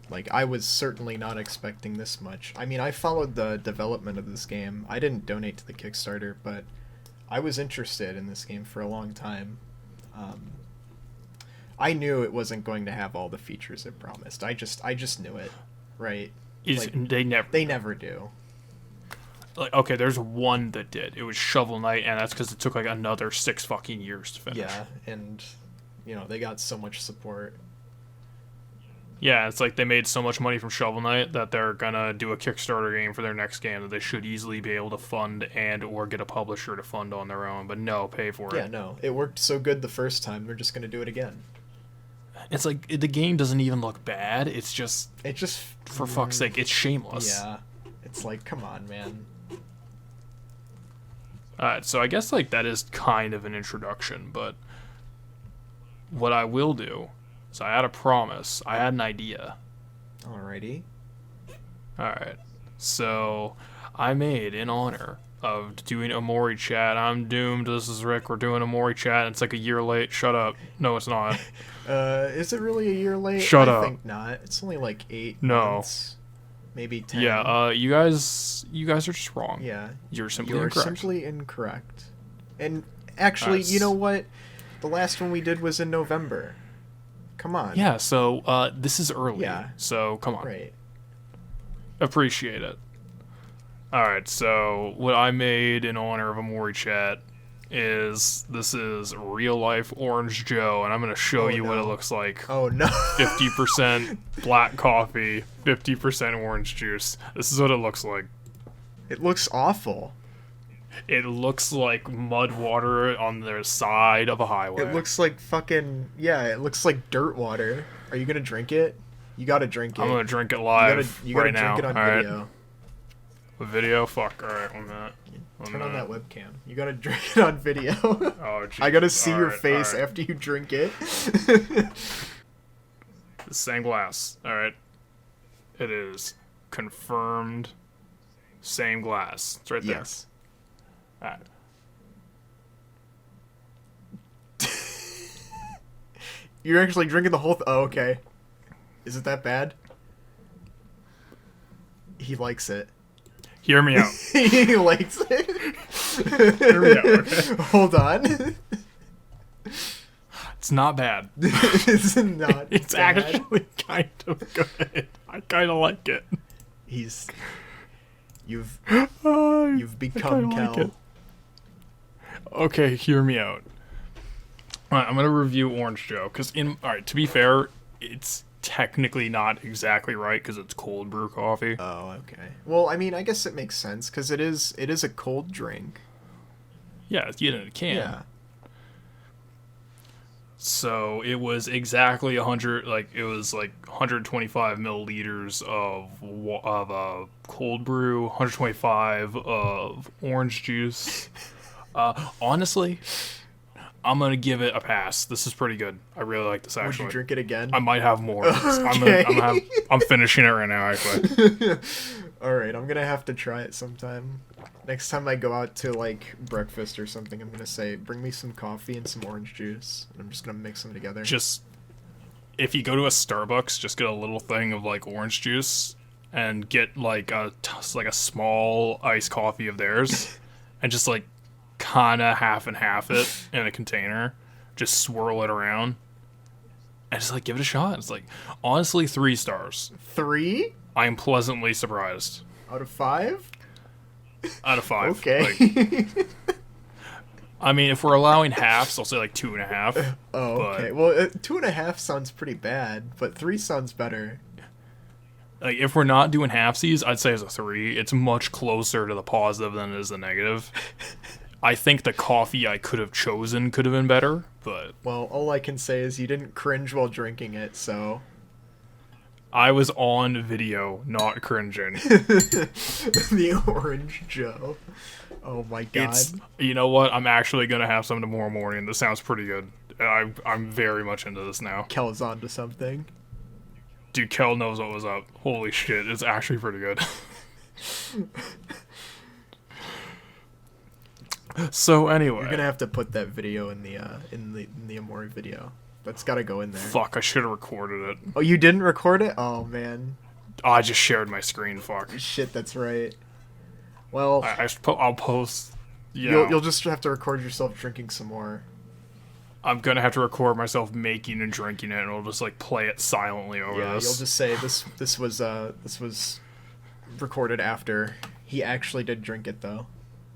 Like, I was certainly not expecting this much. I mean, I followed the development of this game. I didn't donate to the Kickstarter, but I was interested in this game for a long time. Um, I knew it wasn't going to have all the features it promised. I just knew it, right? Is Like, they never do. like okay, there's one that did. It was Shovel Knight, and that's because it took like another 6 fucking years to finish. Yeah, and they got so much support. Yeah, it's like they made so much money from Shovel Knight that they're gonna do a Kickstarter game for their next game that they should easily be able to fund and or get a publisher to fund on their own. But no, pay for it. Yeah, no, it worked so good the first time. They're just gonna do it again. It's like the game doesn't even look bad. It's just for fuck's sake, it's shameless. Yeah, it's like, come on, man. Alright, so I guess like that is kind of an introduction, but what I will do is I had a promise. I had an idea. Alrighty. Alright. So I made in honor of doing Omori chat. I'm doomed. This is Rick. We're doing Omori chat. It's like a year late. Shut up. No, it's not. Is it really a year late? Shut I up. think not. It's only like 8 No. months. Maybe 10. Yeah, you guys are just wrong. Yeah. You're simply You're incorrect. simply incorrect. And actually, you know what? The last one we did was in November. Come on. Yeah, so this is early. Yeah. So come on. Right. Appreciate it. Alright, so what I made in honor of Omori chat is this is real life Orange Joe, and I'm gonna show you what it looks like. Oh no. 50% black coffee, 50% orange juice. This is what it looks like. It looks awful. It looks like mud water on the side of a highway. It looks like fucking, yeah, it looks like dirt water. Are you gonna drink it? You gotta drink it. I'm gonna drink it live you gotta right now. drink it on All right. video. A video? Fuck. Alright, one minute. Turn on that webcam. You gotta drink it on video. Oh, geez. I gotta see your Alright, face alright. after you drink it. The same glass. Alright. It is confirmed. Same glass. It's right there. Yes. Alright. You're actually drinking the whole oh, okay. Is it that bad? He likes it. Hear me out. He likes it. Hear me out, okay? Hold on. It's not bad. It's not It's bad. actually kind of good. I kind of like it. You've I become kinda like Kel. it. Okay, hear me out. Alright, I'm gonna review Orange Joe, because alright, to be fair, it's technically not exactly right, because it's cold brew coffee. Oh, okay. Well, I mean, I guess it makes sense, because it is a cold drink. Yeah, it's in a can. Yeah. So it was exactly 100, like it was like 125 milliliters of cold brew, 125 of orange juice. Honestly, I'm gonna give it a pass. This is pretty good. I really like this. Would Actually, you drink it again? I might have more. Okay. I'm finishing it right now. Actually, All right, I'm gonna have to try it sometime. Next time I go out to like breakfast or something, I'm gonna say, bring me some coffee and some orange juice, and I'm just gonna mix them together. just if you go to a Starbucks, just get a little thing of like orange juice and get like a small iced coffee of theirs, and just like kind of half and half it in a container. Just swirl it around and just like give it a shot. It's like honestly 3 stars. 3 I am pleasantly surprised. out of 5. Out of 5. Okay. Like, I mean, if we're allowing halves, I'll say like 2.5. Oh, but, okay. Well, 2.5 sounds pretty bad, but 3 sounds better. Like, if we're not doing halfsies, I'd say it's a 3. It's much closer to the positive than it is the negative. I think the coffee I could have chosen could have been better, but Well, all I can say is you didn't cringe while drinking it, so. I was on video, not cringing. The Orange Joe. Oh my god. You know what? I'm actually gonna have some tomorrow morning. This sounds pretty good. I'm very much into this now. Kel's onto something. Dude, Kel knows what was up. Holy shit, it's actually pretty good. So anyway, You're gonna have to put that video in the Omori video. That's gotta go in there. Fuck, I should have recorded it. Oh, you didn't record it? Oh, man. Oh, I just shared my screen, fuck. Shit, that's right. Well, I'll post... you'll just have to record yourself drinking some more. I'm gonna have to record myself making and drinking it, and I'll just, like, play it silently over this. You'll just say, this was recorded after. He actually did drink it, though.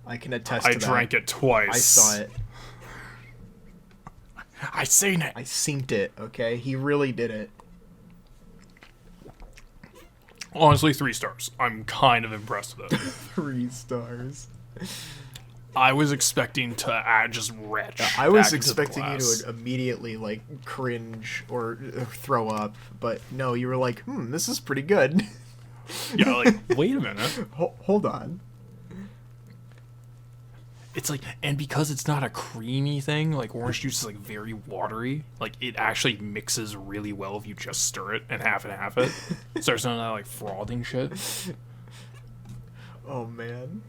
I can attest to that. I drank it twice. I saw it. I seen it. I synced it, okay? He really did it. Honestly, 3 stars. I'm kind of impressed with it. 3 stars. I was expecting to add just retch. I was expecting you to immediately, like, cringe or throw up, but no, you were like, this is pretty good. Yeah, like, wait a minute. Hold on. It's like, and because it's not a creamy thing, like orange juice is like very watery. Like it actually mixes really well if you just stir it and half it. It starts none of that like frothing shit. Oh man.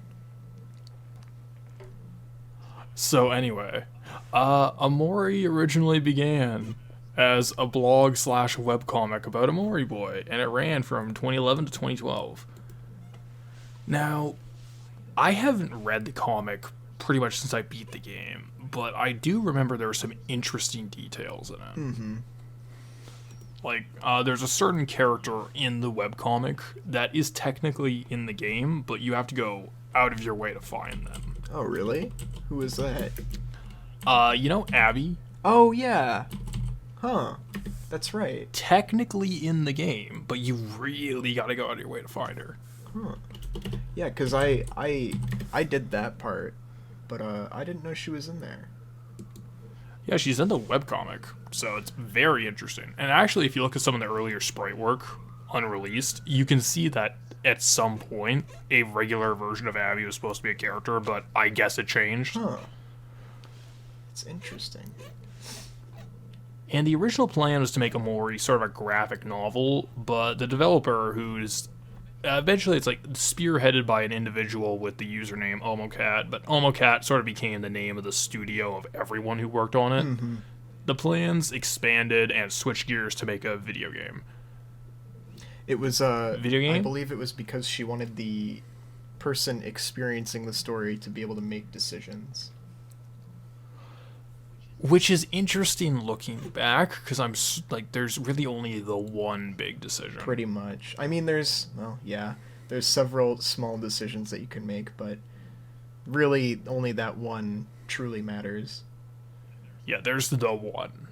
So anyway, Omori originally began as a blog / webcomic about Omori Boy, and it ran from 2011 to 2012. Now, I haven't read the comic pretty much since I beat the game, but I do remember there were some interesting details in it. Mm-hmm. Like, there's a certain character in the webcomic that is technically in the game, but you have to go out of your way to find them. Oh, really? Who is that? You know Abby? Oh, yeah. Huh. That's right. Technically in the game, but you really gotta go out of your way to find her. Huh. Yeah, because I did that part, but I didn't know she was in there. Yeah, she's in the webcomic, so it's very interesting. And actually, if you look at some of the earlier sprite work, unreleased, you can see that at some point, a regular version of Abby was supposed to be a character, but I guess it changed. Huh. It's interesting. And the original plan was to make Omori sort of a graphic novel, but the developer, who's eventually it's like spearheaded by an individual with the username Omocat, but Omocat sort of became the name of the studio of everyone who worked on it. Mm-hmm. The plans expanded and switched gears to make a video game. It was video game? I believe it was because she wanted the person experiencing the story to be able to make decisions. Which is interesting looking back, because like, there's really only the one big decision. Pretty much. I mean, there's several small decisions that you can make, but really only that one truly matters. Yeah, there's the one.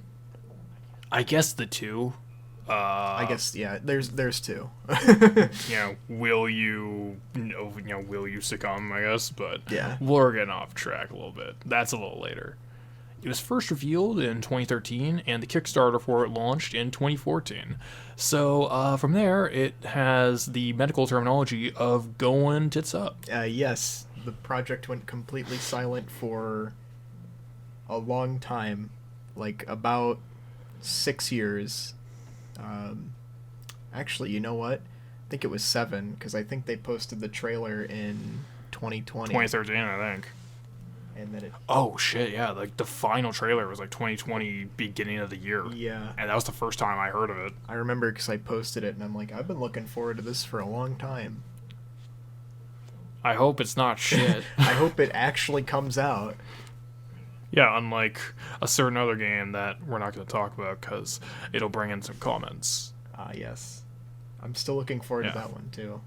I guess the two. I guess, yeah, there's 2. Will you succumb, I guess, but yeah. We're getting off track a little bit. That's a little later. It was first revealed in 2013, and the Kickstarter for it launched in 2014. So from there, it has the medical terminology of going tits up. Yes, the project went completely silent for a long time, like about 6 years. Actually, you know what? I think it was 7, because I think they posted the trailer in 2020. 2013, I think. And then oh shit, yeah, like the final trailer was like 2020, beginning of the year. Yeah. And that was the first time I heard of it. I remember because I posted it and I'm like, I've been looking forward to this for a long time. I hope it's not shit. I hope it actually comes out. Yeah, unlike a certain other game that we're not going to talk about because it'll bring in some comments. Yes. I'm still looking forward to that one too.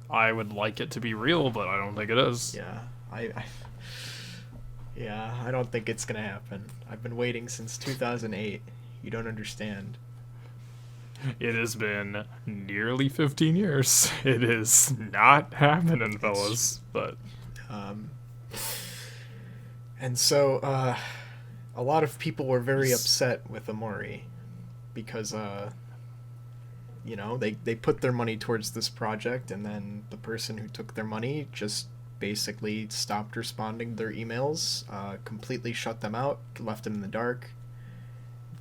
I would like it to be real, but I don't think it is. Yeah, I don't think it's gonna happen. I've been waiting since 2008. You don't understand. It has been nearly 15 years. It is not happening, fellas. But and so a lot of people were very upset with Omori because they put their money towards this project, and then the person who took their money just basically stopped responding to their emails, completely shut them out, left them in the dark,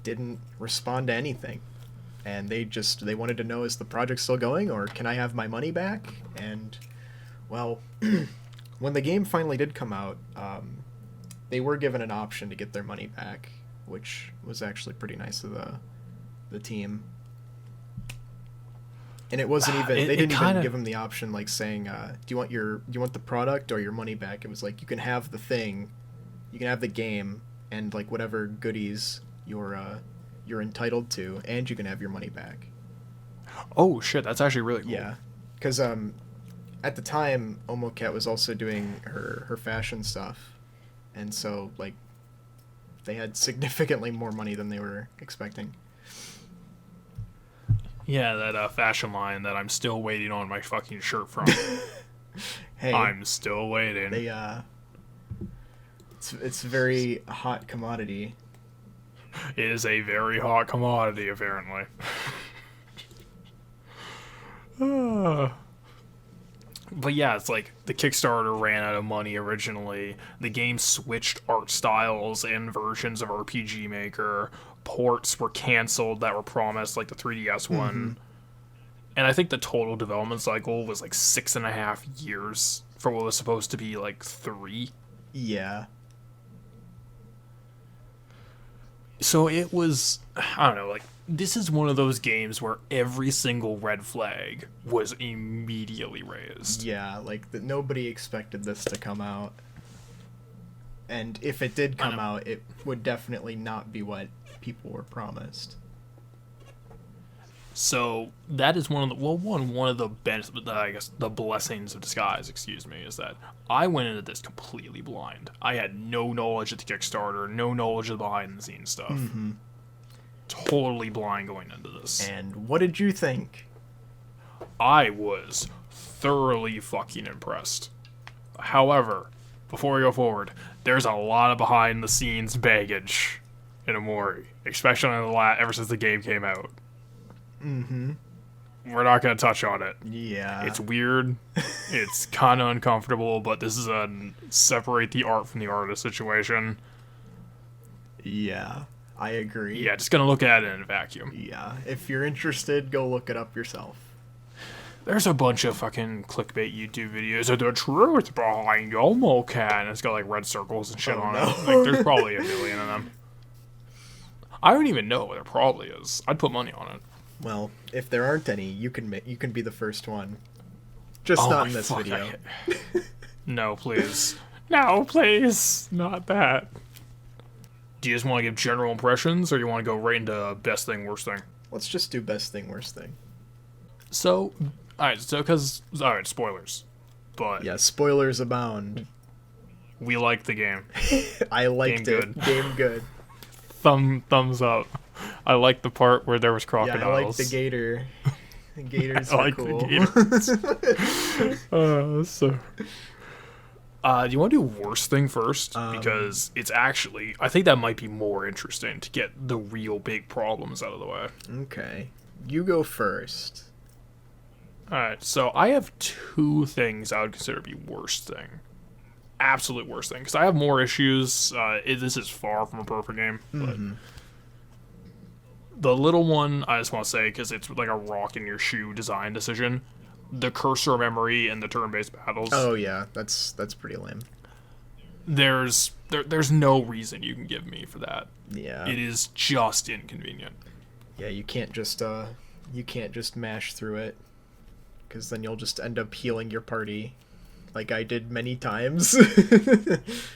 didn't respond to anything. And they wanted to know, is the project still going, or can I have my money back? And, well, when the game finally did come out, they were given an option to get their money back. which was actually pretty nice of the team. And it wasn't even they didn't even give him the option like saying, do you want the product or your money back? It was like you can have the thing, you can have the game and like whatever goodies you're entitled to, and you can have your money back. Oh shit, that's actually really cool. Yeah, because at the time Omocat was also doing her fashion stuff, and so like they had significantly more money than they were expecting. Yeah, that fashion line that I'm still waiting on my fucking shirt from. Hey, I'm still waiting. They it's a very hot commodity. It is a very hot commodity, apparently. But yeah, it's like the Kickstarter ran out of money originally. The game switched art styles and versions of RPG Maker. Ports were canceled that were promised, like the 3DS one. Mm-hmm. And I think the total development cycle was like 6.5 years for what was supposed to be like 3. Yeah. So it was, I don't know, like, this is one of those games where every single red flag was immediately raised. Yeah, like nobody expected this to come out. And if it did come out, it would definitely not be what people were promised. So that is one of the I guess the blessings of disguise, is that I went into this completely blind. I had no knowledge of the Kickstarter, no knowledge of the behind the scenes stuff. Mm-hmm. Totally blind going into this. And what did you think? I was thoroughly fucking impressed. However, before we go forward, there's a lot of behind the scenes baggage in Omori, especially ever since the game came out. Mm-hmm. We're not going to touch on it. Yeah. It's weird. It's kind of uncomfortable, but this is a separate the art from the artist situation. Yeah, I agree. Yeah, just going to look at it in a vacuum. Yeah, if you're interested, go look it up yourself. There's a bunch of fucking clickbait YouTube videos of the truth behind Omocat, and it's got like red circles and shit on it. Like, there's probably a million of them. I don't even know what there probably is. I'd put money on it. Well, if there aren't any, you can be the first one. Just not in this video. No, please. No, please. Not that. Do you just want to give general impressions, or you want to go right into best thing, worst thing? Let's just do best thing, worst thing. So, alright, spoilers. But yeah, spoilers abound. We liked the game. I liked it. Game good. Thumbs up. I liked the part where there was crocodiles. Yeah, I liked the gator. The gators are cool. The gators. Do you want to do worst thing first? Because it's actually, I think that might be more interesting to get the real big problems out of the way. Okay. You go first. Alright, so I have 2 things I would consider to be worst thing. Absolute worst thing. Because I have more issues. This is far from a perfect game. But the little one, I just want to say, because it's like a rock in your shoe design decision. The cursor memory and the turn-based battles. Oh yeah, that's pretty lame. There's no reason you can give me for that. Yeah. It is just inconvenient. Yeah, you can't just mash through it, because then you'll just end up healing your party, like I did many times.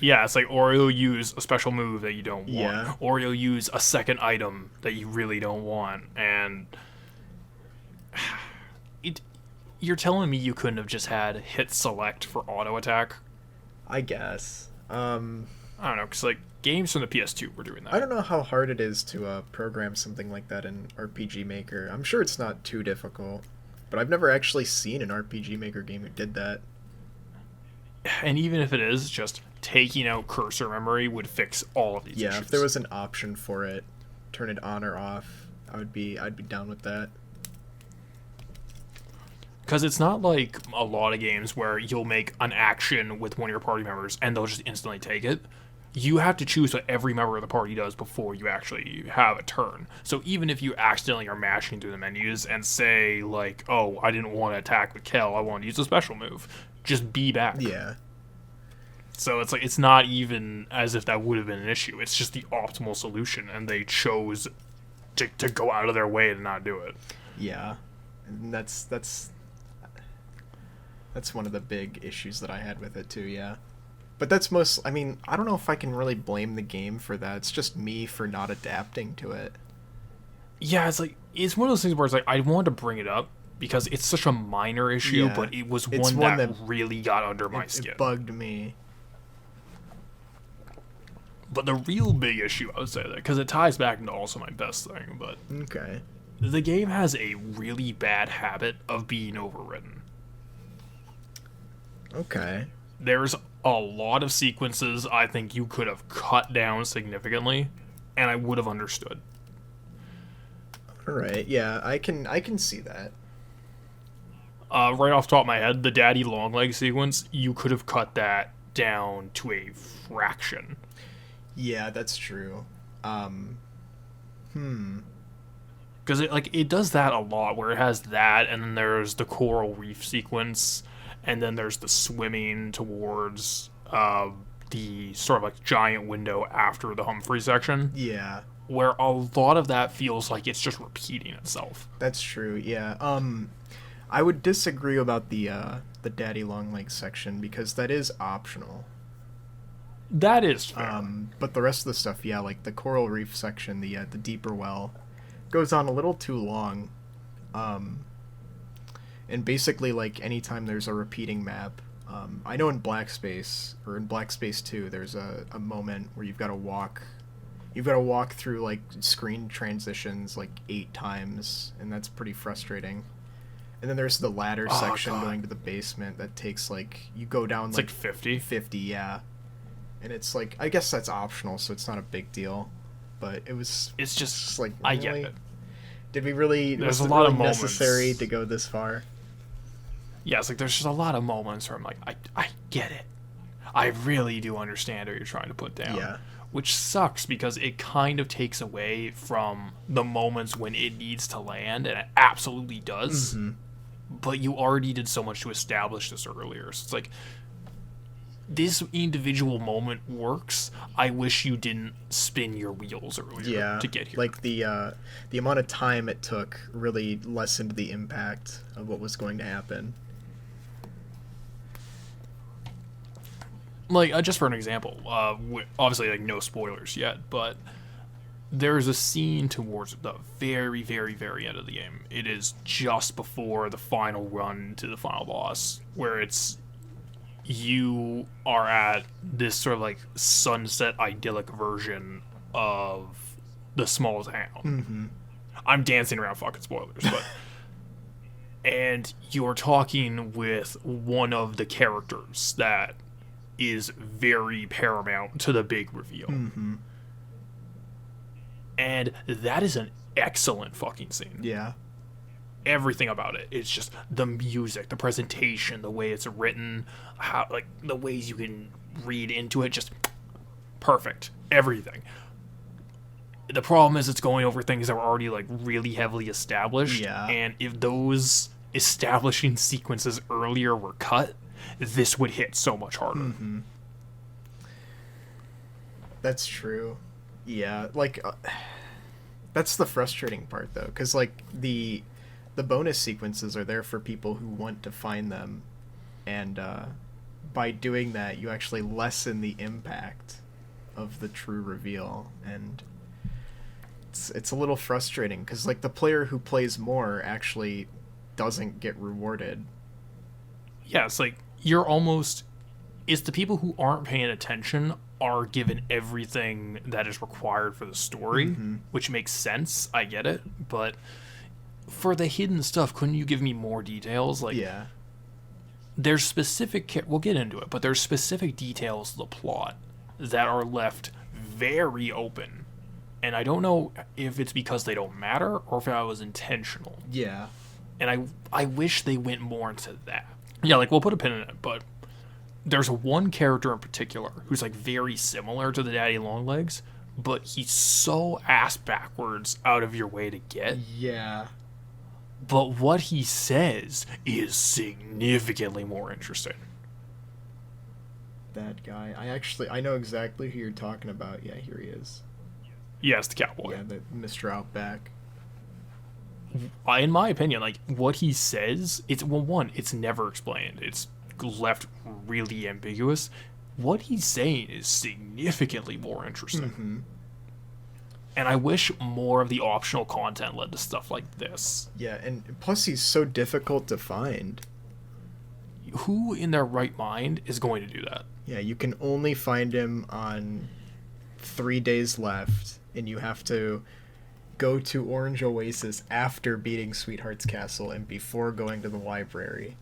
Yeah, it's like, or you'll use a special move that you don't want, yeah. Or you'll use a second item that you really don't want, and you're telling me you couldn't have just had hit select for auto attack? I guess. I don't know, because like games from the PS2 were doing that. I don't know how hard it is to program something like that in RPG Maker. I'm sure it's not too difficult, but I've never actually seen an RPG Maker game who did that. And even if it is, just taking out cursor memory would fix all of these issues. Yeah, if there was an option for it, turn it on or off, I'd be down with that. Because it's not like a lot of games where you'll make an action with one of your party members and they'll just instantly take it. You have to choose what every member of the party does before you actually have a turn. So even if you accidentally are mashing through the menus and say, like, oh, I didn't want to attack with Kel, I want to use a special move, just be back. Yeah. So it's like it's not even as if that would have been an issue. It's just the optimal solution, and they chose to go out of their way to not do it. Yeah, and that's one of the big issues that I had with it too. Yeah, but that's most. I mean, I don't know if I can really blame the game for that. It's just me for not adapting to it. Yeah, it's one of those things where it's like I wanted to bring it up because it's such a minor issue, Yeah, but it was it's one that really got under my skin. It bugged me. But the real big issue, I would say that, because it ties back into also my best thing, but Okay. the game has a really bad habit of being overwritten. Okay. There's a lot of sequences I think you could have cut down significantly, and I would have understood. All right. Yeah, I can see that. Right off the top of my head, the Daddy Longleg sequence, you could have cut that down to a fraction. Yeah, that's true. Because it does that a lot, where it has that, and then there's the coral reef sequence, and then there's the swimming towards the sort of like giant window after the Humphrey section, Yeah, where a lot of that feels like it's just repeating itself. that's true. Yeah. I would disagree about the Daddy Longlegs section because that is optional. That is fair. But the rest of the stuff, yeah, like the coral reef section, the deeper well, goes on a little too long. And basically, like anytime there's a repeating map, I know in Black Space or in Black Space 2, there's a moment where you've got to walk through like screen transitions like 8 times, and that's pretty frustrating. And then there's the ladder section going to the basement that takes like you go down It's like 50. 50, yeah. And it's like I guess that's optional, so it's not a big deal. But It's just like I get really? it. Did we really? There's was a it lot really of moments. necessary to go this far? Yeah, it's like there's just a lot of moments where I'm like, I get it. I really do understand what you're trying to put down. Yeah. Which sucks because it kind of takes away from the moments when it needs to land, and it absolutely does. Mm-hmm. But you already did so much to establish this earlier. So it's like, this individual moment works. I wish you didn't spin your wheels earlier to get here. Like the amount of time it took really lessened the impact of what was going to happen. Like, just for an example, obviously, like, no spoilers yet, but there's a scene towards the very, very, very end of the game. It is just before the final run to the final boss, where you are at this sort of like sunset idyllic version of the small town. Mm-hmm. I'm dancing around fucking spoilers, but and you're talking with one of the characters that is very paramount to the big reveal. Mm-hmm. And that is an excellent fucking scene. Yeah. Everything about it. It's just the music, the presentation, the way it's written, how like the ways you can read into it, just perfect. Everything. The problem is it's going over things that were already like really heavily established. Yeah. And if those establishing sequences earlier were cut, this would hit so much harder. Mm-hmm. That's true. Yeah, like that's the frustrating part though, because like the bonus sequences are there for people who want to find them, and by doing that you actually lessen the impact of the true reveal, and it's a little frustrating because like the player who plays more actually doesn't get rewarded. Yeah, it's like it's the people who aren't paying attention are given everything that is required for the story, Mm-hmm. which makes sense. I get it, but for the hidden stuff, couldn't you give me more details? Like, Yeah. there's specific. We'll get into it, but there's specific details of the plot that are left very open, and I don't know if it's because they don't matter or if that was intentional. Yeah. And I wish they went more into that. Yeah, like we'll put a pin in it, but there's one character in particular who's like very similar to the Daddy Longlegs, but he's so ass backwards out of your way to get. Yeah. But what he says is significantly more interesting. that guy. I know exactly who you're talking about. Yeah, here he is. Yes, the cowboy. Yeah, the Mr. Outback. In my opinion, like what he says, it's never explained. It's left really ambiguous. What he's saying is significantly more interesting. Mm-hmm. And I wish more of the optional content led to stuff like this. Yeah, and plus he's so difficult to find. Who in their right mind is going to do that? Yeah, you can only find him on 3 days left, and you have to go to Orange Oasis after beating Sweetheart's Castle and before going to the library.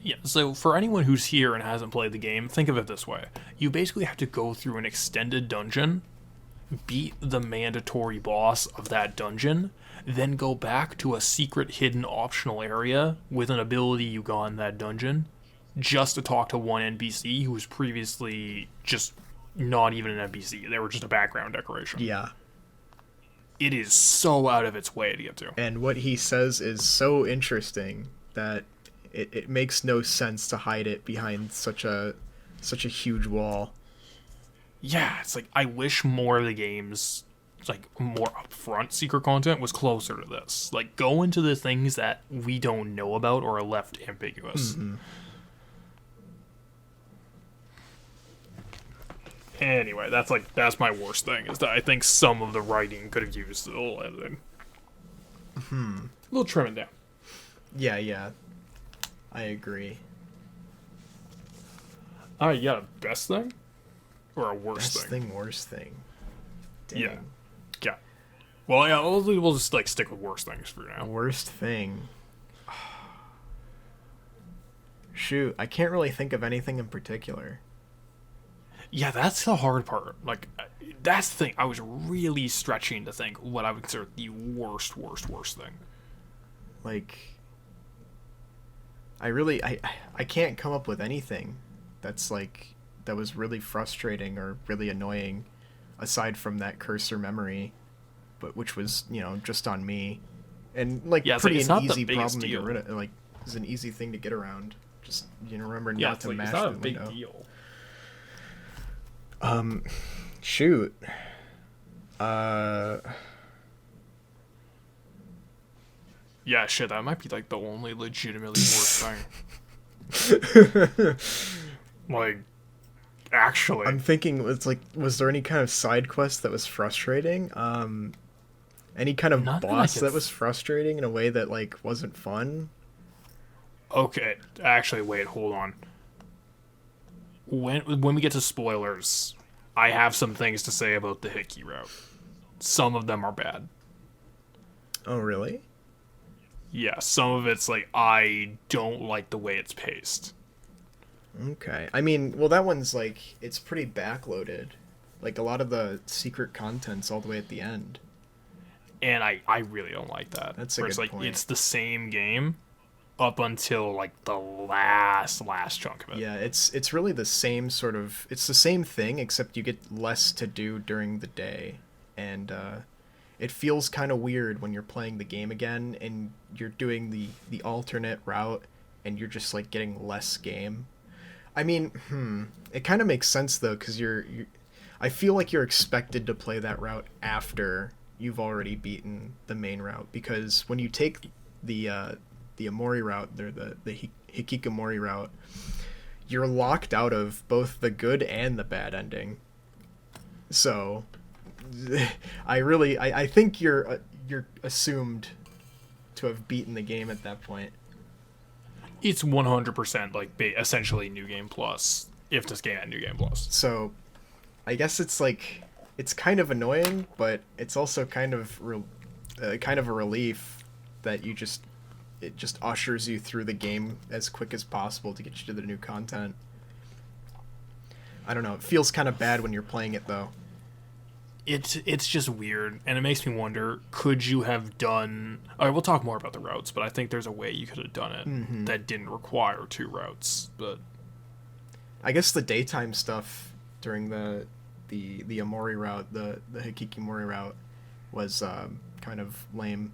Yeah, so for anyone who's here and hasn't played the game, think of it this way. You basically have to go through an extended dungeon, beat the mandatory boss of that dungeon, then go back to a secret hidden optional area with an ability you got in that dungeon, just to talk to one NPC who was previously just not even an NPC. They were just a background decoration. Yeah. It is so out of its way to get to. And what he says is so interesting that it makes no sense to hide it behind such a huge wall. Yeah, it's like I wish more of the games, like more upfront secret content, was closer to this. Like go into the things that we don't know about or are left ambiguous. Mm-hmm. Anyway, that's my worst thing, is that I think some of the writing could have used a little editing. A little trimming down. Yeah. I agree. Alright, you got a best thing? Or a worst Best thing, worst thing. Dang. Yeah. Yeah. Well, yeah, we'll just like stick with worst things for now. Worst thing. Shoot, I can't really think of anything in particular. Yeah, that's the hard part. Like, that's the thing. I was really stretching to think what I would consider the worst thing. Like, I can't come up with anything that's like that was really frustrating or really annoying, aside from that cursor memory, but which was just on me, and like pretty an easy problem to get rid of. Like, it's an easy thing to get around. Just remember not to mash the window. Yeah, it's not a big deal. Shoot. Yeah, shit, that might be like the only legitimately worst thing. Like, actually. I'm thinking, it's like, was there any kind of side quest that was frustrating? Any kind of boss that was frustrating in a way that, like, wasn't fun? Okay, actually, wait, hold on. When we get to spoilers, I have some things to say about the Hickey route. Some of them are bad. Oh, really? Yeah, some of it's like, I don't like the way it's paced. Okay. I mean, well, that one's like, it's pretty backloaded. Like, a lot of the secret content's all the way at the end. And I really don't like that. That's a good point. It's the same game up until like the last chunk of it. Yeah, it's really the same sort of, it's the same thing, except you get less to do during the day, and it feels kind of weird when you're playing the game again and you're doing the alternate route and you're just like getting less game. I mean, it kind of makes sense though, because I feel like you're expected to play that route after you've already beaten the main route, because when you take the Omori route, the Hikikomori route, you're locked out of both the good and the bad ending. So, I think you're assumed to have beaten the game at that point. It's 100% like essentially New Game Plus, if this game had New Game Plus. So, I guess it's like, it's kind of annoying, but it's also kind of a relief that it just ushers you through the game as quick as possible to get you to the new content. I don't know. It feels kind of bad when you're playing it, though. It's just weird, and it makes me wonder, could you have done... All right, we'll talk more about the routes, but I think there's a way you could have done it that didn't require 2 routes, but... I guess the daytime stuff during the Omori route, the Hikikomori route, was kind of lame.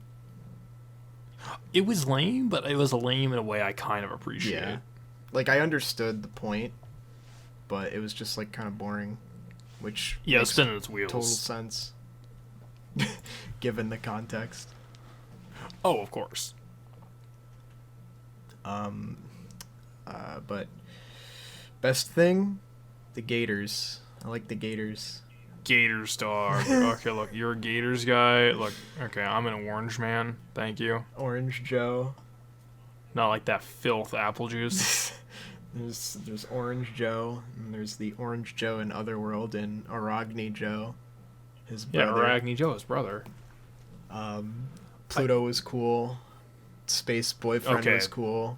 It was lame, but it was lame in a way I kind of appreciate. Yeah. Like, I understood the point, but it was just like kind of boring, which Yeah, makes spinning its wheels. total sense given the context. Oh, of course. But best thing, the Gators. I like the Gators. Gators, dog. Okay, look, you're a Gators guy. Look, okay, I'm an orange man. Thank you. Orange Joe. Not like that filth apple juice. There's Orange Joe, and there's the Orange Joe in Otherworld, and Aragni Joe, his Yeah, brother. Arachne Joe, his brother. Pluto was cool. Space Boyfriend was cool.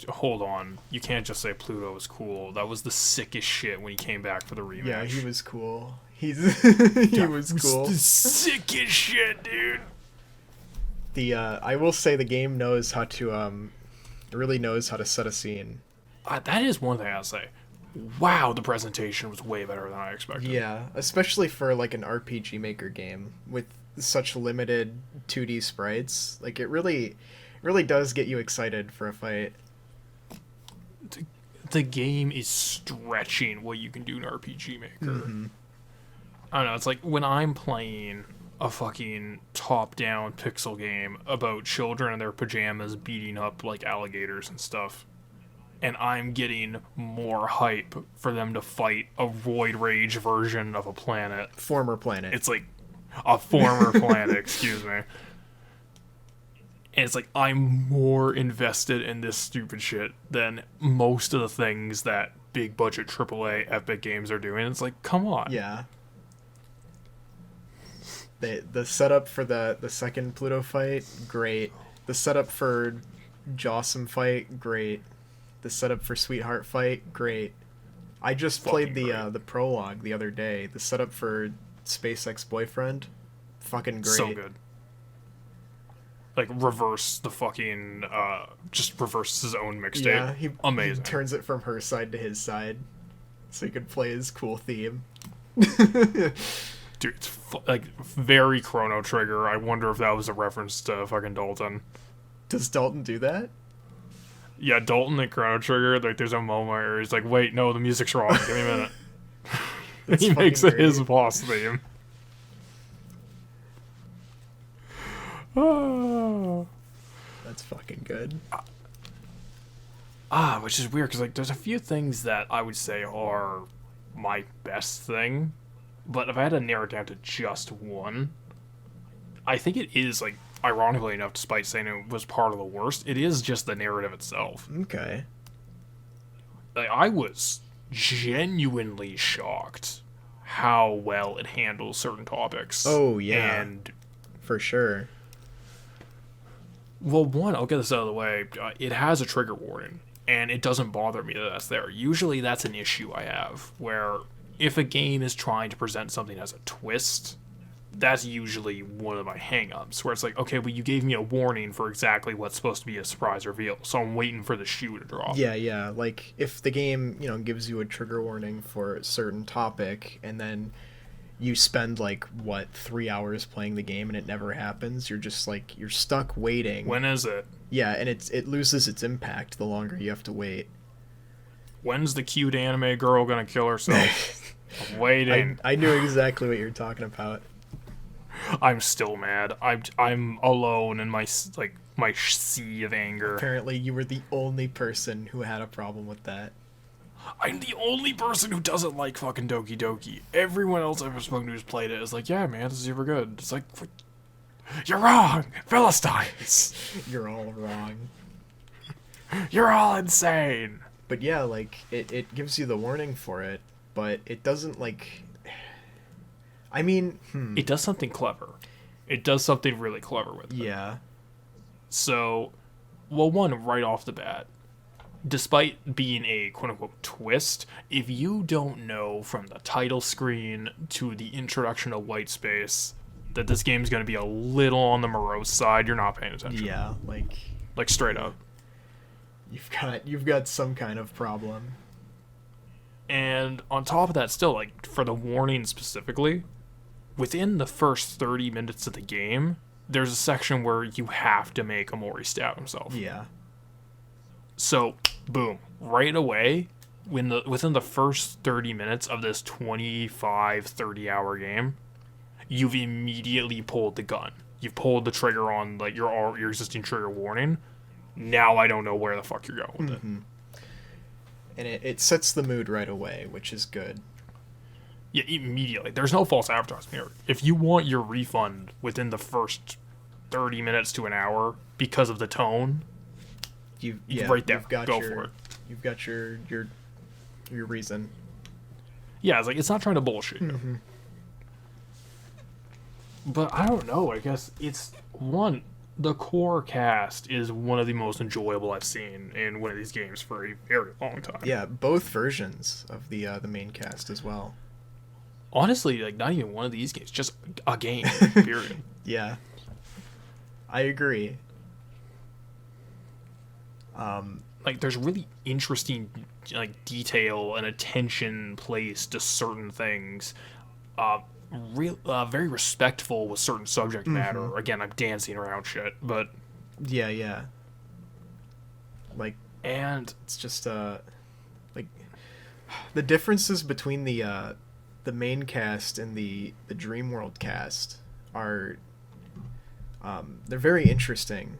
Hold on. You can't just say Pluto was cool. That was the sickest shit when he came back for the rematch. Yeah, he was cool. He was cool. The sickest shit, dude. I will say the game knows how to really knows how to set a scene. That is one thing I'll say. Wow, the presentation was way better than I expected. Yeah, especially for like an RPG Maker game with such limited 2D sprites. Like it really does get you excited for a fight. The game is stretching what you can do in RPG Maker. Mm-hmm. I don't know, it's like when I'm playing a fucking top-down pixel game about children in their pajamas beating up like alligators and stuff, and I'm getting more hype for them to fight a Void Rage version of a planet. Former planet. It's like a former planet, excuse me. And it's like I'm more invested in this stupid shit than most of the things that big budget AAA Epic games are doing. It's like, come on. Yeah. The setup for the second Pluto fight, great. The setup for Jossum fight, great. The setup for Sweetheart fight, great. I just played the prologue the other day. The setup for SpaceX Boyfriend, fucking great. So good. Like reverse the fucking just reverse his own mixtape. Yeah, amazing. He turns it from her side to his side, so he could play his cool theme. Dude, it's like very Chrono Trigger. I wonder if that was a reference to fucking Dalton. Does Dalton do that? Yeah, Dalton and Chrono Trigger. Like, there's a moment where he's like, "Wait, no, the music's wrong. Give me a minute." He makes it his boss theme. Oh. That's fucking good. Which is weird because like there's a few things that I would say are my best thing, but if I had to narrow it down to just one, I think it is like ironically enough, despite saying it was part of the worst, it is just the narrative itself. Okay. Like I was genuinely shocked how well it handles certain topics. Oh yeah, and for sure. Well, one, I'll get this out of the way. It has a trigger warning, and it doesn't bother me that that's there. Usually that's an issue I have, where if a game is trying to present something as a twist, that's usually one of my hang-ups, where it's like, okay, well, you gave me a warning for exactly what's supposed to be a surprise reveal, so I'm waiting for the shoe to drop. Yeah, like, if the game, gives you a trigger warning for a certain topic, and then you spend, 3 hours playing the game and it never happens, you're just, you're stuck waiting. When is it? Yeah, and it loses its impact the longer you have to wait. When's the cute anime girl gonna kill herself? I'm waiting. I knew exactly what you're talking about. I'm still mad. I'm alone in my sea of anger. Apparently, you were the only person who had a problem with that. I'm the only person who doesn't like fucking Doki Doki. Everyone else I've ever spoken to who's played it is like, yeah, man, this is super good. It's like, you're wrong, Philistines. You're all wrong. You're all insane. But yeah, it gives you the warning for it, but it doesn't, It does something clever. It does something really clever with it. Yeah. So, well, one, right off the bat, despite being a quote-unquote twist, if you don't know from the title screen to the introduction of White Space that this game's going to be a little on the morose side, you're not paying attention. Yeah, like straight up. You've got some kind of problem. And on top of that, still, for the warning specifically, within the first 30 minutes of the game, there's a section where you have to make Omori stab himself. Yeah. So, boom, right away, within the first 30 minutes of this 25, 30-hour game, you've immediately pulled the gun. You've pulled the trigger on like your existing trigger warning. Now I don't know where the fuck you're going with it. And it sets the mood right away, which is good. Yeah, immediately. There's no false advertising here. If you want your refund within the first 30 minutes to an hour because of the tone, right there. Go for it. You've got your reason. Yeah, it's like it's not trying to bullshit you. But I don't know. I guess it's the core cast is one of the most enjoyable I've seen in one of these games for a very long time. Yeah, both versions of the main cast as well. Honestly, like not even one of these games, just a game. Period. Yeah, I agree. Like there's really interesting like detail and attention placed to certain things. Very respectful with certain subject matter. Again, I'm dancing around shit, but yeah. Like, and it's just like the differences between the main cast and the Dreamworld cast are they're very interesting,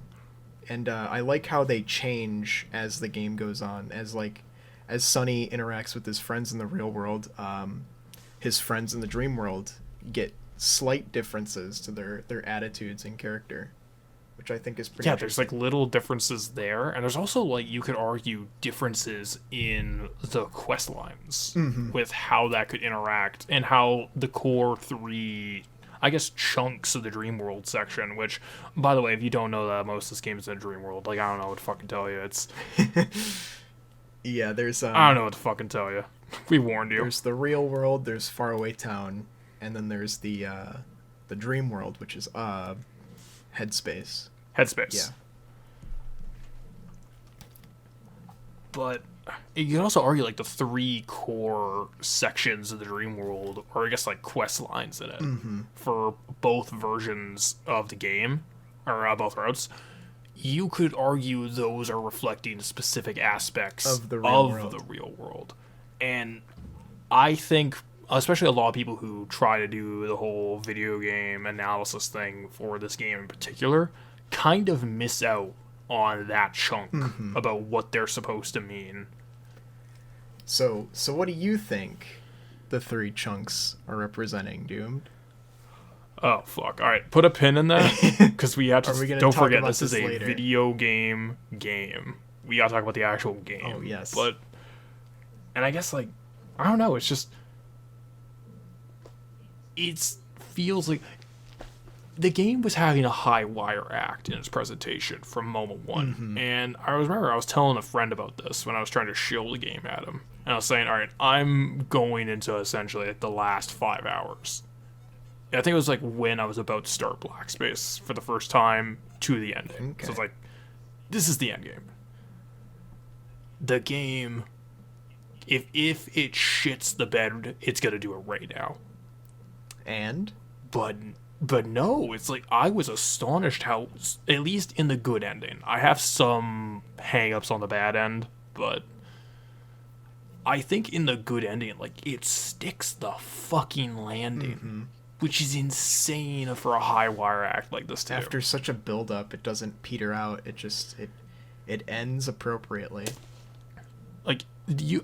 and I like how they change as the game goes on. As Sonny interacts with his friends in the real world, his friends in the dream world get slight differences to their attitudes and character, which I think is pretty there's like little differences there, and there's also like you could argue differences in the quest lines with how that could interact and how the core 3 I guess chunks of the dream world section, which by the way, if you don't know that most of this game is in a dream world, like I don't know what to fucking tell you. It's yeah, there's I don't know what to fucking tell you. We warned you. There's the real world, there's Faraway Town, and then there's the dream world, which is Headspace. Yeah. But you can also argue like the 3 core sections of the dream world, or I guess like quest lines in it for both versions of the game, or both routes. You could argue those are reflecting specific aspects of the real world. And I think, especially a lot of people who try to do the whole video game analysis thing for this game in particular, kind of miss out on that chunk about what they're supposed to mean. So what do you think the 3 chunks are representing, Doomed? Oh, fuck. All right, put a pin in that, because we have to... Don't forget, this is a later? video game. We gotta talk about the actual game. Oh, yes. And I guess, like, I don't know, it's just... It feels like... The game was having a high wire act in its presentation from moment one. And I was telling a friend about this when I was trying to shill the game at him. And I was saying, all right, I'm going into essentially like the last 5 hours. I think it was like when I was about to start Black Space for the first time to the ending. Okay. So it's like, this is the end game. The game, if it shits the bed, it's gonna do it right now. And? But no, it's like I was astonished how, at least in the good ending, I have some hang-ups on the bad end, but I think in the good ending, like, it sticks the fucking landing. Which is insane for a high wire act like this too. After such a build-up, it doesn't peter out. It ends appropriately. Like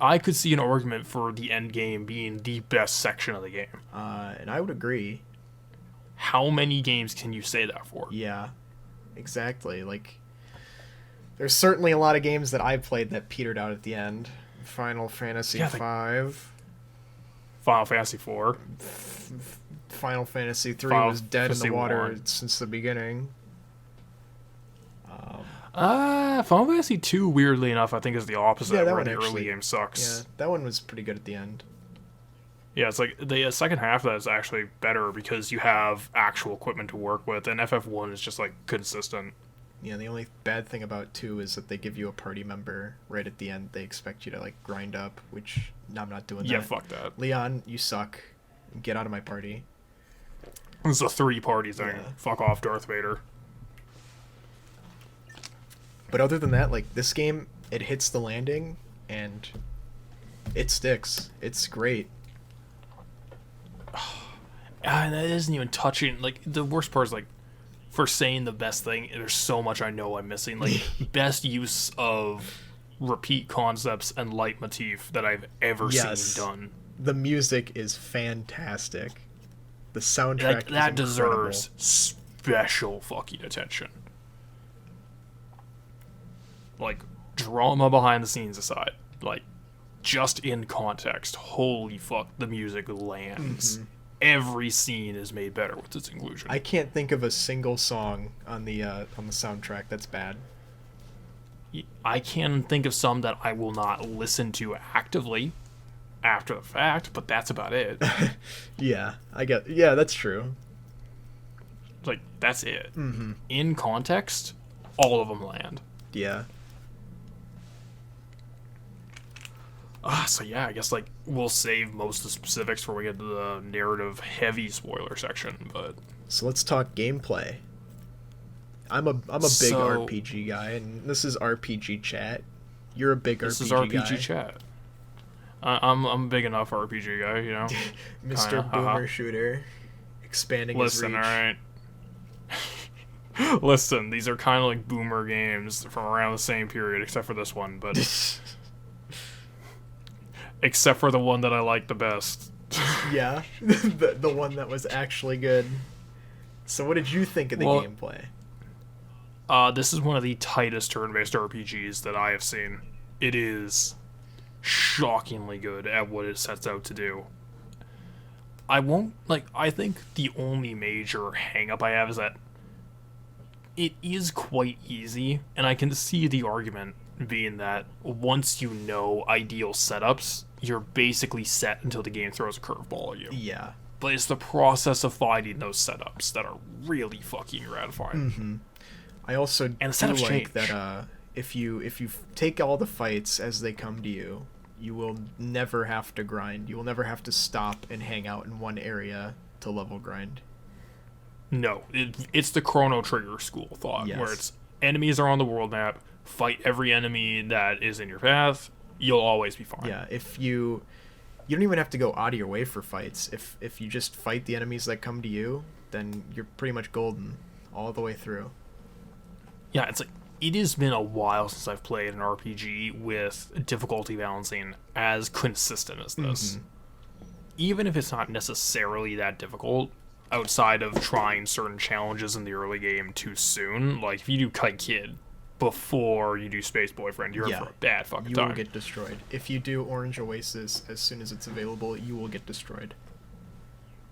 I could see an argument for the end game being the best section of the game. And I would agree. How many games can you say that for? Yeah, exactly. Like, there's certainly a lot of games that I played that petered out at the end. Final Fantasy V. Final Fantasy 4. Final Fantasy 3 was dead in the water 1. since the beginning. Final Fantasy 2, weirdly enough, I think is the opposite, where the early game sucks. Yeah, that one was pretty good at the end. Yeah, it's like the second half of that is actually better because you have actual equipment to work with, and FF1 is just like consistent. Yeah, the only bad thing about 2 is that they give you a party member right at the end. They expect you to like grind up, which I'm not doing that. Yeah, fuck that. Leon, you suck. Get out of my party. It's a 3-party thing. Yeah. Fuck off, Darth Vader. But other than that, like, this game it hits the landing and it sticks. It's great. And that isn't even touching. Like, the worst part is, like, for saying the best thing, there's so much I know I'm missing. Like, best use of repeat concepts and leitmotif that I've ever seen done. The music is fantastic. The soundtrack Like, that is deserves special fucking attention. Like, drama behind the scenes aside, like, just in context, holy fuck, the music lands. Mm-hmm. Every scene is made better with its inclusion. I can't think of a single song on the soundtrack that's bad. I can think of some that I will not listen to actively after the fact, but that's about it. Yeah, that's true. Like, that's it. Mm-hmm. In context, all of them land. Yeah. So yeah, I guess, like, we'll save most of the specifics before we get to the narrative heavy spoiler section, but So let's talk gameplay. I'm a big RPG guy, and this is RPG chat. You're a big this RPG is RPG guy. chat. I'm a big enough RPG guy, you know. Mr. Kinda, Boomer Shooter, expanding his reach. Listen, all right. Listen, these are kind of like boomer games from around the same period, except for this one, but except for the one that I like the best. Yeah, the one that was actually good. So what did you think of the gameplay? This is one of the tightest turn-based RPGs that I have seen. It is shockingly good at what it sets out to do. I think the only major hang-up I have is that it is quite easy, and I can see the argument being that once you know ideal setups, you're basically set until the game throws a curveball at you. Yeah. But it's the process of finding those setups that are really fucking gratifying. Mm-hmm. I also and the setups do like change. that if you take all the fights as they come to you, you will never have to grind. You will never have to stop and hang out in one area to level grind. No, it's the Chrono Trigger school of thought, where it's enemies are on the world map, fight every enemy that is in your path, you'll always be fine. Yeah, if you don't even have to go out of your way for fights. If you just fight the enemies that come to you, then you're pretty much golden all the way through. Yeah, it's like, it has been a while since I've played an RPG with difficulty balancing as consistent as this. Mm-hmm. Even if it's not necessarily that difficult, outside of trying certain challenges in the early game too soon, like if you do Kite Kid before you do Space Boyfriend, you're in for a bad fucking time. You will get destroyed. If you do Orange Oasis as soon as it's available, you will get destroyed.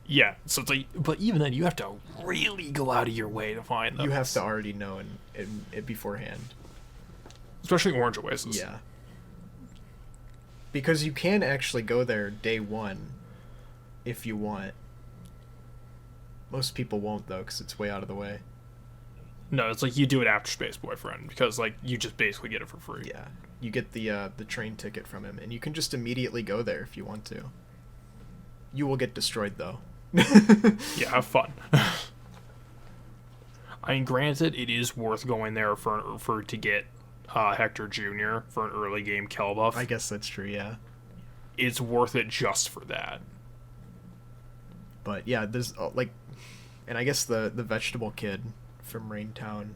Yeah, so it's like, but even then, you have to really go out of your way to find them. You have to already know it beforehand. Especially Orange Oasis. Yeah. Because you can actually go there day one if you want. Most people won't, though, because it's way out of the way. No, it's like you do it after Space Boyfriend, because, like, you just basically get it for free. Yeah. You get the train ticket from him, and you can just immediately go there if you want to. You will get destroyed, though. Yeah, have fun. I mean, granted, it is worth going there for to get Hector Jr. for an early game kill buff. I guess that's true, yeah. It's worth it just for that. But yeah, there's and I guess the vegetable kid from Raintown.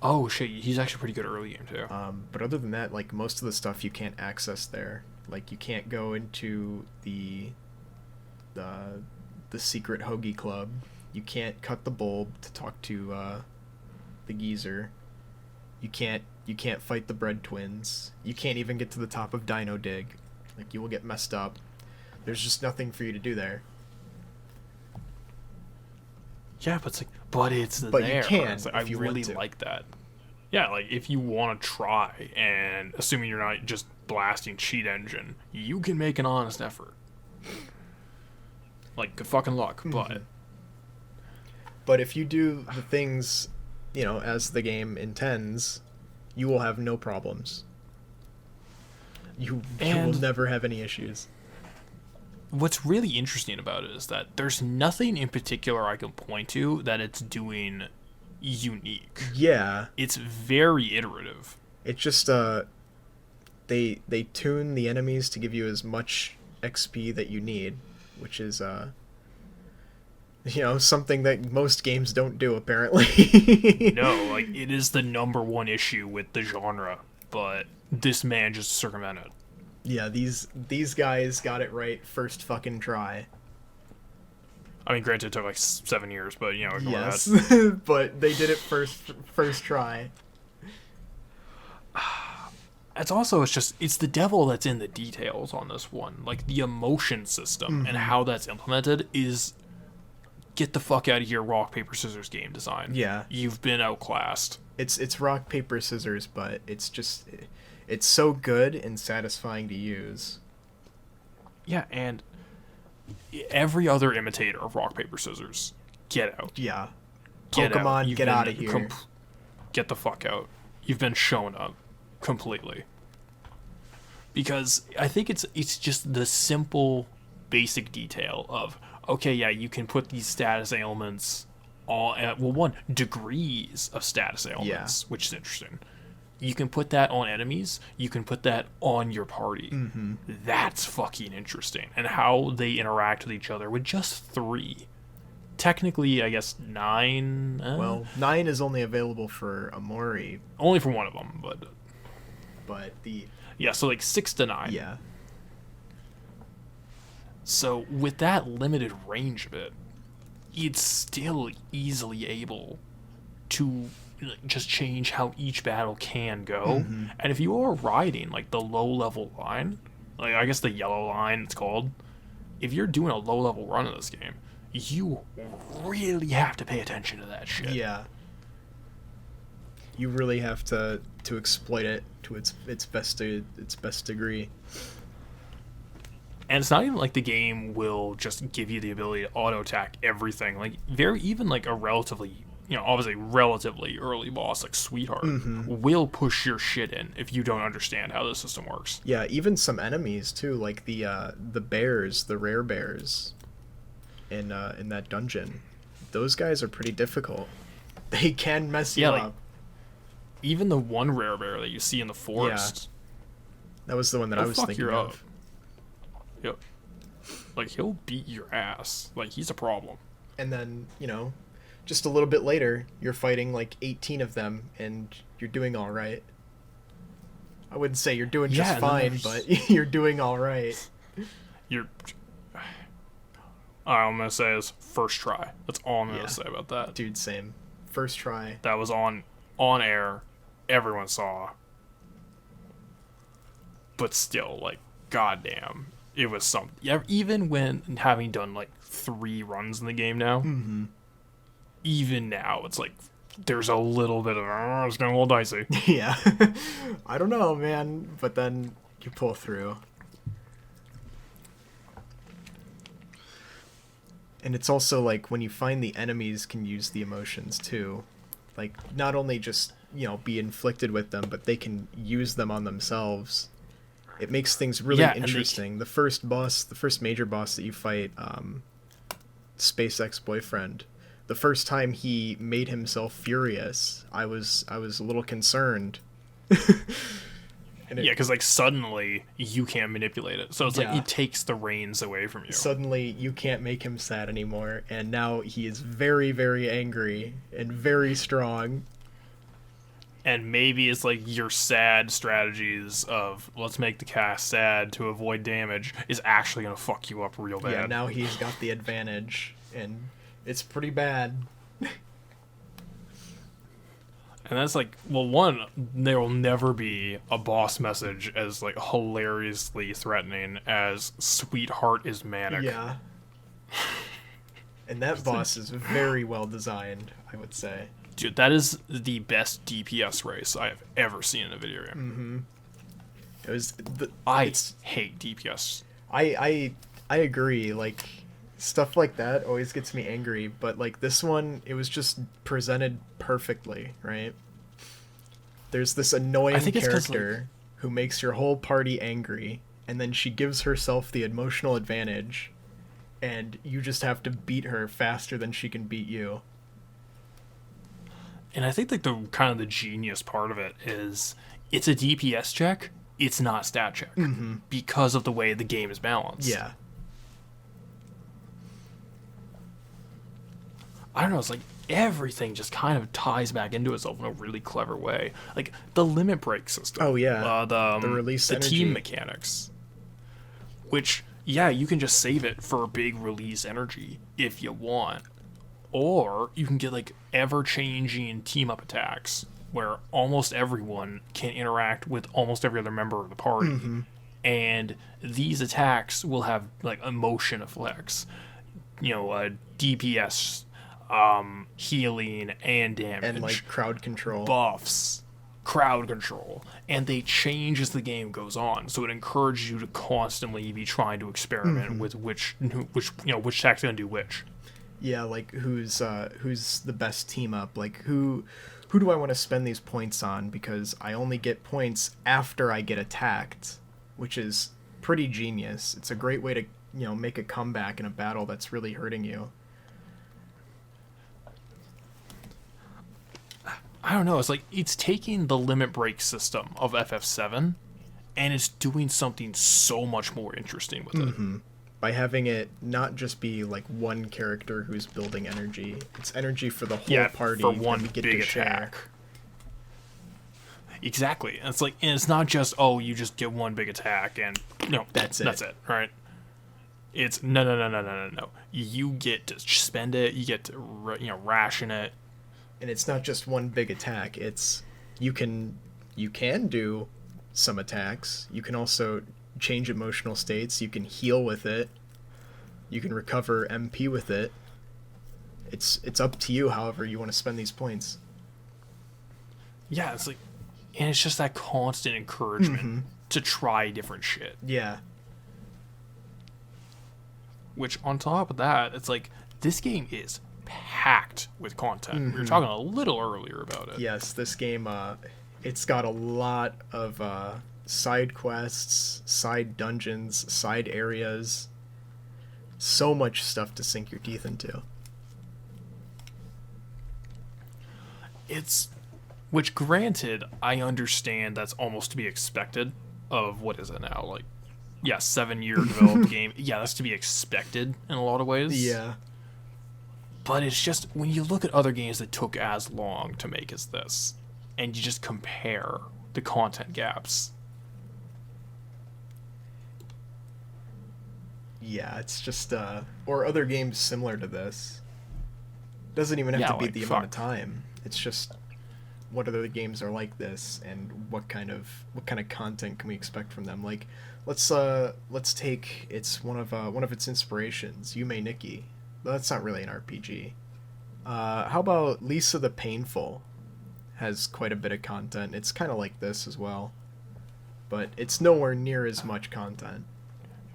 Oh shit, he's actually pretty good early game too. But other than that, like, most of the stuff you can't access there. Like, you can't go into the secret hoagie club. You can't cut the bulb to talk to the geezer. You can't fight the bread twins. You can't even get to the top of Dino Dig. Like, you will get messed up. There's just nothing for you to do there. Yeah, but it's there. But you can. Like, I really like that. Yeah, like, if you want to try, and assuming you're not just blasting cheat engine, you can make an honest effort. Like, good fucking luck, mm-hmm. But if you do the things, as the game intends, you will have no problems. You will never have any issues. What's really interesting about it is that there's nothing in particular I can point to that it's doing unique. Yeah. It's very iterative. It just they tune the enemies to give you as much XP that you need, which is something that most games don't do apparently. No, like it is the number one issue with the genre, but this man just circumvented. Yeah, these guys got it right first fucking try. I mean, granted, it took like 7 years, but ignore Yes, that. but they did it first try. It's the devil that's in the details on this one. Like the emotion system and how that's implemented is get the fuck out of here, rock paper scissors game design. Yeah, You've been outclassed. it's rock paper scissors, but it's so good and satisfying to use. Yeah, and every other imitator of rock paper scissors, get out. Yeah, Get Pokemon, out. get out of here. Get the fuck out. You've been shown up completely. Because I think it's just the simple basic detail of, okay, yeah, you can put these status ailments on degrees of status ailments, which is interesting. You can put that on enemies, you can put that on your party. That's fucking interesting. And how they interact with each other with just 3. Technically, I guess 9. Well, 9 is only available for Omori, only for one of them, but the yeah, so like 6 to 9. yeah. So with that limited range of it, it's still easily able to just change how each battle can go. And if you are riding like the low level line, like I guess the yellow line it's called, if you're doing a low level run of this game, you really have to pay attention to that shit. Yeah. You really have to exploit it to its best degree. And it's not even like the game will just give you the ability to auto attack everything. Like even like a relatively, obviously relatively early boss like Sweetheart will push your shit in if you don't understand how the system works. Yeah, even some enemies too, like the bears, the rare bears in that dungeon. Those guys are pretty difficult. They can mess you up. Even the one rare bear that you see in the forest. Yeah. That was the one that I was thinking of. Yep. Like, he'll beat your ass. Like, he's a problem. And then, just a little bit later, you're fighting like 18 of them, and you're doing all right. I wouldn't say you're doing just fine, but you're doing all right. All I'm going to say is first try. That's all I'm going to say about that. Dude, same. First try. That was on air. Everyone saw. But still, like, goddamn. It was something. Yeah, even when having done like 3 runs in the game now, even now it's like there's a little bit of it's getting a little dicey. Yeah, I don't know, man, but then you pull through, and it's also like when you find the enemies can use the emotions too, like not only just be inflicted with them, but they can use them on themselves. It makes things really interesting. The first major boss that you fight, Space Ex-Boyfriend, the first time he made himself furious, I was a little concerned. Because like suddenly you can't manipulate it, so it's like it takes the reins away from you. Suddenly you can't make him sad anymore, and now he is very, very angry and very strong. And maybe it's like your sad strategies of let's make the cast sad to avoid damage is actually going to fuck you up real bad. Yeah, now he's got the advantage, and it's pretty bad. And that's like, well, one, there will never be a boss message as like hilariously threatening as Sweetheart is manic. Yeah. And that boss is very well designed, I would say. Dude, that is the best DPS race I have ever seen in a video game. I hate DPS. I agree. Like, stuff like that always gets me angry, but like this one, it was just presented perfectly, right? There's this annoying character who makes your whole party angry, and then she gives herself the emotional advantage, and you just have to beat her faster than she can beat you. And I think like the kind of the genius part of it is it's a DPS check. It's not a stat check because of the way the game is balanced. Yeah. I don't know. It's like everything just kind of ties back into itself in a really clever way. Like the limit break system. Oh yeah. The release the energy. team mechanics. Which, yeah, you can just save it for big release energy if you want. Or you can get like ever-changing team-up attacks where almost everyone can interact with almost every other member of the party. And these attacks will have like emotion effects. DPS, healing, and damage. And like crowd control. Buffs. Crowd control, and they change as the game goes on, so it encourages you to constantly be trying to experiment with which attack's gonna do which. Yeah, like who's the best team up? Like who do I want to spend these points on? Because I only get points after I get attacked, which is pretty genius. It's a great way to make a comeback in a battle that's really hurting you. I don't know. It's like it's taking the limit break system of FF7, and it's doing something so much more interesting with it. By having it not just be like one character who's building energy, it's energy for the whole party for one that we get big to share. attack. Exactly. And it's not just you just get one big attack and that's it, right? It's no. You get to spend it. You get to ration it. And it's not just one big attack. It's you can do some attacks. You can also change emotional states. You can heal with it. You can recover MP with it. It's up to you however you want to spend these points. Yeah, it's like, and it's just that constant encouragement to try different shit. Yeah. Which on top of that, it's like this game is packed with content. We were talking a little earlier about it. Yes, this game, it's got a lot of side quests, side dungeons, side areas. So much stuff to sink your teeth into. Which granted, I understand that's almost to be expected of, what is it now, like, 7-year developed game. Yeah, that's to be expected in a lot of ways. Yeah. But it's just, when you look at other games that took as long to make as this, and you just compare the content gaps. Yeah, it's just, or other games similar to this. Doesn't even have to be the amount of time. It's just, what other games are like this, and what kind of content can we expect from them? Like, let's take one of its inspirations, Yume Nikki. That's not really an RPG. How about Lisa the Painful? Has quite a bit of content. It's kind of like this as well, but it's nowhere near as much content.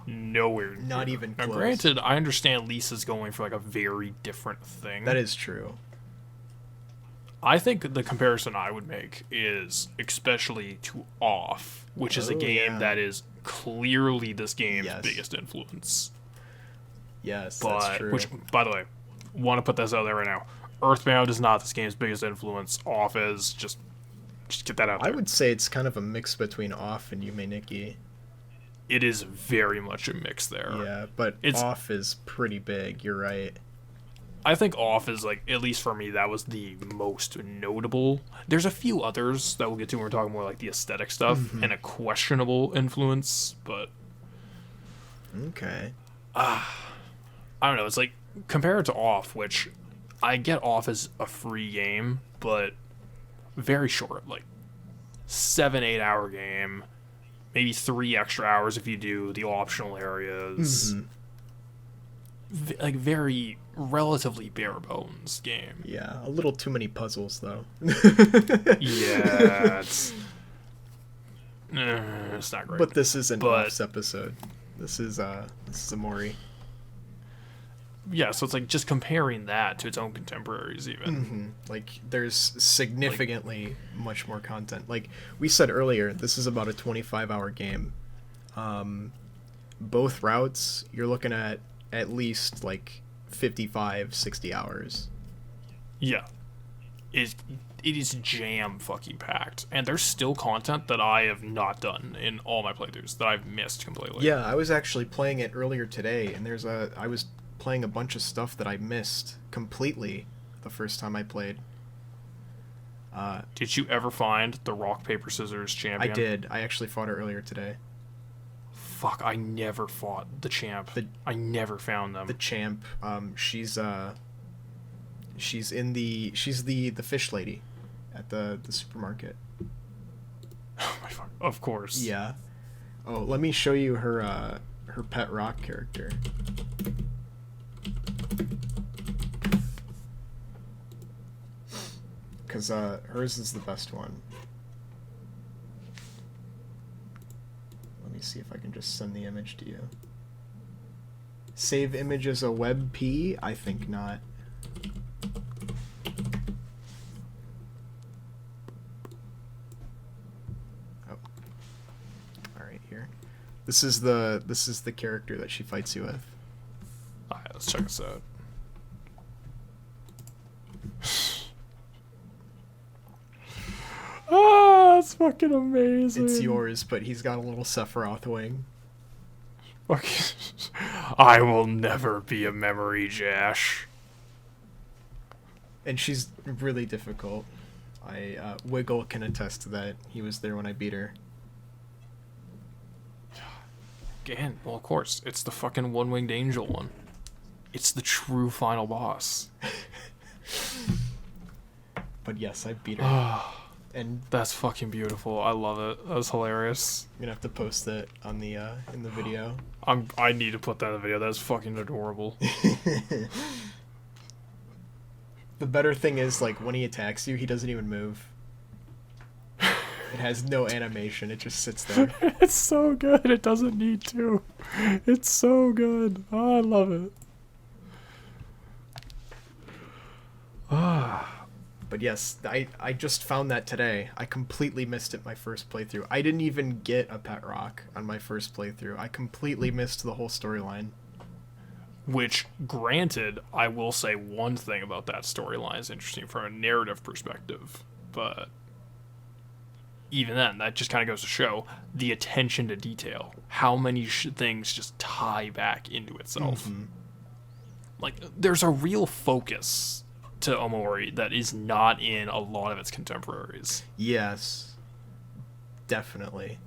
Nowhere near. Not even close. Now, granted, I understand Lisa's going for like a very different thing. That is true. I think the comparison I would make is especially to Off, which is a game that is clearly this game's biggest influence. Yes, but, that's true. Which, by the way, want to put this out there right now. Earthbound is not this game's biggest influence. Off is just get that out there. I would say it's kind of a mix between Off and Yume Nikki. It is very much a mix there. Yeah, but Off is pretty big. You're right. I think Off is, like, at least for me, that was the most notable. There's a few others that we'll get to when we're talking more like the aesthetic stuff and a questionable influence, but okay. I don't know. It's like compared to Off, which I get Off as a free game, but very short, like 7-8 hour game, maybe 3 extra hours if you do the optional areas. Like very relatively bare bones game. Yeah, a little too many puzzles though. Yeah, it's not great. But this isn't Off's episode. This is Omori. Yeah, so it's like just comparing that to its own contemporaries even. Like there's significantly much more content. Like we said earlier, this is about a 25-hour game. Both routes, you're looking at least like 55-60 hours. Yeah. Is it is jam fucking packed, and there's still content that I have not done in all my playthroughs that I've missed completely. Yeah, I was actually playing it earlier today, and I was playing a bunch of stuff that I missed completely the first time I played. Did you ever find the rock paper scissors champion? I did. I actually fought her earlier today. Fuck, I never fought the champ. I never found them. The champ, she's the fish lady at the supermarket. Oh my fuck. Of course. Yeah. Oh, let me show you her pet rock character. Because hers is the best one. Let me see if I can just send the image to you. Save image as a WebP? I think not. Oh. Alright, here. This is the character that she fights you with. Alright, let's check this out. Ah, that's fucking amazing. It's yours, but he's got a little Sephiroth wing. Okay. I will never be a memory, Jash. And she's really difficult. Wiggle can attest to that. He was there when I beat her. Again, well, of course, it's the fucking one-winged angel one. It's the true final boss. But yes, I beat her. And that's fucking beautiful. I love it. That was hilarious. I'm gonna have to post it on the in the video. I need to put that in the video. That's fucking adorable. The better thing is, like, when he attacks you, he doesn't even move. It has no animation. It just sits there. It's so good. It doesn't need to. It's so good. Oh, I love it. But yes, I just found that today. I completely missed it my first playthrough. I didn't even get a pet rock on my first playthrough. I completely missed the whole storyline. Which, granted, I will say one thing about that storyline is interesting from a narrative perspective, but even then, that just kind of goes to show the attention to detail. How many things just tie back into itself. Mm-hmm. Like, there's a real focus to Omori that is not in a lot of its contemporaries. Yes. Definitely.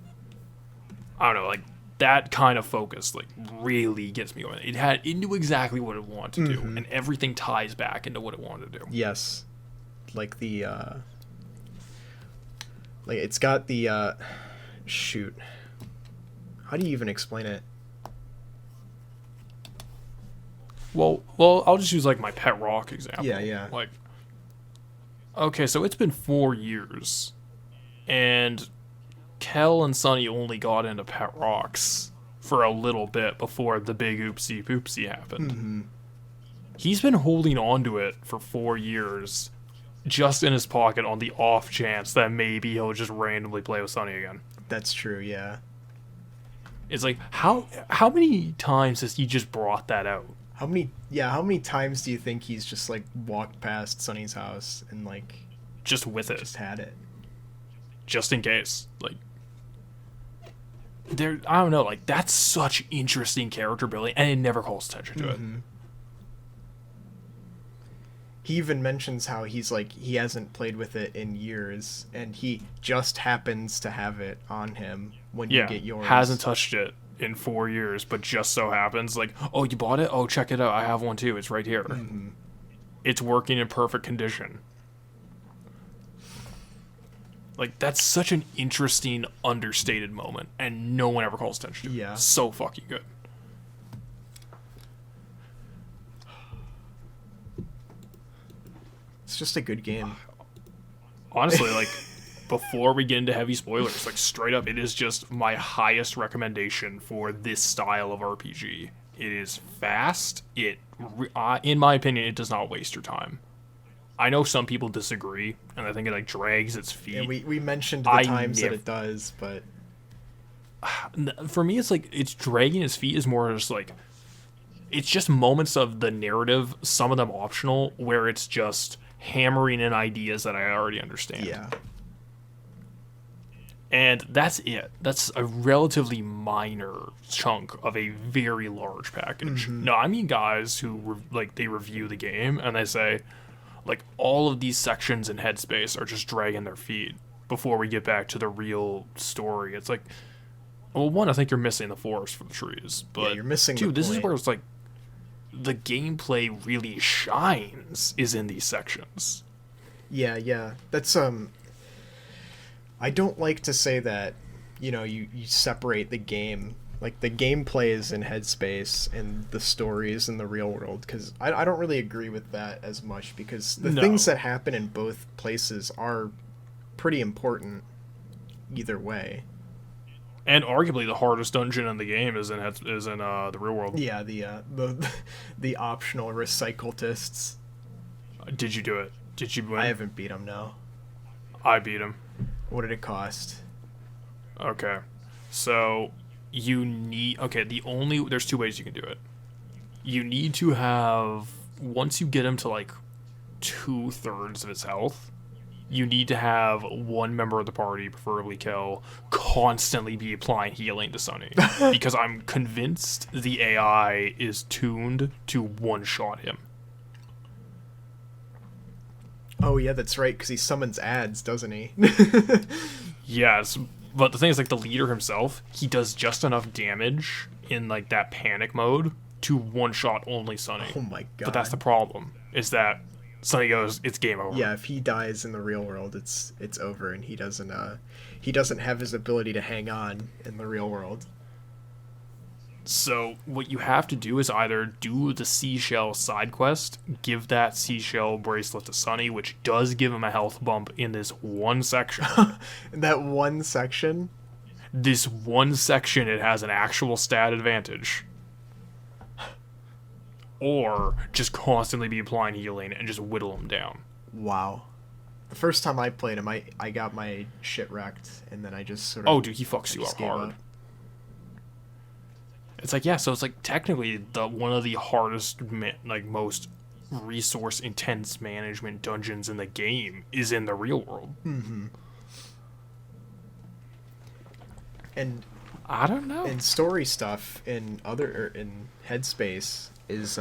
I don't know, like, that kind of focus, like, really gets me going. It knew exactly what it wanted to do, and everything ties back into what it wanted to do. Yes. Like the, like, it's got the, shoot. How do you even explain it? Well, I'll just use, like, my pet rock example. Yeah. Like, okay, so it's been 4 years, and Kel and Sunny only got into pet rocks for a little bit before the big oopsie poopsie happened. Mm-hmm. He's been holding on to it for 4 years, just in his pocket on the off chance that maybe he'll just randomly play with Sunny again. That's true, yeah. It's like, how many times has he just brought that out? How many times do you think he's just, like, walked past Sunny's house and, like, just with it, just had it, just in case? Like, I don't know, like, that's such interesting character building, and it never calls attention to it. He even mentions how he's, like, he hasn't played with it in years, and he just happens to have it on him when you get yours. Hasn't touched it in 4 years, but just so happens, like, oh, you bought it? Oh, check it out. I have one too. It's right here. It's working in perfect condition. Like, that's such an interesting, understated moment, and no one ever calls attention to it. Yeah. So fucking good. It's just a good game. Honestly, like, before we get into heavy spoilers, like, straight up, it is just my highest recommendation for this style of RPG. It is fast. In my opinion, it does not waste your time. I know some people disagree, and I think it, like, drags its feet. And we mentioned the times that it does, but for me, it's like, it's dragging its feet is more just like, it's just moments of the narrative, some of them optional, where it's just, hammering in ideas that I already understand. Yeah. And that's it. That's a relatively minor chunk of a very large package. No, I mean guys who they review the game and they say, like, all of these sections in Headspace are just dragging their feet before we get back to the real story. It's like, well, one, I think you're missing the forest for the trees, but Yeah, you're missing two, the this is point. where it's like the gameplay really shines is in these sections. Yeah. That's I don't like to say that, you separate the game. Like, the gameplay is in Headspace and the story is in the real world, because I don't really agree with that as much, because the things that happen in both places are pretty important either way. And arguably the hardest dungeon in the game is in the real world. Yeah, the optional recycletists. Did you do it? Did you win? I haven't beat them, no. I beat him. What did it cost? Okay. So you need there's two ways you can do it. You need to have, once you get him to like 2/3 of his health, you need to have one member of the party, preferably Kel, constantly be applying healing to Sunny. Because I'm convinced the AI is tuned to one-shot him. Oh, yeah, that's right, because he summons ads, doesn't he? Yes, but the thing is, like, the leader himself, he does just enough damage in, like, that panic mode to one-shot only Sunny. Oh my god. But that's the problem, is that Sunny goes, it's game over. Yeah, if he dies in the real world, it's over, and he doesn't have his ability to hang on in the real world. So what you have to do is either do the seashell side quest, give that seashell bracelet to Sunny, which does give him a health bump in this one section. In that one section? This one section, it has an actual stat advantage. Or just constantly be applying healing and just whittle him down. Wow. The first time I played him, I got my shit wrecked, and then I just sort of... Oh, dude, he fucks you up hard. It's like, yeah, so it's like technically one of the hardest, most resource intense management dungeons in the game is in the real world. Mm-hmm. And I don't know. And story stuff in Headspace is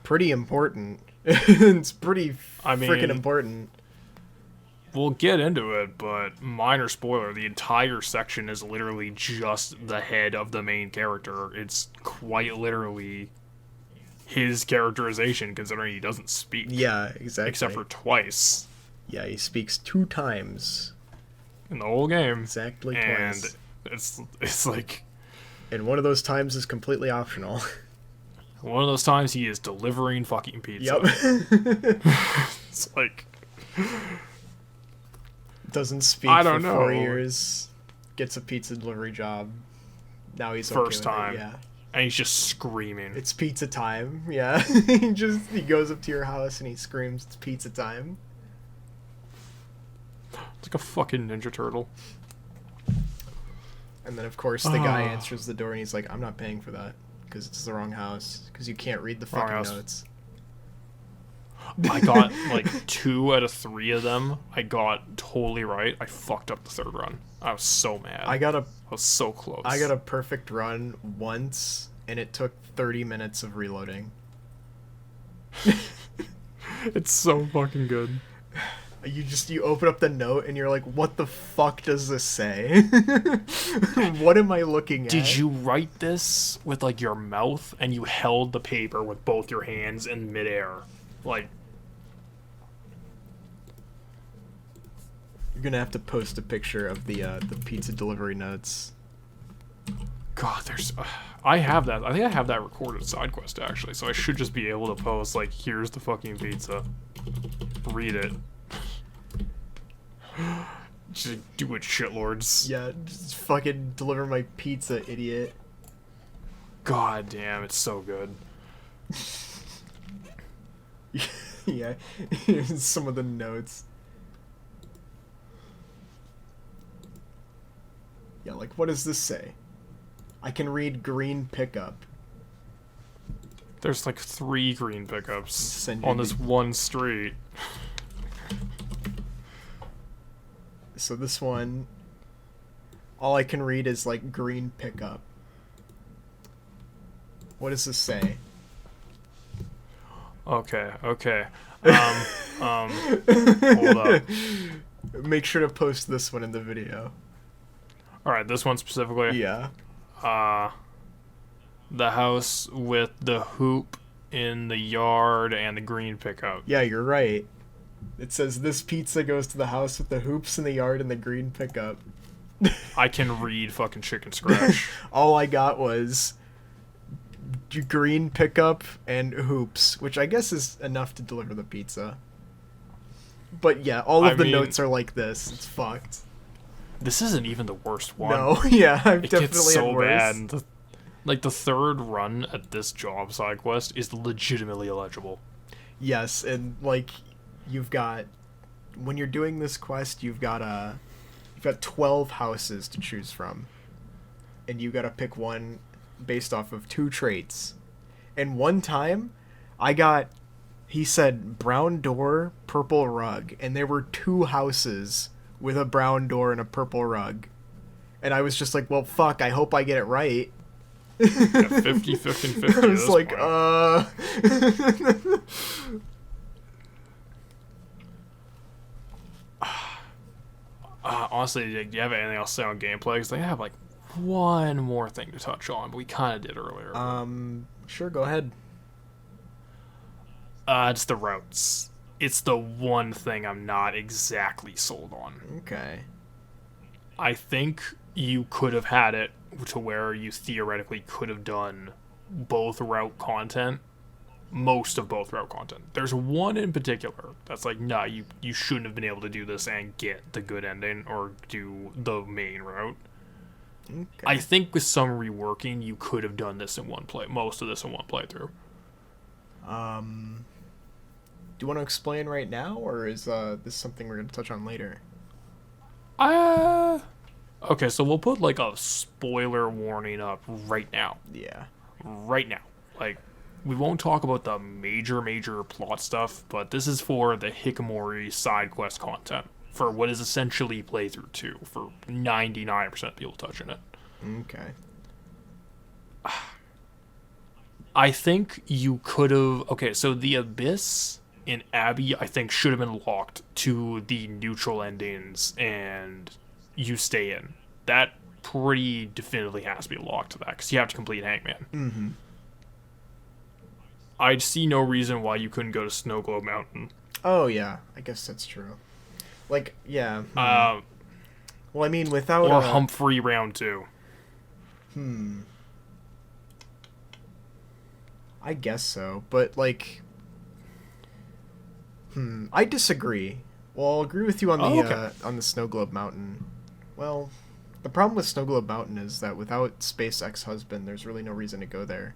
pretty important. It's pretty freaking important. We'll get into it, but minor spoiler, the entire section is literally just the head of the main character. It's quite literally his characterization, considering he doesn't speak. Yeah, exactly. Except for twice. Yeah, he speaks 2 times. In the whole game. Exactly and twice. It's like... And one of those times is completely optional. One of those times he is delivering fucking pizza. Yep. It's like... Doesn't speak for 4 years. Gets a pizza delivery job. Now he's okay first with time. it, yeah. And he's just screaming. It's pizza time. Yeah. he goes up to your house and he screams, "It's pizza time." It's like a fucking Ninja Turtle. And then of course the guy answers the door and he's like, "I'm not paying for that because it's the wrong house because you can't read the fucking notes." I got like 2 out of 3 of them. I got totally right. I fucked up the 3rd run. I was so mad. I was so close. I got a perfect run once, and it took 30 minutes of reloading. It's so fucking good. You open up the note and you're like, what the fuck does this say? What am I looking at? Did you write this with like your mouth and you held the paper with both your hands in midair? Like, you're gonna have to post a picture of the pizza delivery notes. God, there's... I have that. I think I have that recorded side quest, actually, so I should just be able to post, like, here's the fucking pizza. Read it. Just do it, shitlords. Yeah, just fucking deliver my pizza, idiot. God damn, it's so good. Yeah, here's some of the notes. Yeah, like, what does this say? I can read green pickup. There's like 3 green pickups Send on you this one street. So this one, all I can read is like green pickup. What does this say? Okay. Hold up. Make sure to post this one in the video. All right, this one specifically. Yeah. The house with the hoop in the yard and the green pickup. Yeah, you're right. It says this pizza goes to the house with the hoops in the yard and the green pickup. I can read fucking chicken scratch. All I got was green pickup and hoops, which I guess is enough to deliver the pizza. But yeah, all of the notes are like this. It's fucked. This isn't even the worst one. No, yeah, I've it definitely gets so had worse. bad. Like the third run at this job side quest is legitimately illegible. Yes, and like you've got when you're doing this quest, you've got 12 houses to choose from, and you got to pick one based off of 2 traits. And one time, he said brown door, purple rug, and there were 2 houses with a brown door and a purple rug. And I was just like, well, fuck, I hope I get it right. Yeah, 50, 50, 50. I was like, honestly, do you have anything else to say on gameplay? Because I have like one more thing to touch on, but we kind of did earlier. Sure, go ahead. It's the routes. It's the one thing I'm not exactly sold on. Okay. I think you could have had it to where you theoretically could have done both route content, most of both route content. There's one in particular that's like, nah, you shouldn't have been able to do this and get the good ending or do the main route. Okay. I think with some reworking, you could have done this in one play, most of this in one playthrough. Do you want to explain right now, or is this something we're going to touch on later? Okay, so we'll put like a spoiler warning up right now. Yeah. Right now. Like, we won't talk about the major plot stuff, but this is for the Hikikomori side quest content. For what is essentially playthrough 2, for 99% of people touching it. Okay. I think you could have... Okay, so the Abyss in Abbey, I think, should have been locked to the neutral endings, and you stay in. That pretty definitively has to be locked to that, because you have to complete Hangman. Mm-hmm. I'd see no reason why you couldn't go to Snow Globe Mountain. Oh, yeah. I guess that's true. Like, yeah. Well, I mean, without... Or Humphrey Round 2. I guess so, but, like... I disagree. Well, I'll agree with you on the Snow Globe Mountain. Well, the problem with Snow Globe Mountain is that without Space Ex-Husband, there's really no reason to go there.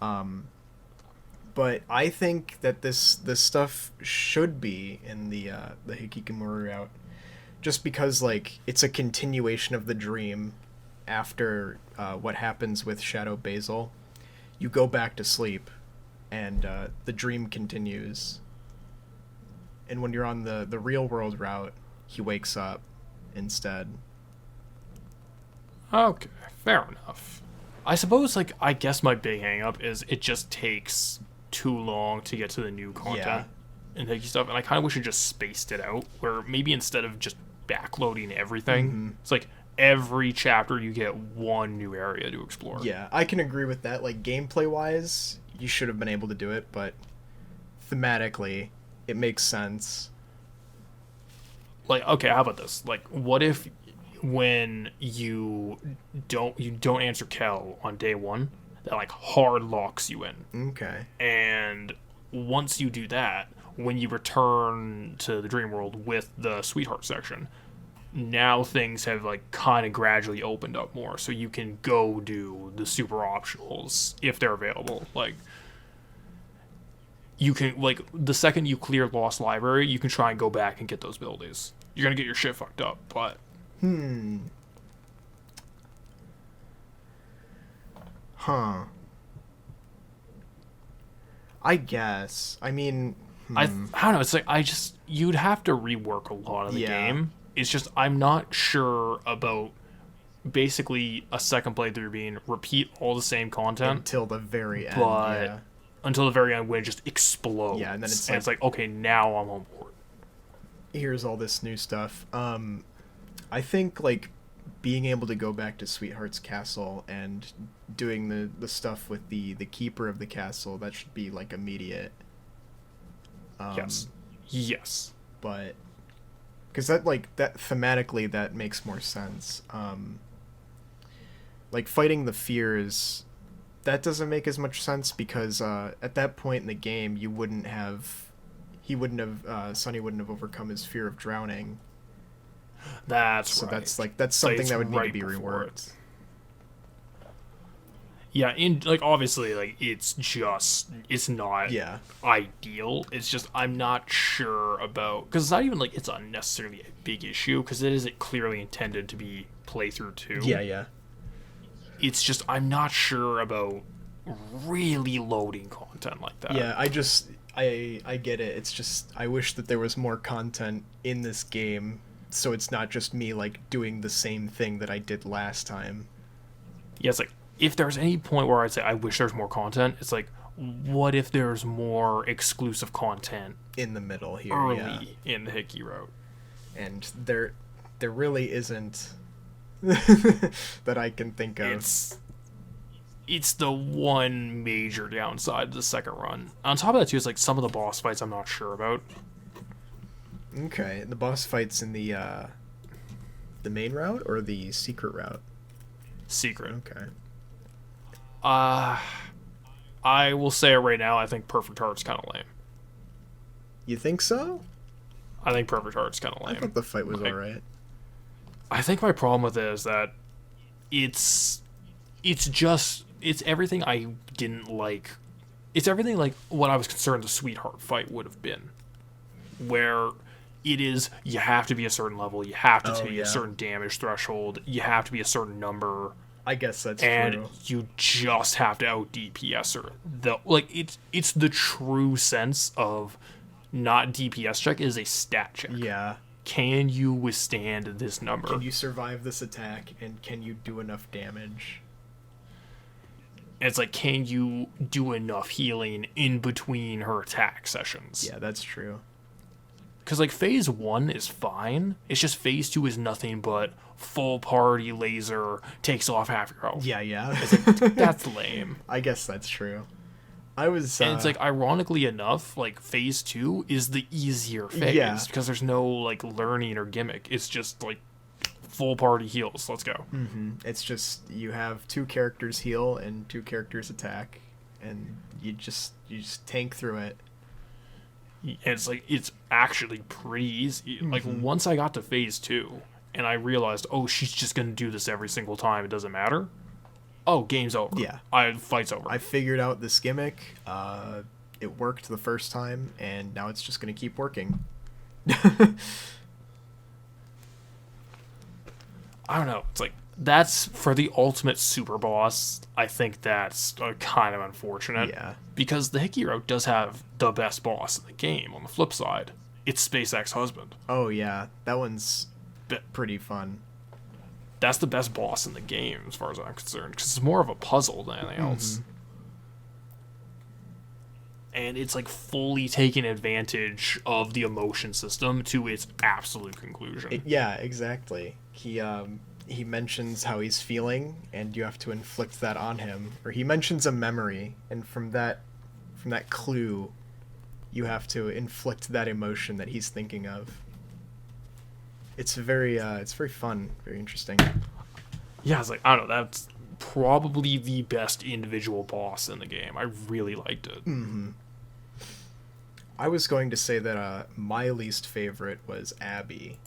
But I think that this stuff should be in the Hikikomori route, just because like it's a continuation of the dream after what happens with Shadow Basil. You go back to sleep, and the dream continues. And when you're on the real world route, he wakes up instead. Okay, fair enough. I suppose, like, I guess my big hang-up is it just takes too long to get to the new content and Hickey stuff, and I kind of wish it just spaced it out, where maybe instead of just backloading everything, it's like every chapter you get one new area to explore. Yeah, I can agree with that. Like, gameplay-wise, you should have been able to do it, but thematically, it makes sense. Like, okay, how about this? Like, what if when you don't answer Kel on day 1, that like hard locks you in. Okay. And once you do that, when you return to the dream world with the sweetheart section, now things have like kind of gradually opened up more, so you can go do the super optionals if they're available. Like, you can, like, the second you clear Lost Library, you can try and go back and get those abilities. You're gonna get your shit fucked up, but I guess. I mean, I don't know. It's like you'd have to rework a lot of the game It's just I'm not sure about basically a second playthrough being repeat all the same content Until the very end, but yeah. until the very end when it just explodes. Yeah, and then it's like okay, now I'm on board. Here's all this new stuff. I think, like, being able to go back to Sweetheart's castle and doing the stuff with the keeper of the castle, that should be, like, immediate. Yes. But because that, like, that thematically that makes more sense. Like, fighting the fears, that doesn't make as much sense because at that point in the game Sonny wouldn't have overcome his fear of drowning. That's So right. that's something It's that would need right to be before reworked. Yeah, in like obviously like it's not Yeah. ideal. It's just I'm not sure about because it's not even like it's unnecessarily a big issue because it isn't clearly intended to be playthrough 2. Yeah. It's just I'm not sure about really loading content like that. Yeah, I get it. It's just I wish that there was more content in this game so it's not just me like doing the same thing that I did last time. Yeah, it's like if there's any point where I'd say I wish there's more content, it's like what if there's more exclusive content In the middle here, early in the Hickey route? And there really isn't that I can think of. It's the one major downside to the second run. On top of that too, is like some of the boss fights I'm not sure about. Okay, the boss fights in the main route or the secret route? Secret. Okay. I will say it right now. I think Perfect Heart's kind of lame. You think so? I think Perfect Heart's kind of lame. I thought the fight was Like, alright. I think my problem with it is that it's everything I didn't like. It's everything like what I was concerned the Sweetheart fight would have been, where it is you have to be a certain level, you have to take a certain damage threshold, you have to be a certain number. I guess that's and true. you just have to out DPS her. It's the true sense of not DPS check is a stat check. Yeah. Can you withstand this number? Can you survive this attack and can you do enough damage? And it's like, can you do enough healing in between her attack sessions? Yeah, that's true. Because, like, phase 1 is fine. It's just phase 2 is nothing but full party laser, takes off half your health. Yeah. It's like, that's lame. I guess that's true. I was... And it's like, ironically enough, like, phase 2 is the easier phase. Yeah. Because there's no, like, learning or gimmick. It's just, like, full party heals. Let's go. Mm-hmm. It's just, you have 2 characters heal and 2 characters attack. And you just tank through it. And it's like it's actually pretty easy. Like once I got to phase 2 and I realized, oh, she's just gonna do this every single time, it doesn't matter. Oh, game's over. Yeah. Fight's over. I figured out this gimmick. It worked the first time, and now it's just gonna keep working. I don't know. It's like that's for the ultimate super boss. I think that's kind of unfortunate. Yeah. Because the Hickey route does have the best boss in the game. On the flip side, it's SpaceX Husband. Oh yeah, that one's pretty fun. That's the best boss in the game, as far as I'm concerned, because it's more of a puzzle than anything else. And it's like fully taking advantage of the emotion system to its absolute conclusion. Yeah, exactly. He mentions how he's feeling, and you have to inflict that on him. Or he mentions a memory, and from that clue, you have to inflict that emotion that he's thinking of. It's very fun, very interesting. Yeah, it's like, I don't know, that's probably the best individual boss in the game. I really liked it. Mm-hmm. I was going to say that my least favorite was Abby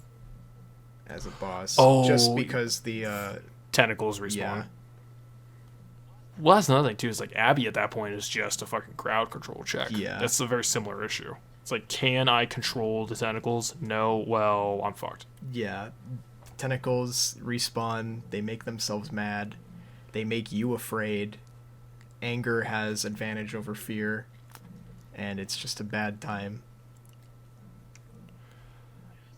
as a boss. Oh, just because the tentacles respawn. Yeah. Well, that's another thing too. Is like Abby at that point is just a fucking crowd control check. Yeah. That's a very similar issue. It's like, can I control the tentacles? No. Well, I'm fucked. Yeah. Tentacles respawn. They make themselves mad. They make you afraid. Anger has advantage over fear. And it's just a bad time.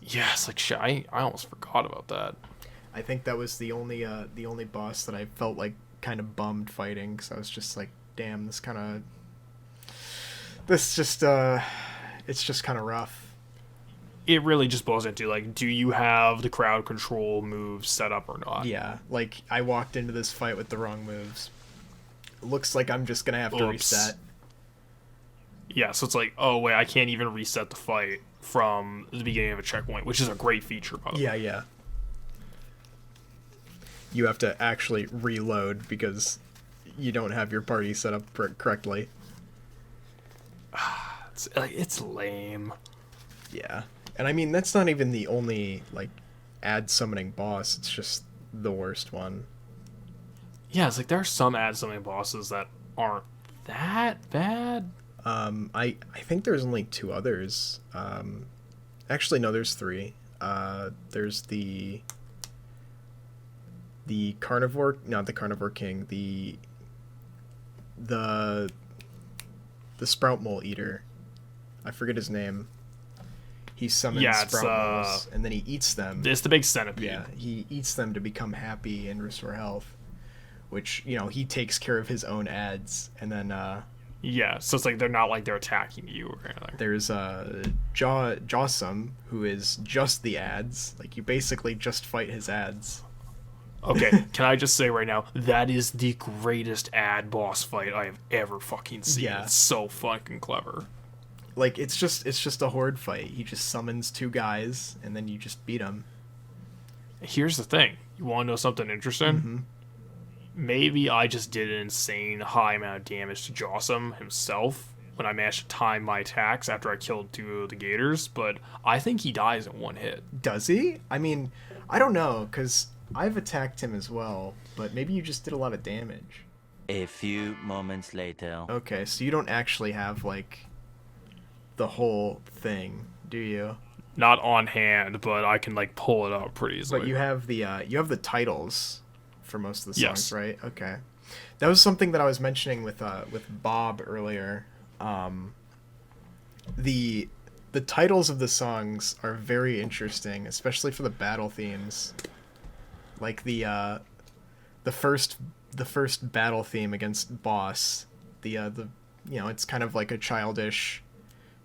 Yeah, it's like shit. I almost forgot about that. I think that was the only boss that I felt like kind of bummed fighting, because I was just like, damn, this just it's just kind of rough. It really just boils into like, do you have the crowd control moves set up or not? Yeah, like I walked into this fight with the wrong moves. Looks like I'm just gonna have to Oops. reset. Yeah, so it's like, oh wait, I can't even reset the fight from the beginning of a checkpoint, which is a great feature, by the way. Yeah. You have to actually reload because you don't have your party set up correctly. It's lame. Yeah. And I mean, that's not even the only, like, ad summoning boss. It's just the worst one. Yeah, it's like there are some ad summoning bosses that aren't that bad. I think there's only two others. Actually, no, there's three. There's the carnivore, not the carnivore king, the sprout mole eater. I forget his name. He summons sprout moles, and then he eats them. It's the big centipede. Yeah, he eats them to become happy and restore health, which, you know, he takes care of his own ads, and then yeah, so it's like they're not like they're attacking you or anything. there's Jawsome, who is just the ads. Like, you basically just fight his ads. Okay, can I just say right now, that is the greatest ad boss fight I have ever fucking seen. Yeah. It's so fucking clever. Like, it's just a horde fight. He just summons two guys, and then you just beat them. Here's the thing. You want to know something interesting? Mm-hmm. Maybe I just did an insane high amount of damage to Jawsome himself when I managed to time my attacks after I killed two of the gators, but I think he dies in one hit. Does he? I mean, I don't know, because I've attacked him as well, but maybe you just did a lot of damage. A few moments later. Okay, so you don't actually have, like, the whole thing, do you? Not on hand, but I can like pull it up pretty easily. But you have the titles for most of the songs, Yes. right? Okay. That was something that I was mentioning with Bob earlier. The titles of the songs are very interesting, especially for the battle themes. Like the first battle theme against boss, the you know, it's kind of like a childish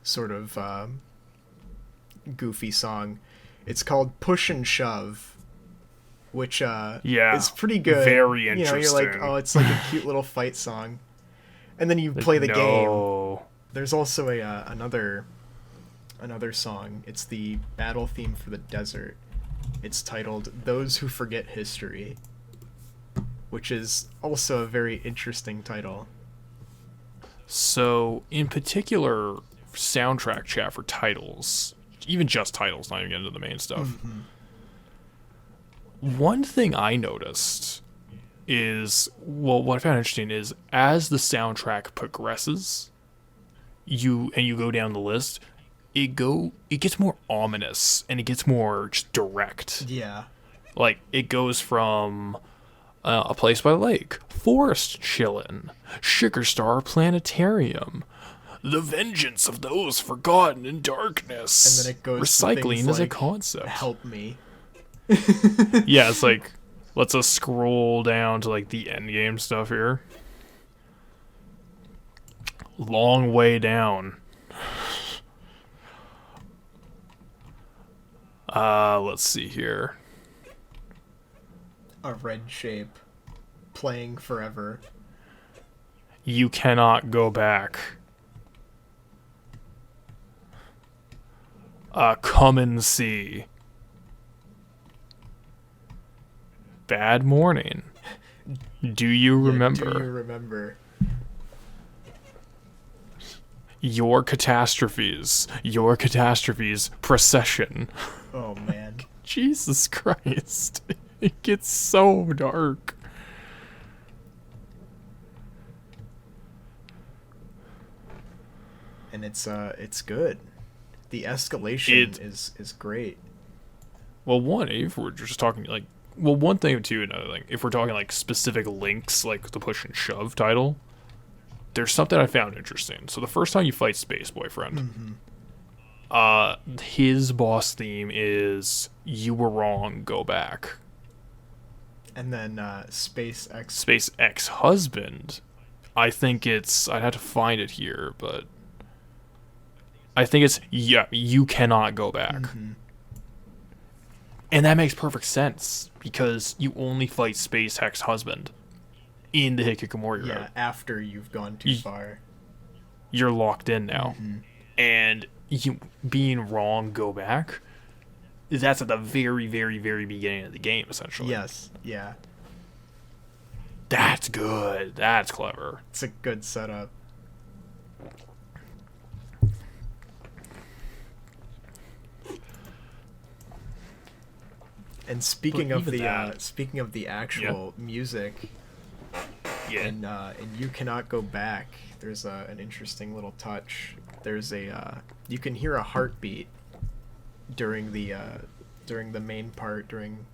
sort of goofy song. It's called Push and Shove, which is pretty good. Very You know, you're like, interesting. oh, it's like a cute little fight song. And then you play the game. No. There's also another song. It's the battle theme for the desert. It's titled Those Who Forget History, which is also a very interesting title. So, in particular, soundtrack chat for titles, even just titles, not even getting into the main stuff. Mm-hmm. One thing I noticed is, well, what I found interesting is as the soundtrack progresses, you go down the list, it gets more ominous and it gets more just direct. Yeah. Like, it goes from a place by the lake, forest chillin', Sugar Star Planetarium, the vengeance of those forgotten in darkness. And then it goes to recycling things as a like, concept. Help me. Yeah, it's like, let's us scroll down to like the end game stuff here. Long way down. Let's see here. A red shape. Playing forever. You cannot go back. Come and see. Bad morning. Do you remember? Do you remember? Your catastrophes. Your catastrophes. Procession. Oh, man. Jesus Christ. It gets so dark. And it's good. The escalation is great. Well, one, if we're just talking like, well, one thing too, another thing, if we're talking like specific links, like the push and shove title, there's something I found interesting. So the first time you fight Space Boyfriend, His boss theme is "You Were Wrong, Go Back." And then Space X. Space ex-husband. I think it's. I'd have to find it here, but I think it's yeah. You cannot go back, and that makes perfect sense because you only fight Space ex-husband in the Hikikomori Yeah, route. after you've gone too far. You're locked in now, and you being wrong, go back. That's at the very, very, very beginning of the game, essentially. Yes, yeah. That's good. That's clever. It's a good setup. And speaking But of even the that- speaking of the actual music, Yeah. and you cannot go back. There's an interesting little touch. There's a you can hear a heartbeat during the main part during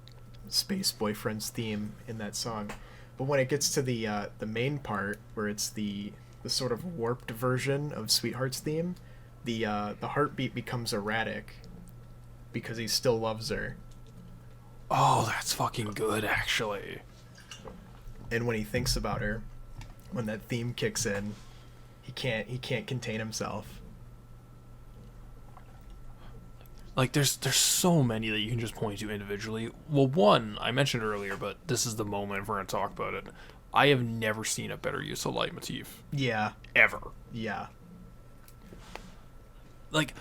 Space Boyfriend's theme in that song, but when it gets to the main part where it's the sort of warped version of Sweetheart's theme, the heartbeat becomes erratic because he still loves her. Oh, that's fucking good, actually. And when he thinks about her, when that theme kicks in, he can't contain himself. Like, there's so many that you can just point to individually. Well, one I mentioned earlier, but this is the moment if we're gonna talk about it. I have never seen a better use of leitmotif Yeah, ever. yeah, Like,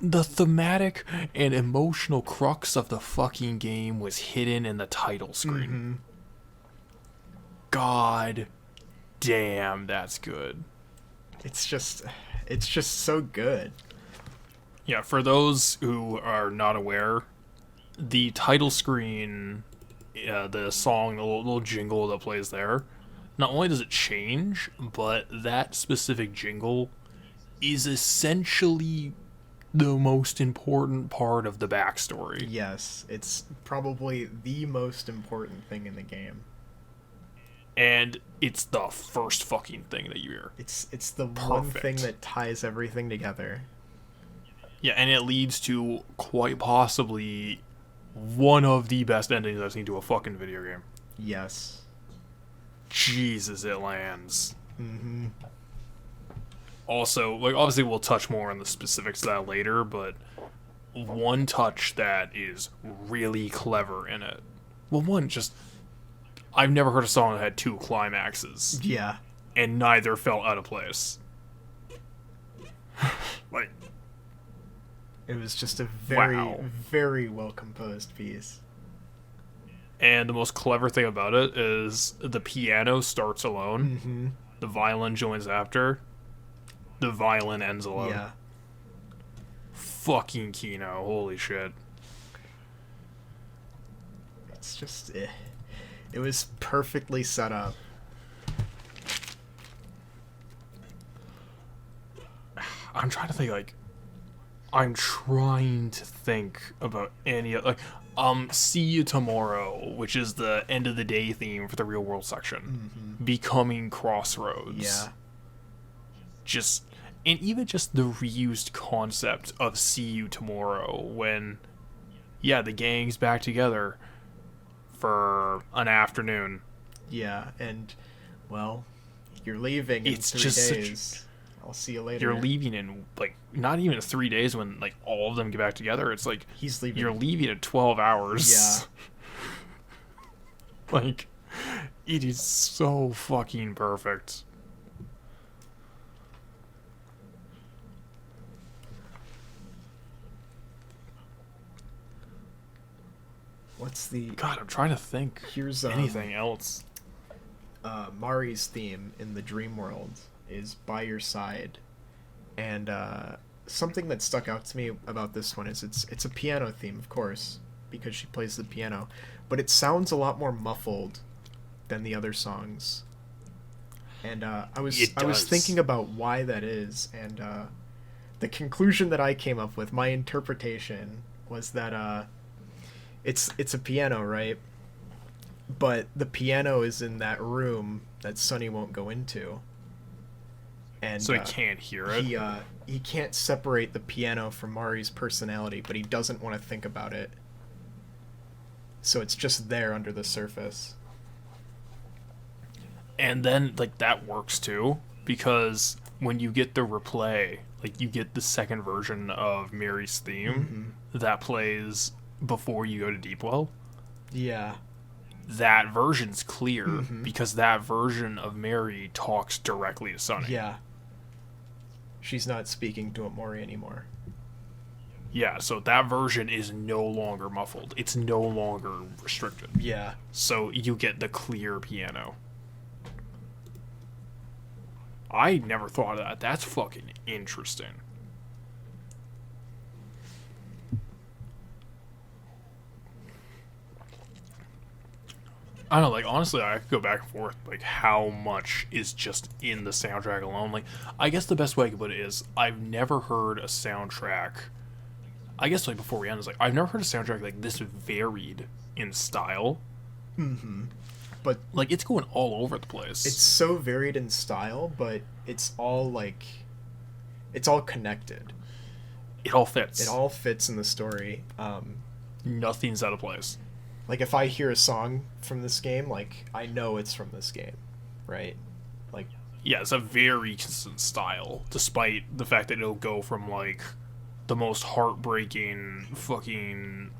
the thematic and emotional crux of the fucking game was hidden in the title screen. God damn, that's good. it's just so good. Yeah, for those who are not aware, the title screen, the song, the little jingle that plays there, not only does it change, but that specific jingle is essentially the most important part of the backstory. Yes, it's probably the most important thing in the game. And it's the first fucking thing that you hear. It's the one Perfect. thing that ties everything together. Yeah, and it leads to quite possibly one of the best endings I've seen to a fucking video game. Yes. Jesus, it lands. Also, like, obviously we'll touch more on the specifics of that later, but one touch that is really clever in it. Well, one, just, I've never heard a song that had two climaxes, Yeah. and neither felt out of place. Like, It was just a very, Wow. very well composed piece. and the most clever thing about it is the piano starts alone, the violin joins after, the violin ends alone. Yeah. Fucking Kino, holy shit. It's just it was perfectly set up. I'm trying to think, like, I'm trying to think about any, like, See You Tomorrow, which is the end of the day theme for the real world section. Becoming Crossroads. Yeah. Just, and even just the reused concept of See You Tomorrow when, yeah, the gang's back together for an afternoon. Yeah, and well, you're leaving in It's 3 just such- days. I'll see you later. You're leaving in, like, not even 3 days when, like, all of them get back together. It's like, He's leaving. you're leaving in 12 hours. Yeah. Like, it is so fucking perfect. What's the God, I'm trying to think. Here's Anything else? Mari's theme in the dream world is By Your Side, and something that stuck out to me about this one is it's a piano theme, of course, because she plays the piano, but it sounds a lot more muffled than the other songs. And I was It does. thinking about why that is, and the conclusion that I came up with, my interpretation, was that it's a piano, right? But the piano is in that room that Sunny won't go into. and So he can't hear it. He can't separate the piano from Mari's personality, but he doesn't want to think about it. So it's just there under the surface. And then, like, that works too, because when you get the replay, like, you get the second version of Mary's theme that plays before you go to Deepwell. Yeah. That version's clear because that version of Mary talks directly to Sonny. Yeah. She's not speaking to Omori anymore. Yeah, so that version is no longer muffled. It's no longer restricted. Yeah. So you get the clear piano. I never thought of that. That's fucking interesting. I don't know, like, honestly, I could go back and forth, like, how much is just in the soundtrack alone. Like, I guess the best way I could put it is, I've never heard a soundtrack, I guess, like, before we end, is like, I've never heard a soundtrack, like, this varied in style. But Like, it's going all over the place. it's so varied in style, but it's all, like, it's all connected. It all fits. It all fits in the story. Nothing's out of place. Like, if I hear a song from this game, like, I know it's from this game, right? Like, Yeah, it's a very consistent style, despite the fact that it'll go from, like, the most heartbreaking fucking...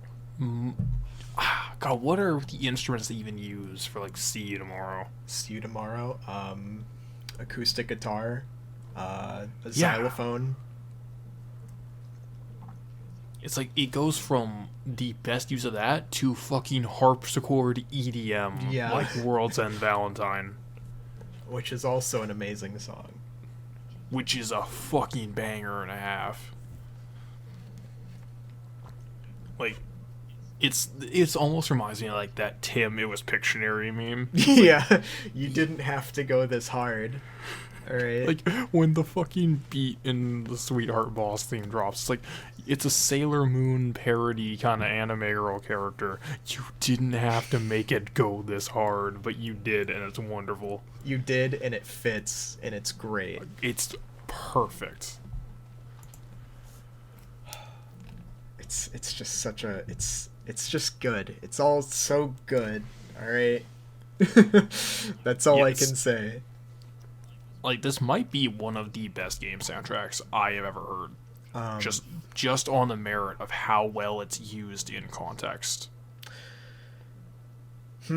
God, what are the instruments they even use for, like, See You Tomorrow? See You Tomorrow, acoustic guitar, a Yeah. xylophone. It's like, it goes from the best use of that to fucking harpsichord EDM, Yeah. like World's End Valentine, Which is also an amazing song. which is a fucking banger and a half. Like, it's almost reminds me of, like, that Tim, It Was Pictionary meme. Yeah, you didn't have to go this hard. Alright. Like, when the fucking beat in the Sweetheart Boss theme drops, it's like, it's a Sailor Moon parody kind of anime girl character. You didn't have to make it go this hard, but you did, and it's wonderful. You did, and it fits, and it's great. It's perfect. It's just such a it's just good. It's all so good. Alright. That's all I Yes. can say. Like, this might be one of the best game soundtracks I have ever heard. Um, Just on the merit of how well it's used in context. I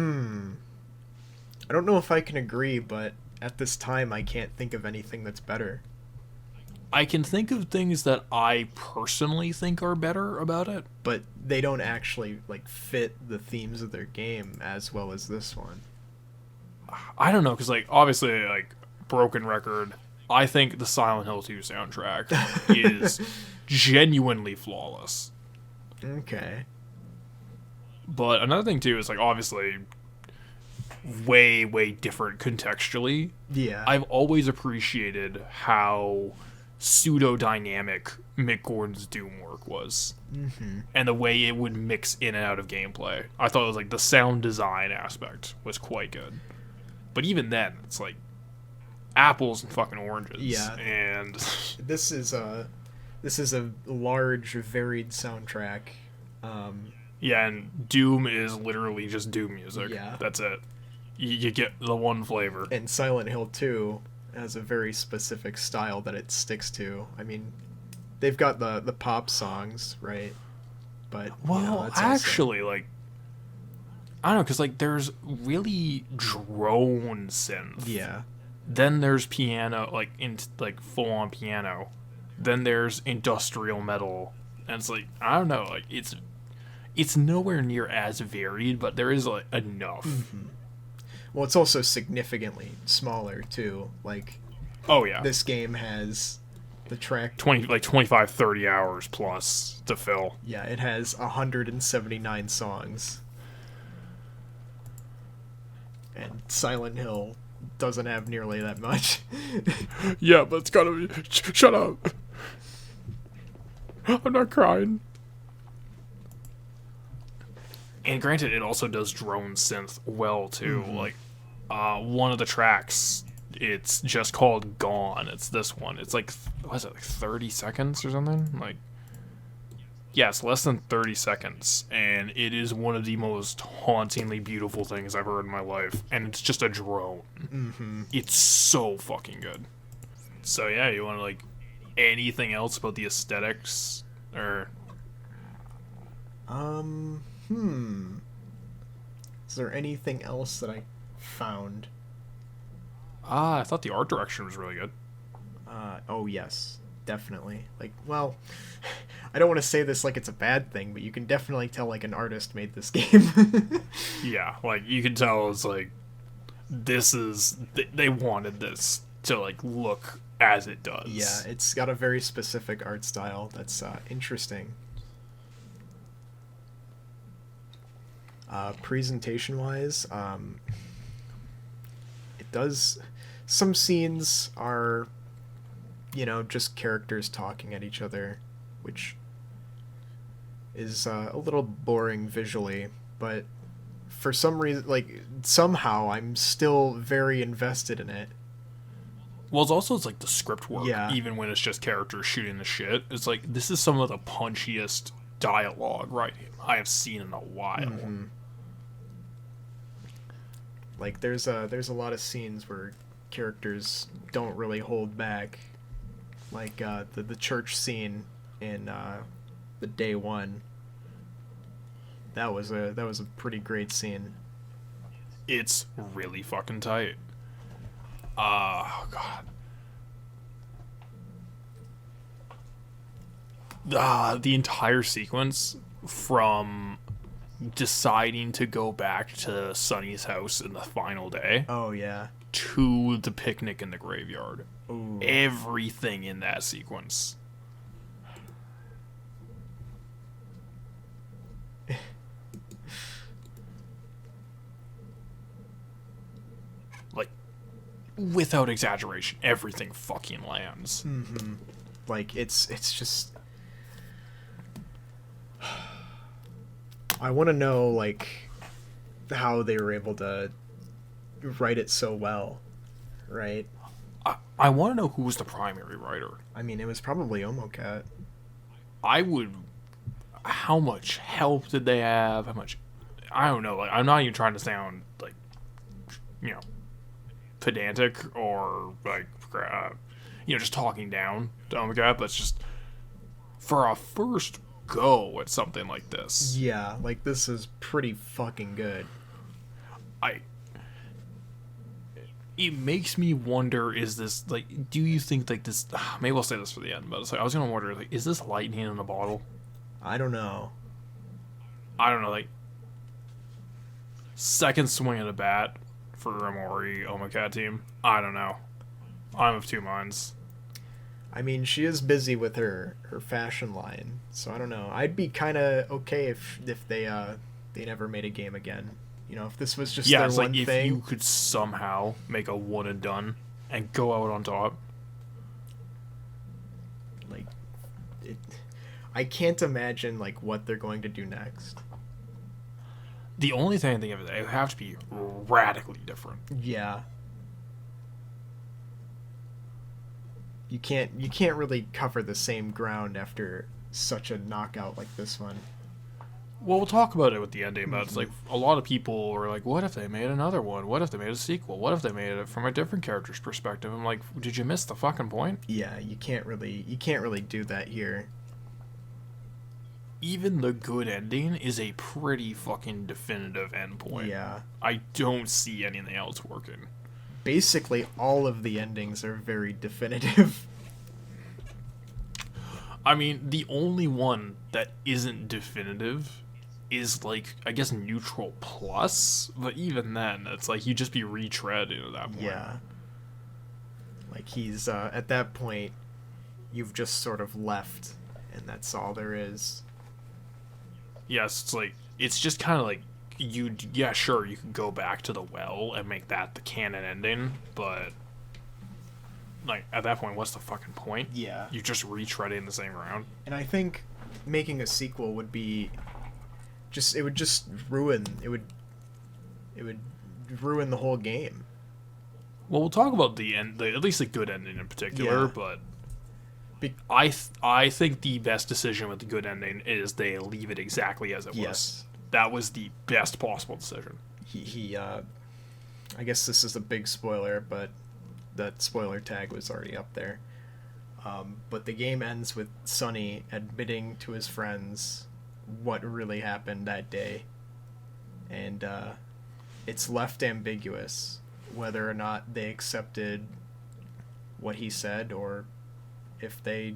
don't know if I can agree, but at this time I can't think of anything that's better. I can think of things that I personally think are better about it. But they don't actually like fit the themes of their game as well as this one. I don't know, because, like, obviously, like, broken record, I think the Silent Hill 2 soundtrack is genuinely flawless. Okay. But another thing, too, is, like, obviously way, way different contextually. Yeah. I've always appreciated how pseudo-dynamic Mick Gordon's Doom work was. And the way it would mix in and out of gameplay. I thought it was, like, the sound design aspect was quite good. But even then, it's like apples and fucking oranges. Yeah. And This is a large, varied soundtrack. yeah, and Doom is literally just Doom music. Yeah. That's it. You get the one flavor. And Silent Hill 2 has a very specific style that it sticks to. I mean, they've got the pop songs, right? But Well, that's also- actually, like, I don't know, because, like, there's really drone synth. yeah. Then there's piano, like, like, full-on piano. Then there's industrial metal. And it's like, I don't know, like, it's nowhere near as varied, but there is, like, enough. Well, it's also significantly smaller too. Like, Oh, yeah. this game has the track. 25, 30 hours plus to fill. Yeah, it has 179 songs. And Silent Hill doesn't have nearly that much. Yeah, but it's gotta be... Shut up. I'm not crying. And granted, it also does drone synth well, too. Like, one of the tracks It's just called Gone. It's this one. It's like, what is it, like 30 seconds or something? Like, yes, less than 30 seconds. And it is one of the most hauntingly beautiful things I've heard in my life. And it's just a drone. Mm-hmm. It's so fucking good. So yeah, you want to like anything else about the aesthetics or Is there anything else that I found? I thought the art direction was really good. Oh yes, definitely. Like, well, I don't want to say this like it's a bad thing, but you can definitely tell like an artist made this game. Yeah, like you can tell it's like they wanted this to like look as it does. Yeah, it's got a very specific art style that's interesting. Presentation-wise, it does... Some scenes are, just characters talking at each other, which is a little boring visually, but for some reason, like, somehow I'm still very invested in it. Well, it's like the script work, Yeah. even when it's just characters shooting the shit. It's like, this is some of the punchiest dialogue I have seen in a while. Mm-hmm. Like, there's a lot of scenes where characters don't really hold back. Like, the church scene in the day one. That was a pretty great scene. It's really fucking tight. Oh, God. The entire sequence from deciding to go back to Sunny's house in the final day Oh yeah. to the picnic in the graveyard. Ooh. Everything in that sequence. Like, without exaggeration, everything fucking lands. Mm-hmm. Like, it's just... I want to know, like, how they were able to write it so well, right? I want to know who was the primary writer. I mean, it was probably Omocat. How much help did they have? How much... I don't know. Like, I'm not even trying to sound, like, pedantic or, like, just talking down to Omocat, but it's just... For a first go at something like this. Yeah, like, this is pretty fucking good. It makes me wonder, is this, like, do you think, like, this... Maybe I'll say this for the end, but it's like, I was going to wonder, like, is this lightning in a bottle? I don't know. I don't know, like, second swing of the bat for Omori Omocat team. I don't know. I'm of two minds. I mean, she is busy with her fashion line, so I don't know. I'd be kind of okay if they never made a game again. If this was just their it's one like if thing. you could somehow make a one and done and go out on top. Like, I can't imagine like what they're going to do next. The only thing I think of is it would have to be radically different. Yeah. You can't really cover the same ground after such a knockout like this one. Well, we'll talk about it with the ending, but it's like a lot of people were like, what if they made another one? What if they made a sequel? What if they made it from a different character's perspective? I'm like, did you miss the fucking point? Yeah, you can't really do that here. Even the good ending is a pretty fucking definitive endpoint. Yeah. I don't see anything else working. Basically, all of the endings are very definitive. I mean, the only one that isn't definitive is, like, I guess neutral plus, but even then, it's like you just be retreading at that point. Yeah. Like, he's, at that point, you've just sort of left, and that's all there is. Yes, it's like, it's just kind of like, yeah, sure, you can go back to the well and make that the canon ending, but, like, at that point, what's the fucking point? Yeah. You're just retreading the same ground. And I think making a sequel would be it would just ruin the whole game. Well, we'll talk about the end, at least the good ending in particular. Yeah. But Be- I think the best decision with the good ending is they leave it exactly as it was. Yes. That was the best possible decision. He I guess this is a big spoiler, but that spoiler tag was already up there. But the game ends with Sonny admitting to his friends what really happened that day. And it's left ambiguous whether or not they accepted what he said or if they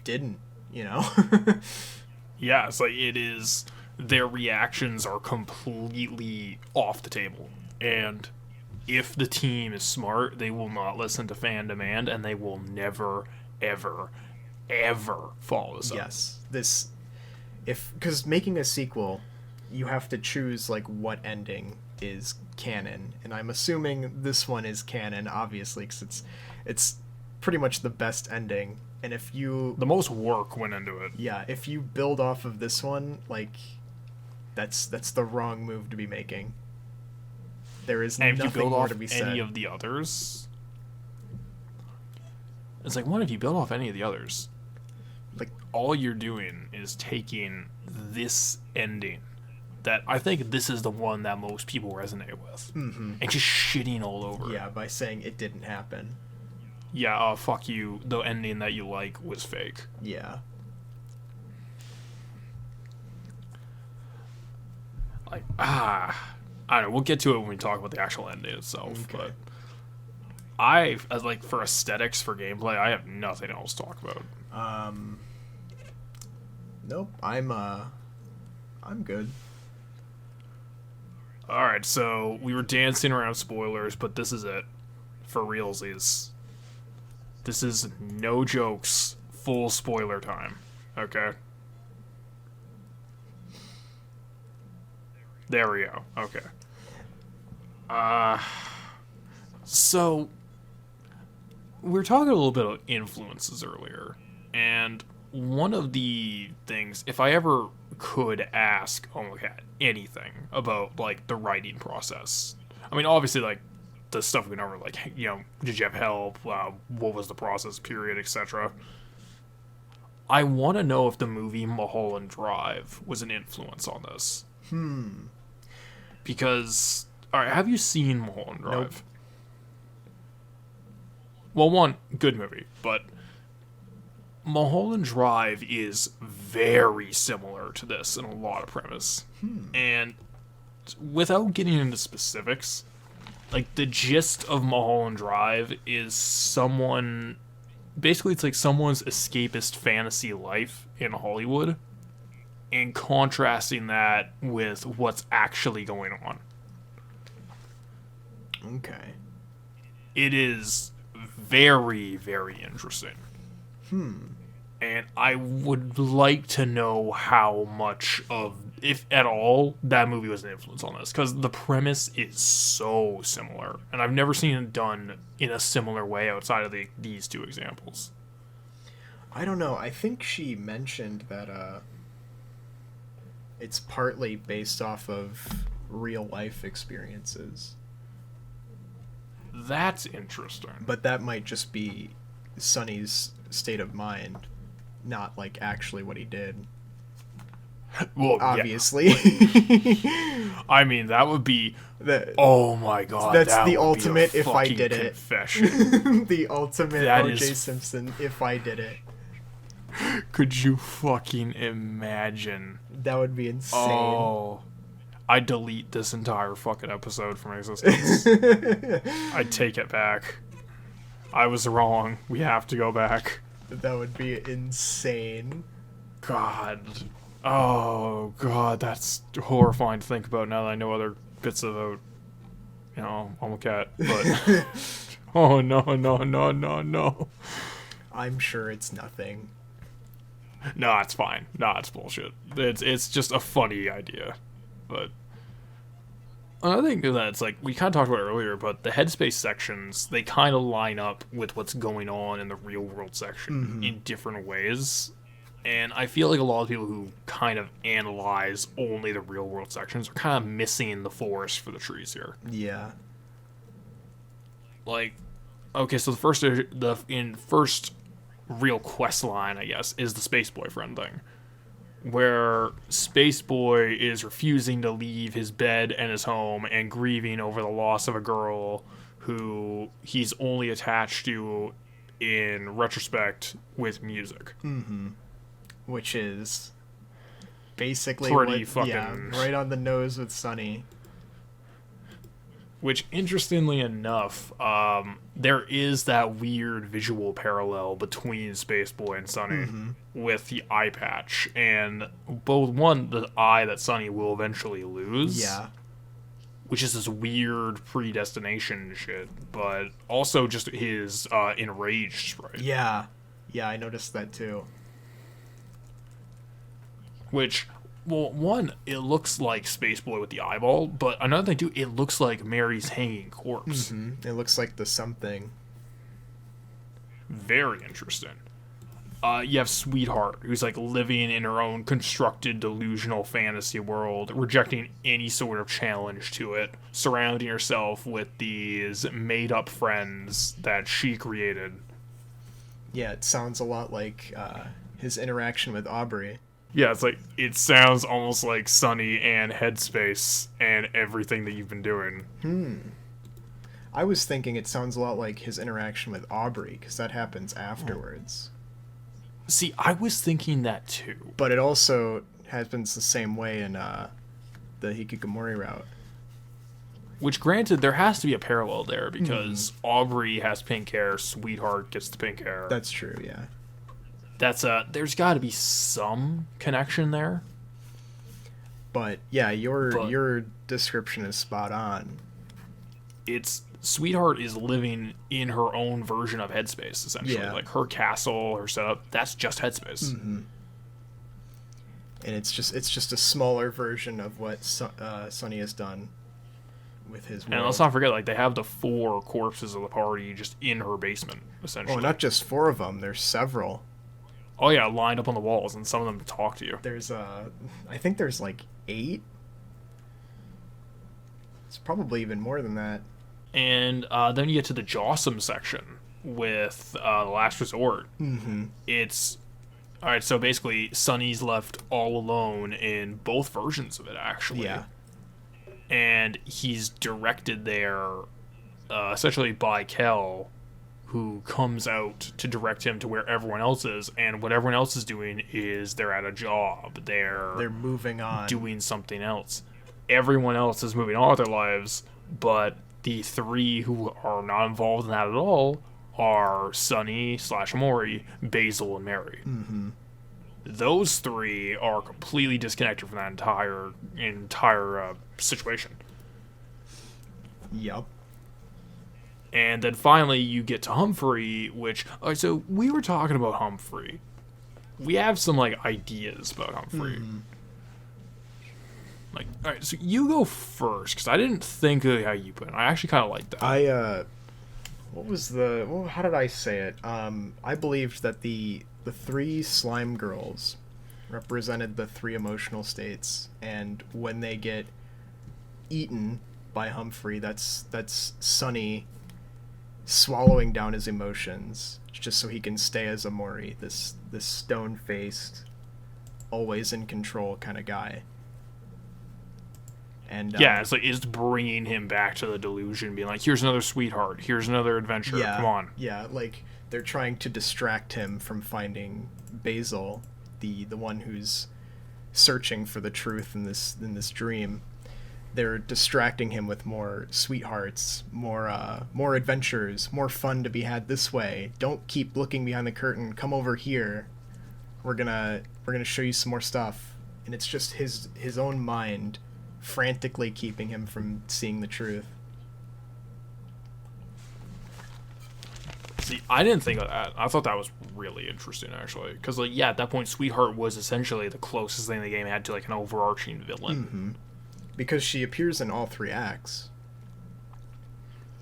didn't, you know? Yeah, it's like it is. Their reactions are completely off the table, and if the team is smart, they will not listen to fan demand, and they will never, ever, ever follow this up. Yes. Because making a sequel, you have to choose, like, what ending is canon. And I'm assuming this one is canon, obviously, because it's pretty much the best ending. And if you... The most work went into it. Yeah, if you build off of this one, like, that's the wrong move to be making. There is And if you nothing build more off to be said. any of the others, it's like, what if you build off any of the others? Like, All you're doing is taking this ending that I think this is the one that most people resonate with, and just shitting all over it. yeah, by saying it didn't happen. Yeah, fuck you. The ending that you like was fake. Yeah. Like, I don't know. We'll get to it when we talk about the actual ending itself. Okay. But as like for aesthetics, for gameplay, I have nothing else to talk about. Nope. I'm good. All right, so we were dancing around spoilers, but this is it for realsies. This is no jokes, full spoiler time. Okay. There we go. Okay. So we were talking a little bit about influences earlier, and one of the things, if I ever could ask Omocat anything about like the writing process, I mean, obviously, like the stuff we know, like, you know, did you have help? What was the process period, etc. I want to know if the movie Mulholland Drive was an influence on this. Because, all right, have you seen Mulholland Drive? Nope. Well, one, good movie, but Mulholland Drive is very similar to this in a lot of premise. And without getting into specifics, like the gist of Mulholland Drive is basically it's like someone's escapist fantasy life in Hollywood and contrasting that with what's actually going on. Okay. It is very, very interesting. And I would like to know how much of, if at all, that movie was an influence on this. Because the premise is so similar. And I've never seen it done in a similar way outside of these two examples. I don't know. I think she mentioned that it's partly based off of real life experiences. That's interesting. But that might just be Sonny's state of mind, not like actually what he did. Well, Obviously. yeah. I mean, that would be... Oh my god, that's that the would ultimate be a if I fucking did it. confession. The ultimate That O.J. is- Simpson if I did it. Could you fucking imagine? That would be insane. Oh, I delete this entire fucking episode from existence. I take it back. I was wrong. We have to go back. That would be insane. God. Oh, God, that's horrifying to think about now that I know other bits about, you know, I'm a cat. But, oh, no. I'm sure it's nothing. No, it's fine. No, it's bullshit. It's just a funny idea. But I think that it's like, we kind of talked about it earlier, but the headspace sections, they kind of line up with what's going on in the real world section in different ways. And I feel like a lot of people who kind of analyze only the real world sections are kind of missing the forest for the trees here. Yeah. like, okay, so the first real quest line, I guess, is the space boyfriend thing, where Space Boy is refusing to leave his bed and his home and grieving over the loss of a girl who he's only attached to in retrospect with music. Mm-hmm. Which is basically pretty fucking right on the nose with Sunny. Which, interestingly enough, there is that weird visual parallel between Space Boy and Sunny with the eye patch, and the eye that Sunny will eventually lose. Yeah. Which is this weird predestination shit, but also just his enraged sprite. Yeah. Yeah, I noticed that too. Which, well, one, it looks like Space Boy with the eyeball, but another thing too, it looks like Mary's hanging corpse. Mm-hmm. It looks like the something. Very interesting. You have Sweetheart, who's like living in her own constructed delusional fantasy world, rejecting any sort of challenge to it, surrounding herself with these made-up friends that she created. Yeah, it sounds a lot like his interaction with Aubrey. Yeah, it sounds almost like Sunny and Headspace and everything that you've been doing. I was thinking it sounds a lot like his interaction with Aubrey, because that happens afterwards. See, I was thinking that too. But it also happens the same way in the Hikikomori route. Which, granted, there has to be a parallel there, because Aubrey has pink hair, Sweetheart gets the pink hair. That's true, yeah. There's got to be some connection there. But yeah, your description is spot on. Sweetheart is living in her own version of Headspace, essentially. Yeah. Like, her castle, her setup, that's just Headspace. Mm-hmm. And it's just a smaller version of what Sunny has done with his world. And let's not forget, like, they have the 4 corpses of the party just in her basement, essentially. Oh, not just 4 of them. There's several. Oh, yeah, lined up on the walls, and some of them talk to you. There's, I think there's, like, 8? It's probably even more than that. And then you get to the Jawsome section with The Last Resort. Mm-hmm. Alright, so basically, Sunny's left all alone in both versions of it, actually. Yeah. And he's directed there, essentially by Kel, who comes out to direct him to where everyone else is, and what everyone else is doing is they're at a job. They're moving on. doing something else. Everyone else is moving on with their lives, but the 3 who are not involved in that at all are Sunny / Omori, Basil, and Mary. Mm-hmm. Those 3 are completely disconnected from that entire situation. Yup. And then finally you get to Humphrey, which... so we were talking about Humphrey. We have some, like, ideas about Humphrey. Mm-hmm. Like, alright, so you go first, because I didn't think of how you put it. I actually kind of like that. How did I say it? I believed that the 3 slime girls represented the 3 emotional states, and when they get eaten by Humphrey, that's Sunny swallowing down his emotions just so he can stay as Omori, this stone-faced, always in control kind of guy. And yeah, it's bringing him back to the delusion, being like, here's another sweetheart, here's another adventure, come on. Yeah, like, they're trying to distract him from finding Basil, the one who's searching for the truth in this dream. They're distracting him with more sweethearts, more adventures, more fun to be had this way. Don't keep looking behind the curtain. Come over here. We're gonna show you some more stuff. And it's just his own mind frantically keeping him from seeing the truth. See, I didn't think of that. I thought that was really interesting, actually. Because, like, yeah, at that point, Sweetheart was essentially the closest thing the game had to, like, an overarching villain. Mm-hmm. Because she appears in all 3 acts.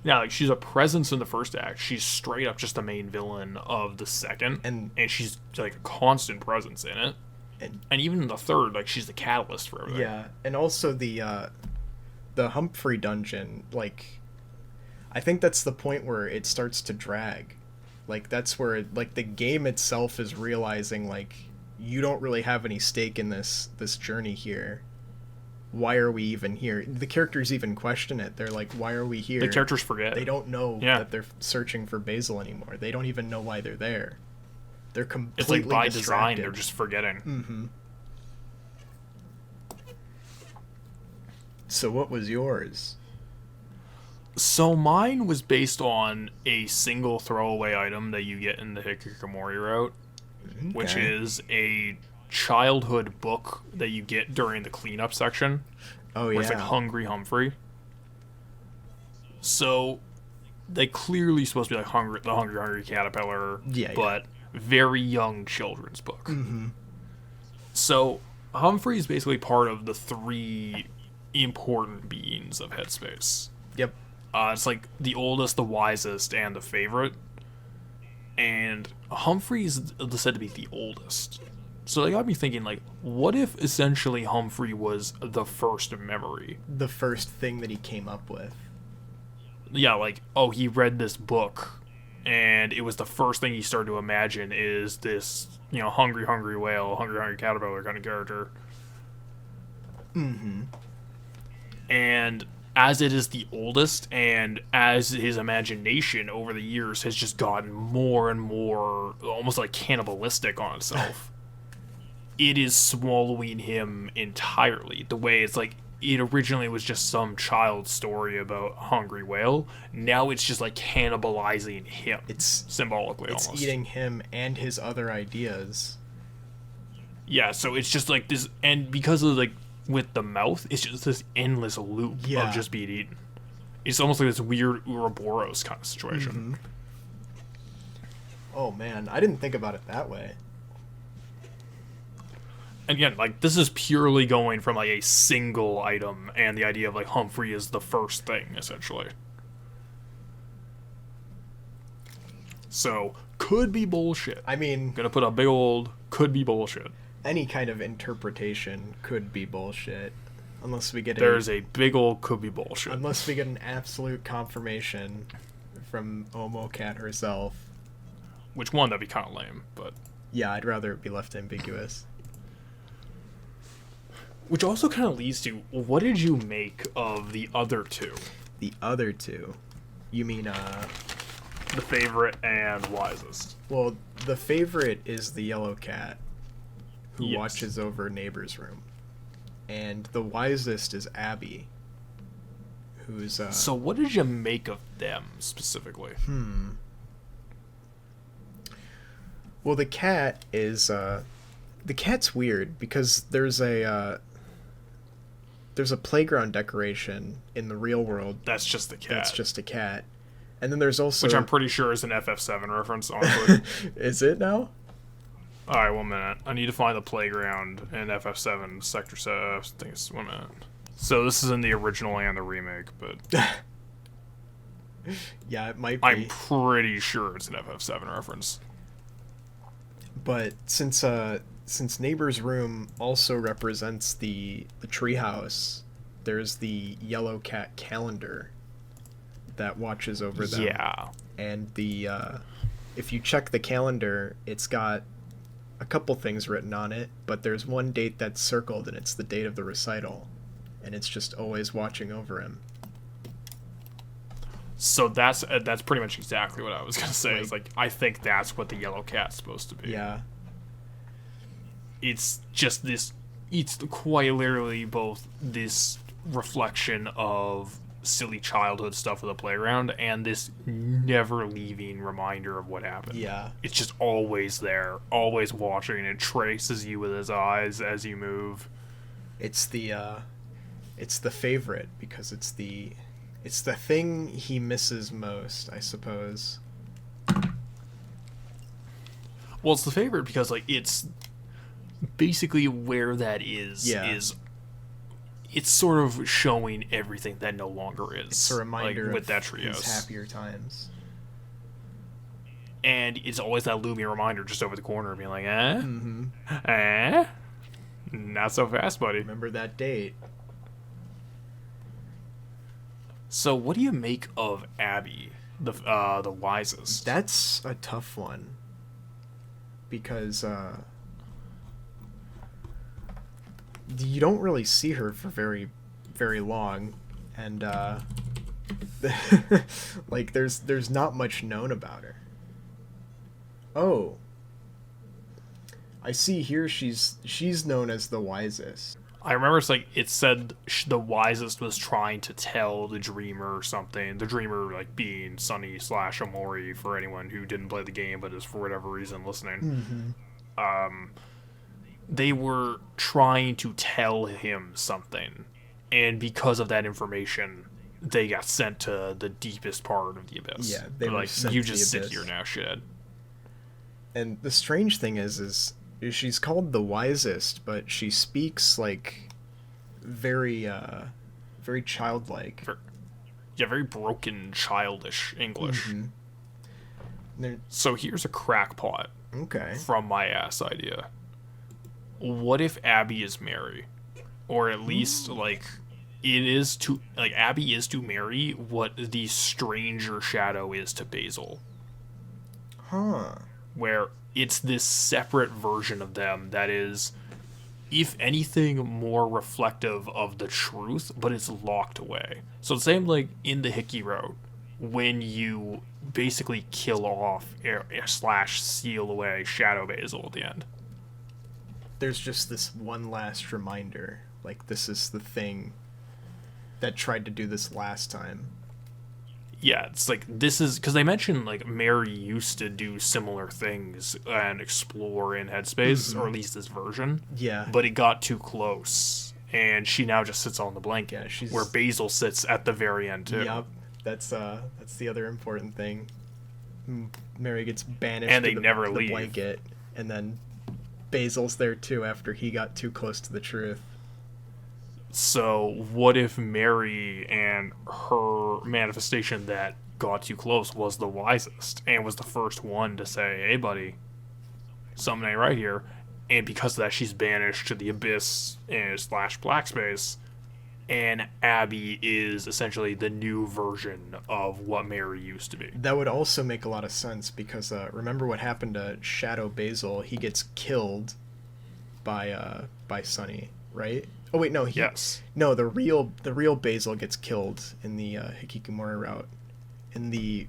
Yeah, like, she's a presence in the first act. She's straight up just the main villain of the second. And she's, like, a constant presence in it. And even in the third, like, she's the catalyst for everything. Yeah, and also the Humphrey dungeon, like... I think that's the point where it starts to drag. Like that's where like the game itself is realizing like you don't really have any stake in this journey here. Why are we even here? The characters even question it. They're like, why are we here? The characters forget. They don't know Yeah. that they're searching for Basil anymore. They don't even know why they're there. They're completely It's like by distracted. design, they're just forgetting. Mm-hmm. So what was yours? So mine was based on a single throwaway item that you get in the Hikikomori route, which Okay. is a childhood book that you get during the cleanup section, Oh where yeah. it's like Hungry Humphrey. So they clearly supposed to be like the Hungry Caterpillar, Yeah, yeah. but very young children's book. Mm-hmm. So Humphrey is basically part of the 3 important beings of Headspace. Yep. It's like the oldest, the wisest, and the favorite. And Humphrey is said to be the oldest. So that got me thinking, like, what if essentially Humphrey was the first memory? The first thing that he came up with. Yeah, like, oh, he read this book, and it was the first thing he started to imagine is this, hungry whale, hungry caterpillar kind of character. Mm-hmm. And as it is the oldest, and as his imagination over the years has just gotten more and more almost like cannibalistic on itself, it is swallowing him entirely. The way it's like it originally was just some child's story about hungry whale. Now it's just like cannibalizing him. It's symbolically It's almost. eating him and his other ideas. Yeah, so it's just like this, and because of like with the mouth, it's just this endless loop Yeah. of just being eaten. It's almost like this weird Ouroboros kind of situation. Mm-hmm. Oh man, I didn't think about it that way. Again, like this is purely going from like a single item and the idea of like Humphrey is the first thing essentially. So could be bullshit. I mean, Gonna put a big old could be bullshit. any kind of interpretation could be bullshit, unless we get There's a big old could be bullshit. unless we get an absolute confirmation from Omo Cat herself. Which one, that'd be kind of lame, but Yeah, I'd rather it be left ambiguous. which also kind of leads to what did you make of the other 2? The other 2, you mean The favorite and wisest. well, the favorite is the yellow cat who Yes. watches over neighbor's room. And the wisest is Abby, who's So what did you make of them specifically? well, the cat is the cat's weird because there's a playground decoration in the real world That's just the cat. that's just a cat. And then there's also Which I'm pretty sure is an FF7 reference, honestly. Is it now? Alright, 1 minute. I need to find the playground in FF7 Sector 7. I think it's 1 minute. So this is in the original and the remake, but Yeah, it might be. I'm pretty sure it's an FF7 reference. But since neighbor's room also represents the treehouse, there's the yellow cat calendar that watches over them. Yeah. And the if you check the calendar, it's got a couple things written on it, but there's one date that's circled, and it's the date of the recital, and it's just always watching over him. So that's pretty much exactly what I was gonna say. It's Like- like I think that's what the yellow cat's supposed to be. Yeah. It's just this. It's quite literally both this reflection of silly childhood stuff of the playground and this never leaving reminder of what happened. Yeah. It's just always there, always watching. It traces you with his eyes as you move. It's the favorite because it's the thing he misses most, I suppose. Well, it's the favorite because like it's basically where that is. Yeah. Is it's sort of showing everything that no longer is. It's a reminder like, with of that his trios. happier times. And it's always that looming reminder just over the corner, being like, eh, Mm-hmm. eh, not so fast, buddy. Remember that date? So, what do you make of Abby, the wisest? That's a tough one because you don't really see her for very, very long, and like there's not much known about her. Oh, I see here she's known as the wisest. I remember it said the wisest was trying to tell the dreamer something. The dreamer like being Sunny / Omori for anyone who didn't play the game but is for whatever reason listening. Mm-hmm. They were trying to tell him something, and because of that information, they got sent to the deepest part of the abyss. Yeah, they were like sent you to the just sit abyss. here now, shithead. And the strange thing is she's called the wisest, but she speaks like very very childlike. Yeah, very broken, childish English. Mm-hmm. So here's a crackpot Okay. from my ass idea. What if Abby is Mary? Or at least, Abby is to Mary what the stranger shadow is to Basil. Huh. Where it's this separate version of them that is, if anything, more reflective of the truth, but it's locked away. So the same like in the Hickey Road, when you basically kill off / seal away Shadow Basil at the end. There's just this one last reminder, like this is the thing that tried to do this last time. Yeah, it's like this is because they mentioned like Mary used to do similar things and explore in Headspace, or at least this version. Yeah. But it got too close, and she now just sits on the blanket, Yeah, she's- where Basil sits at the very end too. Yep. That's the other important thing. Mary gets banished And to they the, never the leave. blanket, and then Basil's there too after he got too close to the truth. So what if Mary and her manifestation that got too close was the wisest and was the first one to say, "Hey, buddy, something ain't right here," and because of that, she's banished to the abyss and / black space, and Abby is essentially the new version of what Mary used to be. That would also make a lot of sense because remember what happened to Shadow Basil? He gets killed by Sunny, right? Oh wait, no. Yes. No, the real Basil gets killed in the Hikikomori route. In the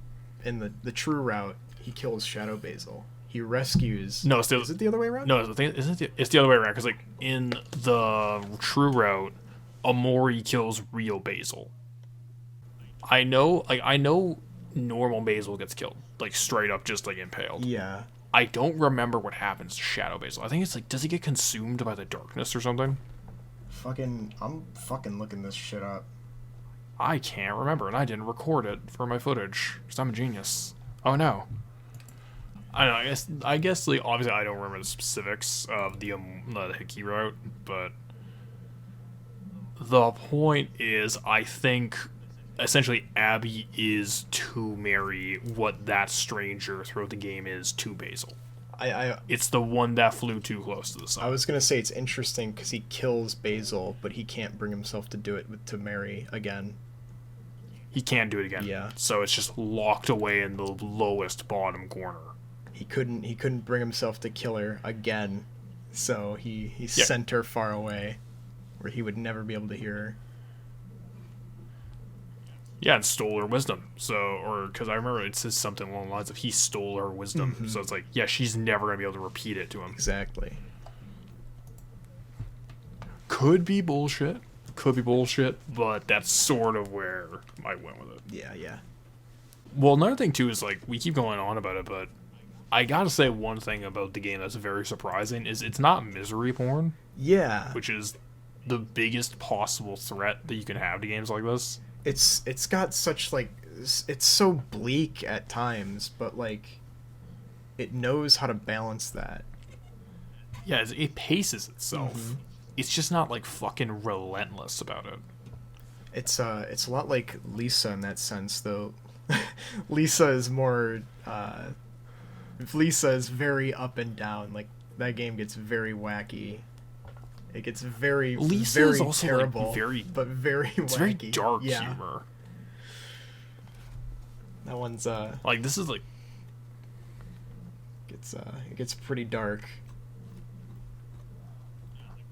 true route, he kills Shadow Basil. He rescues. No, is it the other way around? No, the thing isn't it? It's the other way around because like in the true route, Omori kills real Basil. I know normal Basil gets killed, like straight up just like impaled. Yeah. I don't remember what happens to Shadow Basil. I think it's like, does he get consumed by the darkness or something? I'm fucking looking this shit up. I can't remember, and I didn't record it for my footage because I'm a genius. Oh no. I don't know. I guess like obviously I don't remember the specifics of the Hickey route, but the point is, I think essentially Abby is to Mary what that stranger throughout the game is to Basil. It's the one that flew too close to the sun. I was gonna say it's interesting because he kills Basil, but he can't bring himself to do it to Mary again. He can't do it again. Yeah. So it's just locked away in the lowest bottom corner. He couldn't bring himself to kill her again, so he sent her far away, where he would never be able to hear her. Yeah, and stole her wisdom. So, or because I remember it says something along the lines of he stole her wisdom. Mm-hmm. So it's like, yeah, she's never gonna be able to repeat it to him. Exactly. Could be bullshit, but that's sort of where I went with it. Yeah. Well, another thing too is like we keep going on about it, but I gotta say one thing about the game that's very surprising is it's not misery porn, Yeah. which is the biggest possible threat that you can have to games like this. It's got such like it's so bleak at times, but like it knows how to balance that. Yeah, it paces itself. It's just not like fucking relentless about it. It's a lot like Lisa in that sense, though. Lisa is more Lisa is very up and down. Like that game gets very wacky. It gets very Lisa very is also terrible, like very but very it's wacky. very dark Yeah. humor. That one's Like, this is like, it gets pretty dark.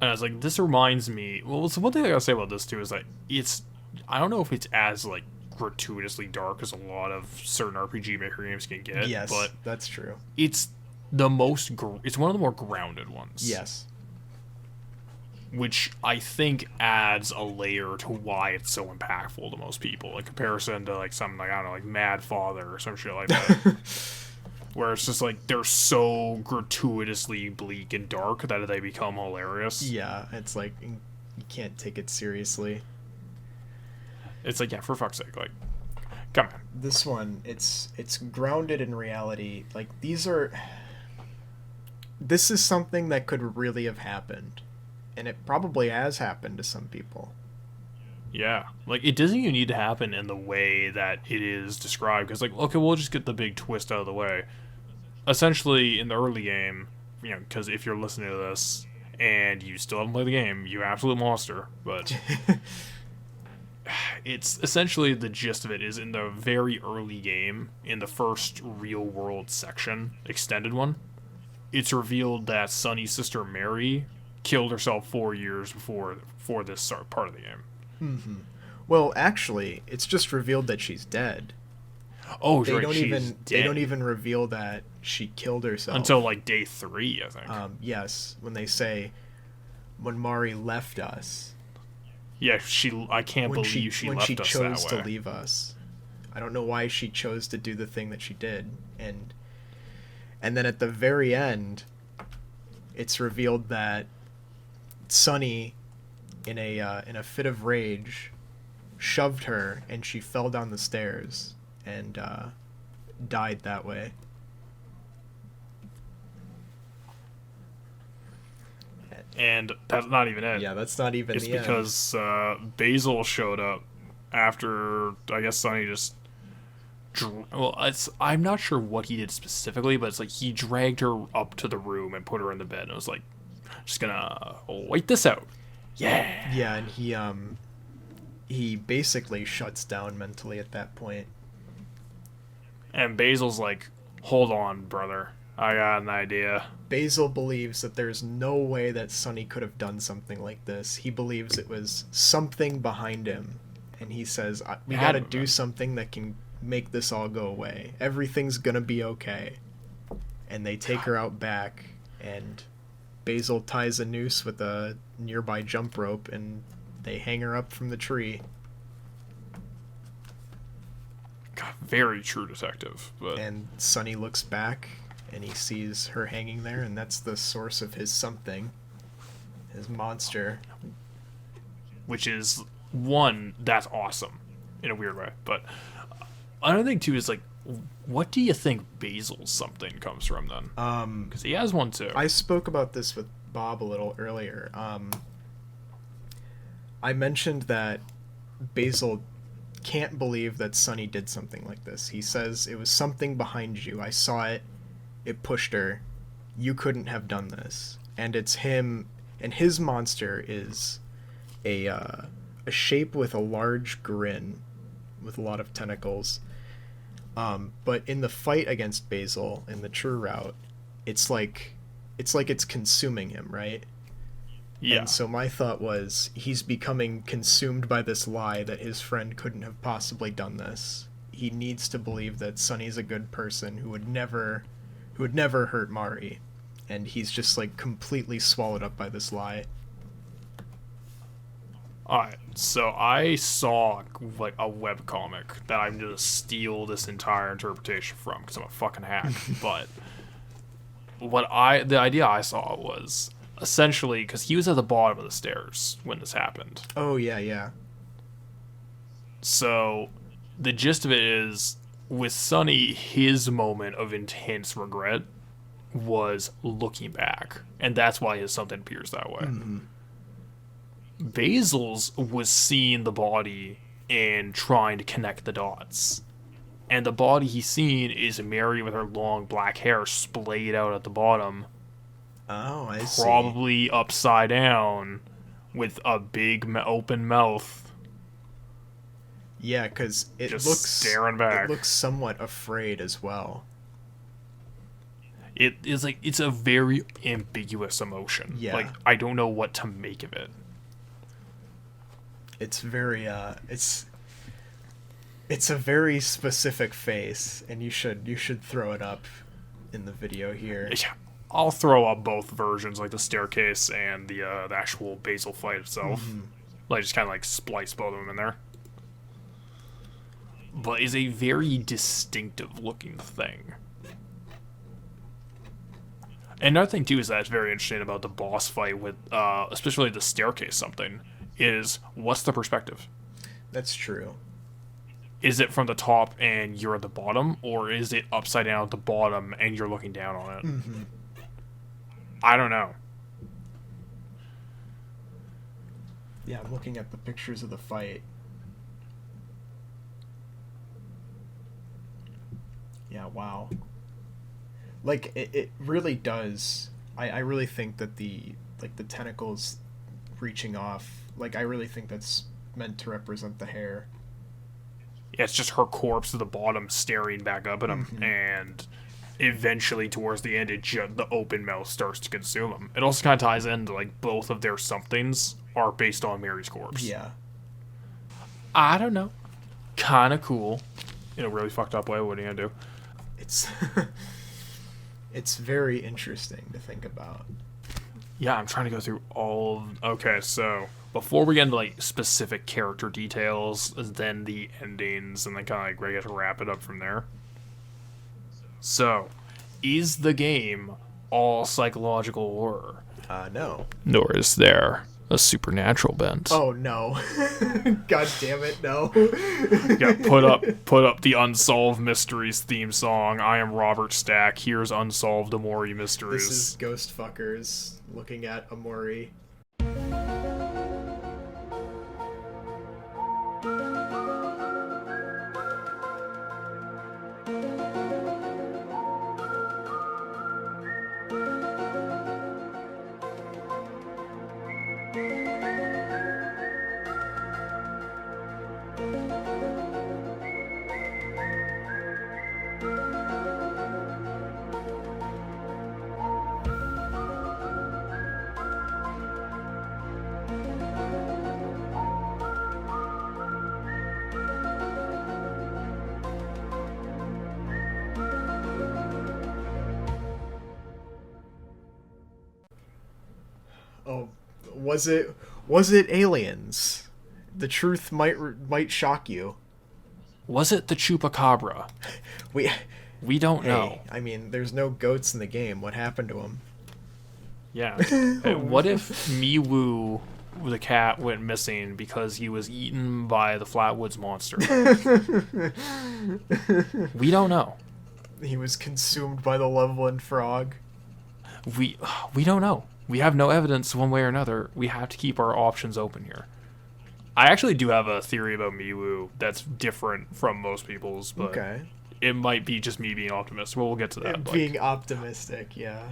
and I was like, this reminds me. Well, so one thing I gotta say about this too is like, I don't know if it's as like gratuitously dark as a lot of certain RPG Maker games can get. Yes, but that's true. it's it's one of the more grounded ones. Yes. Which I think adds a layer to why it's so impactful to most people in comparison to like something like, I don't know, like Mad Father or some shit like that. Where it's just like they're so gratuitously bleak and dark that they become hilarious. Yeah, it's like you can't take it seriously. It's like, yeah, for fuck's sake, like, come on. This one, it's grounded in reality. Like, this is something that could really have happened, and it probably has happened to some people. Yeah, like, it doesn't even need to happen in the way that it is described, because, like, okay, we'll just get the big twist out of the way. Essentially, in the early game, you know, because if you're listening to this and you still haven't played the game, you absolute monster, but it's essentially, the gist of it is in the very early game, in the first real world section, extended one, it's revealed that Sunny's sister Mary killed herself 4 years before this part of the game. Mm-hmm. Well, actually, it's just revealed that she's dead. Oh, they right, don't she's even dead. They don't even reveal that she killed herself until like day 3, I think. Yes, when they say when Mari left us. Yeah, I can't believe she left us that way. When she chose to leave us. I don't know why she chose to do the thing that she did, and then at the very end, it's revealed that Sunny, in a fit of rage, shoved her, and she fell down the stairs and died that way. And that's not even it. Yeah, that's not even it's the end. because Basil showed up after, I guess, Sunny just... I'm not sure what he did specifically, but it's like he dragged her up to the room and put her in the bed, and it was like, just gonna wait this out. Yeah. Yeah, and he basically shuts down mentally at that point. And Basil's like, hold on, brother. I got an idea. Basil believes that there's no way that Sunny could have done something like this. He believes it was something behind him. And he says, we gotta do something that can make this all go away. Everything's gonna be okay. And they take her out back, and Basil ties a noose with a nearby jump rope, and they hang her up from the tree. God, very true detective. But... And Sunny looks back, and he sees her hanging there, and that's the source of his something. His monster. Which is, one, that's awesome, in a weird way. But another thing, too, is, like, what do you think Basil's something comes from, then? Because he has one, too. I spoke about this with Bob a little earlier. I mentioned that Basil can't believe that Sunny did something like this. He says, it was something behind you. I saw it. It pushed her. You couldn't have done this. And it's him, and his monster is a shape with a large grin with a lot of tentacles. But in the fight against Basil, in the true route, it's like it's consuming him, right? Yeah. And so my thought was, he's becoming consumed by this lie that his friend couldn't have possibly done this. He needs to believe that Sunny's a good person who would never hurt Mari, and he's just like completely swallowed up by this lie. Alright, so I saw like a webcomic that I'm gonna steal this entire interpretation from because I'm a fucking hack. But the idea I saw was essentially because he was at the bottom of the stairs when this happened. Oh yeah. So the gist of it is, with Sunny, his moment of intense regret was looking back, and that's why his something appears that way. Mm-hmm. Basil's was seeing the body and trying to connect the dots. And the body he's seen is Mary with her long black hair splayed out at the bottom. Oh, I see. Probably upside down with a big open mouth. Yeah, because just staring back. It looks somewhat afraid as well. It is like it's a very ambiguous emotion. Yeah. Like I don't know what to make of it. It's very it's a very specific face, and you should throw it up in the video here. Yeah, I'll throw up both versions, like the staircase and the actual Basil fight itself. Mm-hmm. Like just kind of like splice both of them in there. But is a very distinctive looking thing. And another thing too is that it's very interesting about the boss fight with, especially the staircase. Something is what's the perspective? That's true. Is it from the top and you're at the bottom, or is it upside down at the bottom and you're looking down on it? Mm-hmm. I don't know. Yeah, I'm looking at the pictures of the fight. Yeah, wow. Like, it really does. I really think that the tentacles reaching off, like, I really think that's meant to represent the hair. Yeah, it's just her corpse at the bottom staring back up at him, Mm-hmm. and eventually towards the end, the open mouth starts to consume him. It also kind of ties into, like, both of their somethings are based on Mary's corpse. Yeah. I don't know. Kind of cool. In a really fucked up way, what are you gonna do? It's it's very interesting to think about. Yeah, I'm trying to go through all of... Okay, so before we get into like specific character details, then the endings, and then kind of like ready to wrap it up from there. So, is the game all psychological horror? No. Nor is there a supernatural bent. Oh no. God damn it, no. Yeah, put up the Unsolved Mysteries theme song. I am Robert Stack. Here's Unsolved Omori Mysteries. This is Ghost Fuckers looking at Omori. Oh, was it aliens? The truth might shock you. Was it the Chupacabra? We don't know. I mean, there's no goats in the game. What happened to them? Yeah. Hey, what if Miwu, the cat, went missing because he was eaten by the Flatwoods monster? We don't know. He was consumed by the Loveland frog. We don't know. We have no evidence one way or another. We have to keep our options open here. I actually do have a theory about Miwu that's different from most people's, but Okay. it might be just me being optimistic. Well, we'll get to that. Being optimistic, yeah.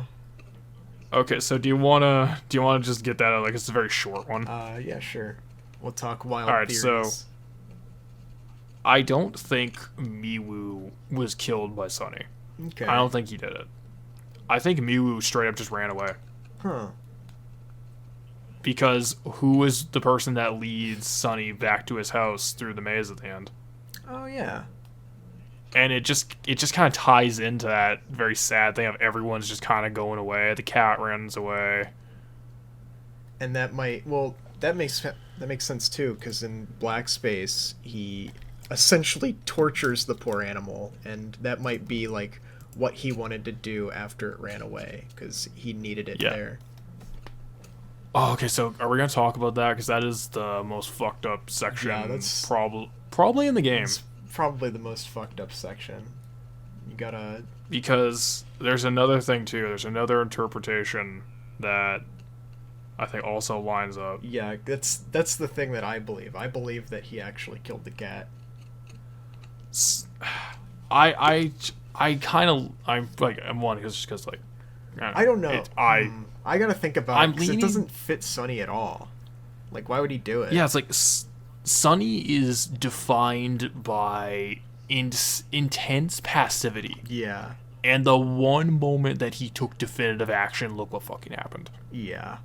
Okay, so do you wanna just get that out? Like, it's a very short one. Yeah, sure. We'll talk wild All right, theories. so I don't think Miwu was killed by Sunny. Okay. I don't think he did it. I think Miwu straight up just ran away. Huh. Because who is the person that leads Sunny back to his house through the maze at the end? Oh yeah. And it just kind of ties into that very sad thing of everyone's just kind of going away. The cat runs away. And that makes sense too, because in Black Space he essentially tortures the poor animal, and that might be like what he wanted to do after it ran away, because he needed it there. Oh, okay. So are we gonna talk about that? Because that is the most fucked up section. Yeah, that's probably in the game. It's probably the most fucked up section. You gotta... Because there's another thing too. There's another interpretation that I think also lines up. Yeah, that's the thing that I believe. I believe that he actually killed the cat. I'm one because like I don't know. I gotta think about it, 'cause leaning... it doesn't fit Sunny at all. Like, why would he do it? Yeah, it's like Sunny is defined by intense passivity. Yeah. And the one moment that he took definitive action, look what fucking happened. Yeah.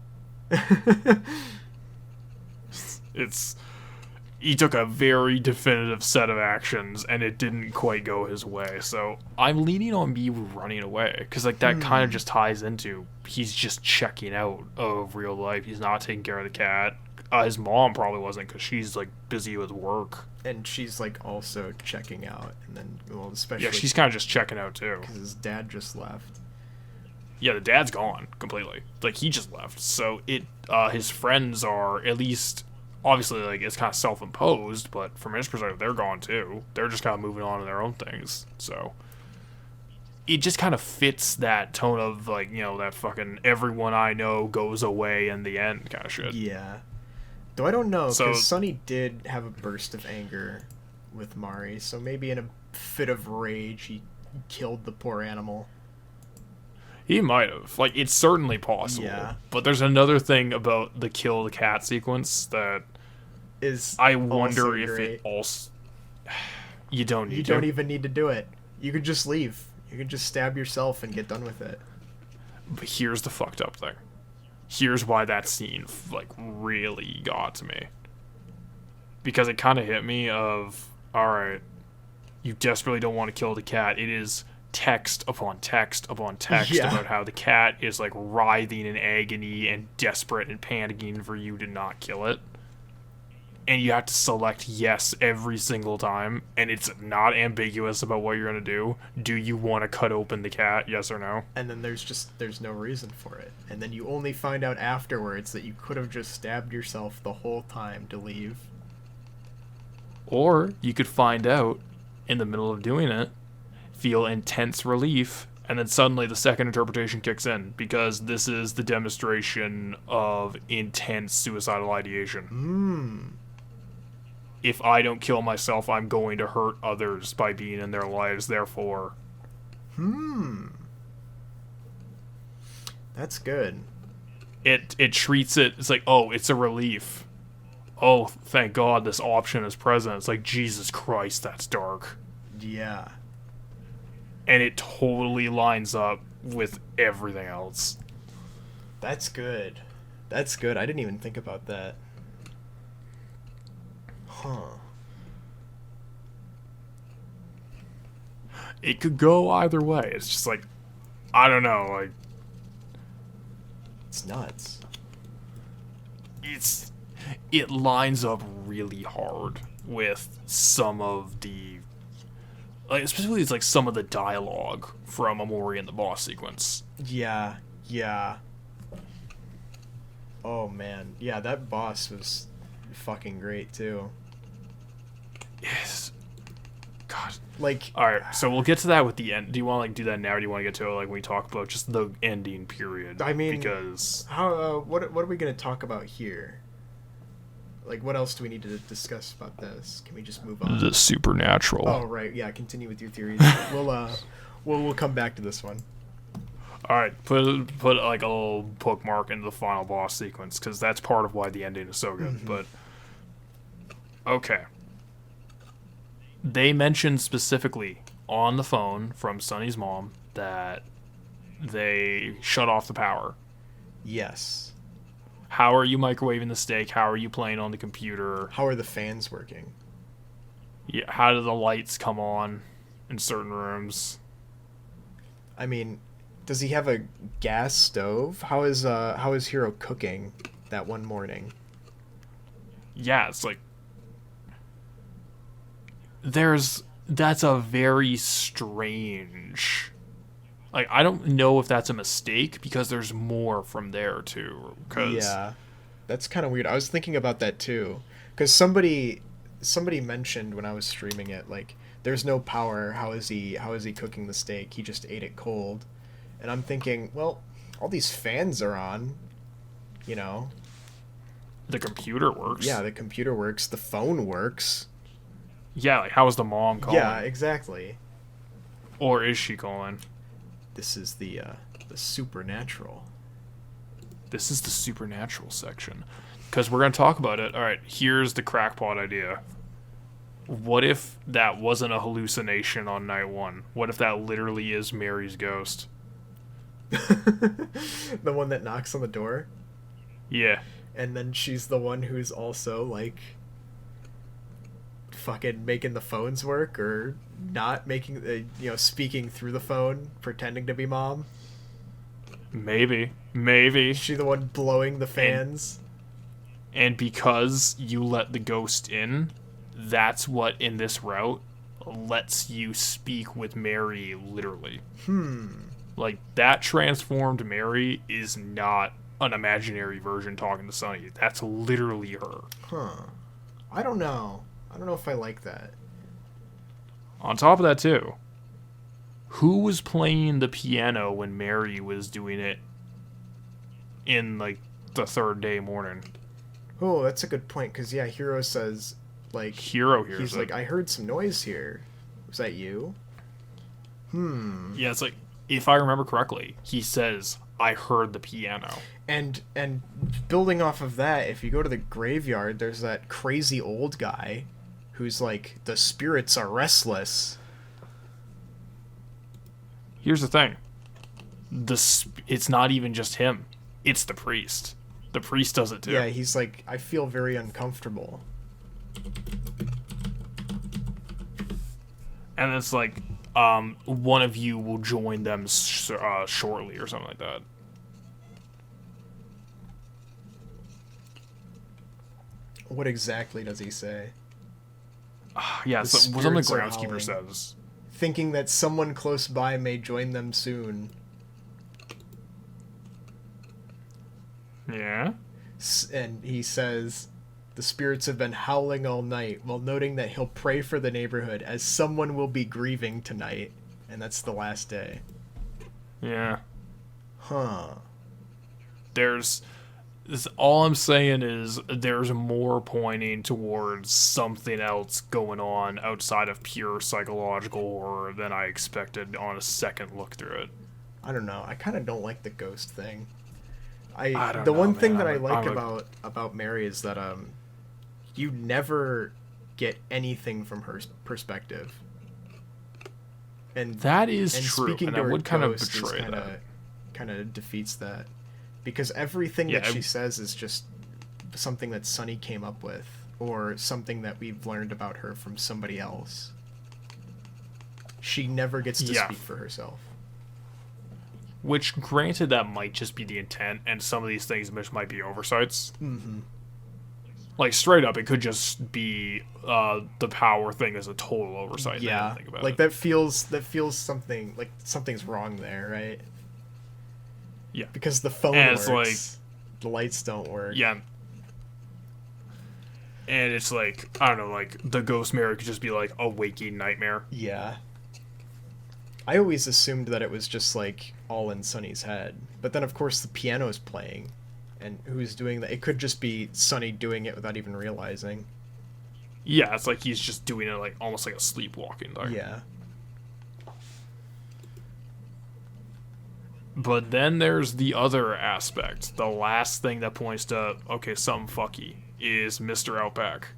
He took a very definitive set of actions, and it didn't quite go his way. So I'm leaning on me running away, because like that kind of just ties into he's just checking out of real life. He's not taking care of the cat. His mom probably wasn't, because she's like busy with work, and she's like also checking out, and then well, especially yeah, she's kind of just checking out too, because his dad just left. Yeah, the dad's gone completely. Like he just left. So his friends are at least. Obviously, like, it's kind of self-imposed, but from his perspective, they're gone, too. They're just kind of moving on to their own things, so... It just kind of fits that tone of, like, you know, that fucking everyone I know goes away in the end kind of shit. Yeah. Though I don't know, because So, Sunny did have a burst of anger with Mari, so maybe in a fit of rage, he killed the poor animal. he might have. Like, it's certainly possible. Yeah. But there's another thing about the kill the cat sequence that... I wonder if great. it also... You don't need You to. don't even need to do it. You could just leave. You could just stab yourself and get done with it. But here's the fucked up thing. Here's why that scene, like, really got to me. Because it kind of hit me of, alright, you desperately don't want to kill the cat. It is text upon text upon text about how the cat is, like, writhing in agony and desperate and panicking for you to not kill it. And you have to select yes every single time, and it's not ambiguous about what you're going to do. Do you want to cut open the cat, yes or no? And then there's no reason for it. And then you only find out afterwards that you could have just stabbed yourself the whole time to leave. Or you could find out in the middle of doing it, feel intense relief, and then suddenly the second interpretation kicks in, because this is the demonstration of intense suicidal ideation. If I don't kill myself, I'm going to hurt others by being in their lives, therefore... That's good. It treats it, it's like, oh, it's a relief. Oh, thank God this option is present. It's like, Jesus Christ, that's dark. Yeah. And it totally lines up with everything else. That's good. That's good. I didn't even think about that. Huh. It could go either way. It's just like, I don't know, like... It's nuts. It lines up really hard with some of the... Like, especially it's like some of the dialogue from Omori in the boss sequence. Yeah. Yeah. Oh, man. Yeah, that boss was fucking great, too. Yes. God. Like... Alright, so we'll get to that with the end. Do you want to, like, do that now, or do you want to get to it, like, when we talk about just the ending period? I mean... Because... How, what are we going to talk about here? Like, what else do we need to discuss about this? Can we just move on? The supernatural. Oh, right. Yeah, continue with your theories. We'll come back to this one. Alright, put like a little bookmark into the final boss sequence, because that's part of why the ending is so good. But okay, they mentioned specifically on the phone from Sunny's mom that they shut off the power. Yes. How are you microwaving the steak? How are you playing on the computer? How are the fans working? Yeah, how do the lights come on in certain rooms? I mean, does he have a gas stove? How is Hiro cooking that one morning? Yeah, it's like that's a very strange. Like, I don't know if that's a mistake, because there's more from there too. Yeah, that's kind of weird. I was thinking about that too, because somebody mentioned when I was streaming it, like, there's no power. How is he cooking the steak? He just ate it cold. And I'm thinking, well, all these fans are on, you know. The computer works. Yeah, the computer works. The phone works. Yeah, like, how is the mom calling? Yeah, exactly. Or is she calling? This is the supernatural. This is the supernatural section. because we're gonna talk about it. All right, here's the crackpot idea. What if that wasn't a hallucination on night one? What if that literally is Mary's ghost? The one that knocks on the door? Yeah. And then she's the one who's also, like, fucking making the phones work, or not making, speaking through the phone, pretending to be mom? Maybe. Is she the one blowing the fans? And because you let the ghost in, that's what, in this route, lets you speak with Mary literally. Like, that transformed Mary is not an imaginary version talking to Sunny. That's literally her. Huh. I don't know if I like that. On top of that, too, who was playing the piano when Mary was doing it in, like, the third day morning? Oh, that's a good point, because, yeah, Hiro says, like... Hiro hears he's it. like, I heard some noise here. Was that you? Yeah, it's like, if I remember correctly, he says, I heard the piano. And building off of that, if you go to the graveyard, there's that crazy old guy who's like, the spirits are restless. Here's the thing. It's not even just him. It's the priest. The priest does it too. Yeah, he's like, I feel very uncomfortable. And it's like, one of you will join them shortly or something like that. What exactly does he say? Yeah, The so something the spirits are groundskeeper howling. says. Thinking that someone close by may join them soon. Yeah? And he says, the spirits have been howling all night, while noting that he'll pray for the neighborhood, as someone will be grieving tonight. And that's the last day. Yeah. Huh. All I'm saying is there's more pointing towards something else going on outside of pure psychological horror than I expected on a second look through it. I don't know. I kind of don't like the ghost thing. I don't The know, one man. thing that I like I'm a- about Mary is that you never get anything from her perspective. And That is and true, speaking and to I her would kind of ghost betray is that. kind of defeats that, because everything Yeah, that she says is just something that Sunny came up with, or something that we've learned about her from somebody else. She never gets to Yeah. speak for herself. Which, granted, that might just be the intent, and some of these things might be oversights. Mm-hmm. Like, straight up, it could just be the power thing as a total oversight. Yeah, Think about like it. that feels something like something's wrong there, right? Yeah. Because the phone And it's works, the lights don't work. Yeah. And it's like, I don't know, like, the ghost Mary could just be like a waking nightmare. Yeah. I always assumed that it was just like all in Sunny's head, but then of course the piano's playing, and who's doing that? It could just be Sunny doing it without even realizing. Yeah, it's like he's just doing it like almost like a sleepwalking thing. Yeah. But then there's the other aspect. The last thing that points to, okay, something fucky, is Mr. Outback.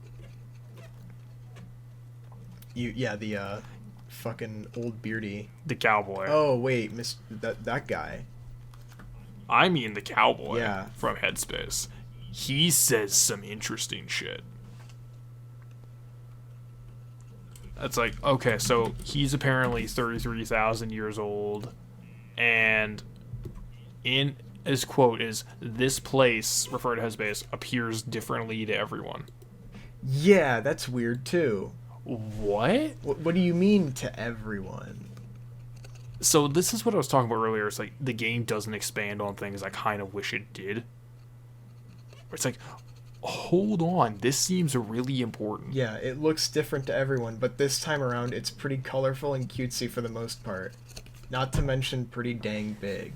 The fucking old beardy. The cowboy. Oh wait, that guy. I mean the cowboy Yeah. from Headspace. He says some interesting shit. That's like, okay, so he's apparently 33,000 years old, and in his quote is, this place, referring to Headspace, appears differently to everyone. Yeah, that's weird too. What? What do you mean to everyone? So this is what I was talking about earlier. It's like the game doesn't expand on things I kind of wish it did. It's like, hold on, this seems really important. Yeah, it looks different to everyone, but this time around it's pretty colorful and cutesy for the most part. Not to mention pretty dang big.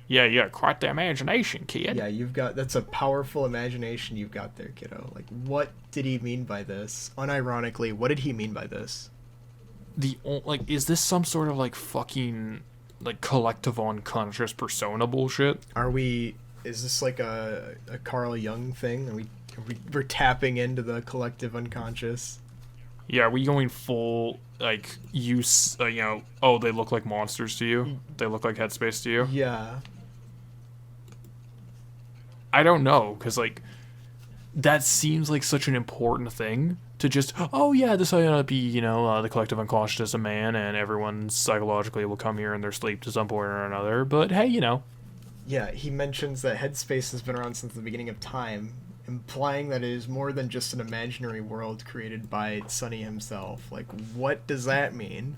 Yeah, quite the imagination, kid. Yeah, that's a powerful imagination you've got there, kiddo. Like, what did he mean by this? Unironically, what did he mean by this? Is this some sort of like fucking like collective unconscious persona bullshit? Are we Is this like a Carl Jung thing? We're tapping into the collective unconscious? Yeah, are we going full, like, use, oh, they look like monsters to you? They look like Headspace to you? Yeah. I don't know, because, like, that seems like such an important thing to just, oh yeah, this might be, the collective unconscious of man, and everyone psychologically will come here in their sleep to some point or another, but hey, Yeah, he mentions that Headspace has been around since the beginning of time, implying that it is more than just an imaginary world created by Sonny himself. Like, what does that mean?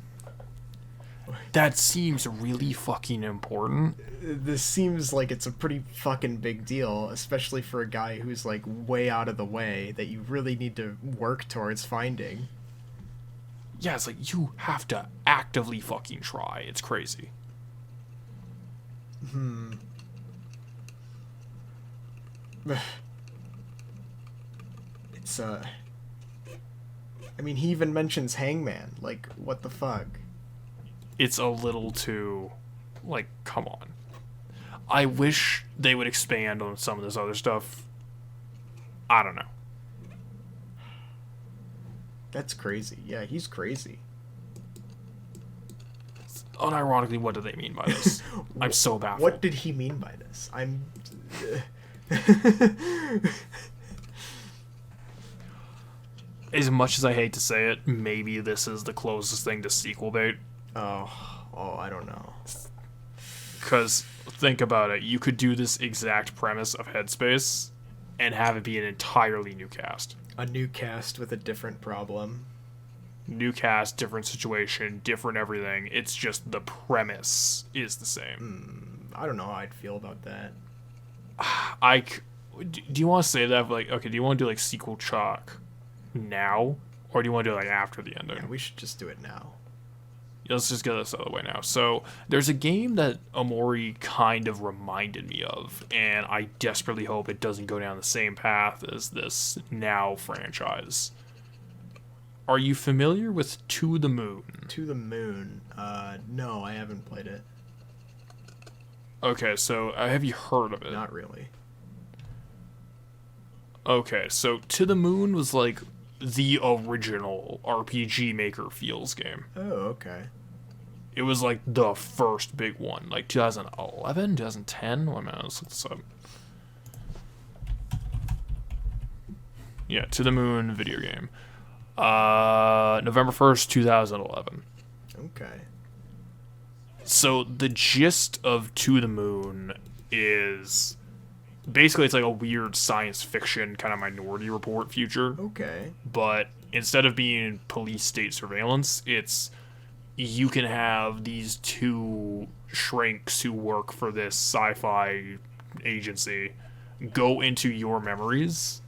that seems really fucking important. This seems like it's a pretty fucking big deal, especially for a guy who's like way out of the way that you really need to work towards finding. Yeah, it's like, you have to actively fucking try. It's crazy. It's I mean, he even mentions Hangman. Like, what the fuck? It's a little too, like, come on. I wish they would expand on some of this other stuff. I don't know. That's crazy. Yeah, he's crazy. Unironically, what do they mean by this? I'm so baffled. What did he mean by this? I'm. As much as I hate to say it, maybe this is the closest thing to sequel bait. Oh, I don't know. Because, think about it, you could do this exact premise of Headspace and have it be an entirely new cast. A new cast with a different problem. New cast, different situation, different everything. It's just the premise is the same. I don't know how I'd feel about that. Do you want to say that? Like, okay, do you want to do like sequel chalk now, or do you want to do it like after the ending? Yeah, we should just do it now. Let's just get this out of the way now. So there's a game that Omori kind of reminded me of, and I desperately hope it doesn't go down the same path as this Now franchise. Are you familiar with To the Moon? To the Moon. No, I haven't played it. Okay, so have you heard of it? Not really. Okay, so To the Moon was like the original RPG Maker Feels game. Oh, okay. It was like the first big one, like 2011, 2010. Wait a minute, let's look this up. Yeah, To the Moon video game. November 1st, 2011. Okay. So the gist of To the Moon is basically it's like a weird science fiction kind of Minority Report future. Okay. But instead of being police state surveillance, it's you can have these two shrinks who work for this sci-fi agency go into your memories,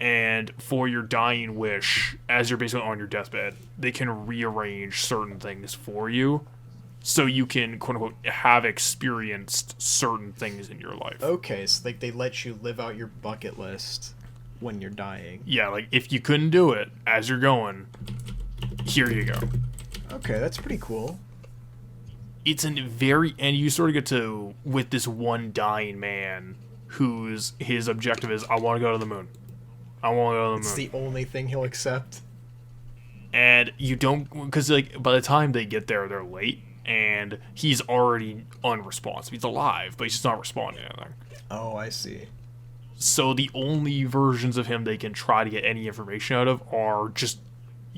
and for your dying wish, as you're basically on your deathbed, they can rearrange certain things for you so you can, quote-unquote, have experienced certain things in your life. Okay, so like they let you live out your bucket list when you're dying. Yeah, like, if you couldn't do it as you're going, here you go. Okay, that's pretty cool. It's a very, and you sort of get to, with this one dying man, whose his objective is, I want to go to the moon. I want to go to the moon. It's the only thing he'll accept. And you don't, because like by the time they get there, they're late, and he's already unresponsive. He's alive, but he's just not responding to anything. Oh, I see. So the only versions of him they can try to get any information out of are just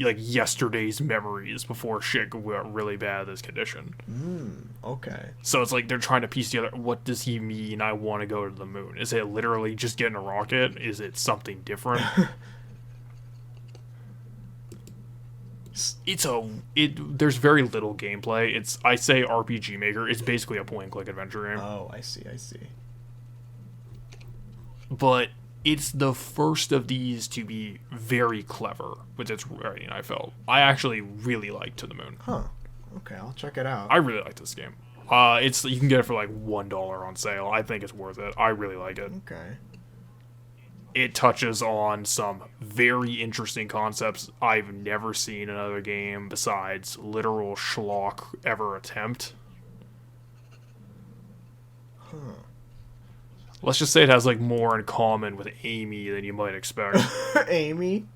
like yesterday's memories before shit got really bad in this condition. Okay. So it's like they're trying to piece together, what does he mean I want to go to the moon? Is it literally just getting a rocket? Is it something different? There's very little gameplay. I say RPG Maker. It's basically a point-and-click adventure game. Oh, I see. But it's the first of these to be very clever with its writing, I felt. I actually really liked To the Moon. Huh. Okay, I'll check it out. I really like this game. You can get it for like $1 on sale. I think it's worth it. I really like it. Okay. It touches on some very interesting concepts I've never seen in another game besides literal schlock ever attempt. Huh. let's just say it has like more in common with Amy than you might expect. Amy?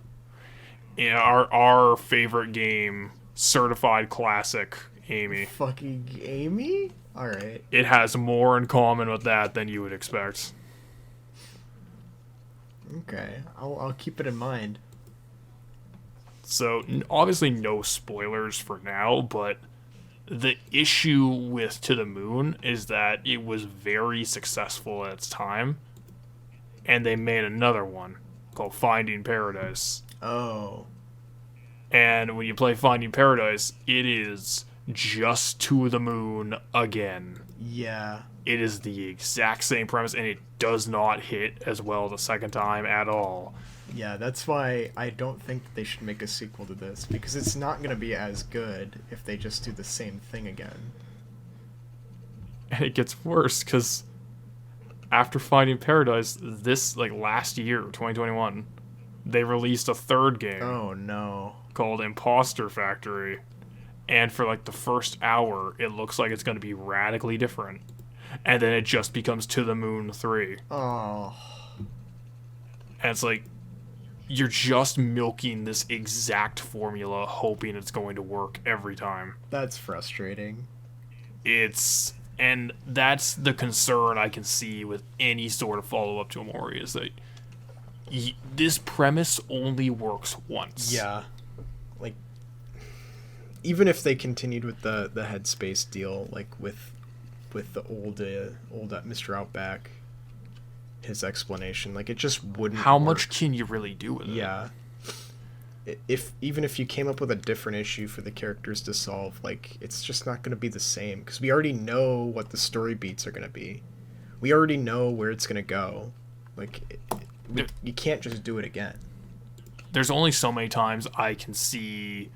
Yeah, our favorite game, certified classic, Amy. Fucking Amy? Alright. It has more in common with that than you would expect. Okay. I'll keep it in mind. So, obviously no spoilers for now, but the issue with To the Moon is that it was very successful at its time, and they made another one called Finding Paradise. Oh. And when you play Finding Paradise, it is just To the Moon again. Yeah. It is the exact same premise, and it does not hit as well the second time at all. Yeah, that's why I don't think they should make a sequel to this, because it's not going to be as good if they just do the same thing again. And it gets worse, because after Finding Paradise, this, like, last year, 2021, they released a third game. Oh, no. Called Imposter Factory. And for, like, the first hour, it looks like it's going to be radically different. And then it just becomes To the Moon 3. Oh. And it's like, you're just milking this exact formula, hoping it's going to work every time. That's frustrating. And that's the concern I can see with any sort of follow-up to Omori, is that this premise only works once. Yeah. Like, even if they continued with the Headspace deal, like with the old Mr. Outback, his explanation, like, it just wouldn't How work. much can you really do with it? Yeah. Even if you came up with a different issue for the characters to solve, like, it's just not going to be the same, because we already know what the story beats are going to be. We already know where it's going to go. Like, you can't just do it again. There's only so many times I can see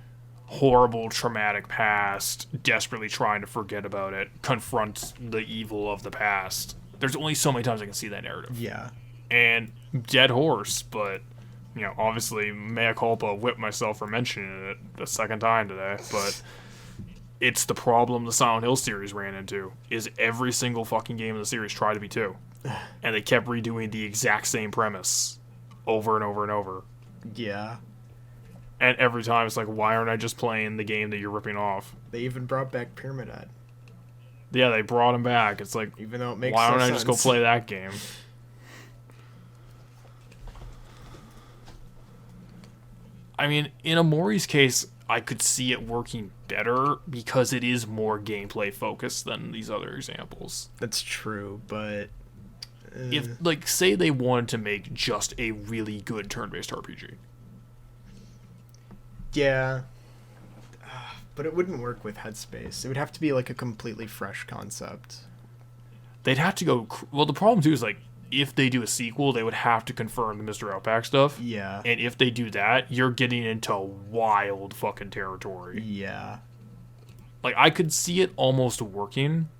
horrible, traumatic past, desperately trying to forget about it, confront the evil of the past. There's only so many times I can see that narrative. Yeah. And dead horse, but, you know, obviously, mea culpa, whipped myself for mentioning it a second time today, but it's the problem the Silent Hill series ran into, is every single fucking game in the series tried to be 2. And they kept redoing the exact same premise over and over and over. Yeah. And every time it's like, why aren't I just playing the game that you're ripping off? They even brought back Pyramid Head. Yeah, they brought him back. It's like, Even though it makes why no don't I sense. just go play that game? I mean, in Omori's case, I could see it working better because it is more gameplay focused than these other examples. That's true, but If, like, say they wanted to make just a really good turn-based RPG. yeah. But it wouldn't work with Headspace. It would have to be like a completely fresh concept. They'd have to go... Well, the problem, too, is, like, if they do a sequel, they would have to confirm the Mr. Outback stuff. Yeah. And if they do that, you're getting into wild fucking territory. Yeah. Like, I could see it almost working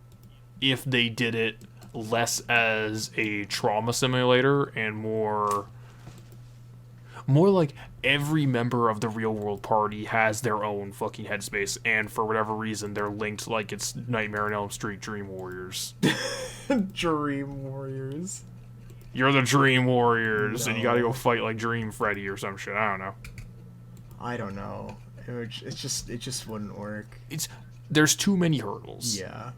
if they did it less as a trauma simulator and more like every member of the real world party has their own fucking headspace, and for whatever reason they're linked like it's Nightmare on Elm Street Dream Warriors. Dream Warriors. You're the Dream Warriors, and you gotta No. go fight like Dream Freddy or some shit. I don't know. I don't know. It just wouldn't work. There's too many hurdles. Yeah.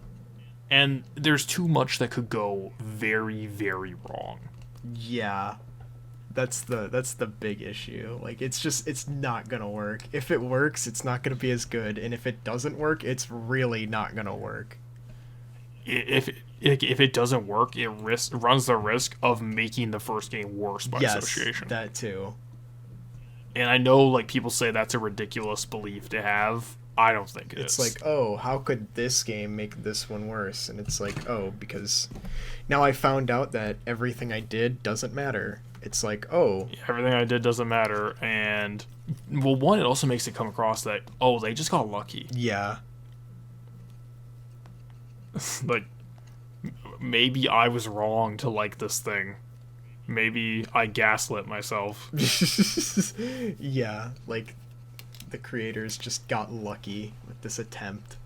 And there's too much that could go very, very wrong. Yeah. That's the big issue. Like, it's not gonna work. If it works, it's not gonna be as good, and if it doesn't work, it's really not gonna work. If it doesn't work, it runs the risk of making the first game worse by association. That too. And I know, like, people say that's a ridiculous belief to have. I don't think it It's is. like, oh, how could this game make this one worse? And it's like, oh, because now I found out that everything I did doesn't matter. It's like, oh. Everything I did doesn't matter, and, well, one, it also makes it come across that, oh, they just got lucky. Yeah. Like, maybe I was wrong to like this thing. Maybe I gaslit myself. Yeah, like, the creators just got lucky with this attempt.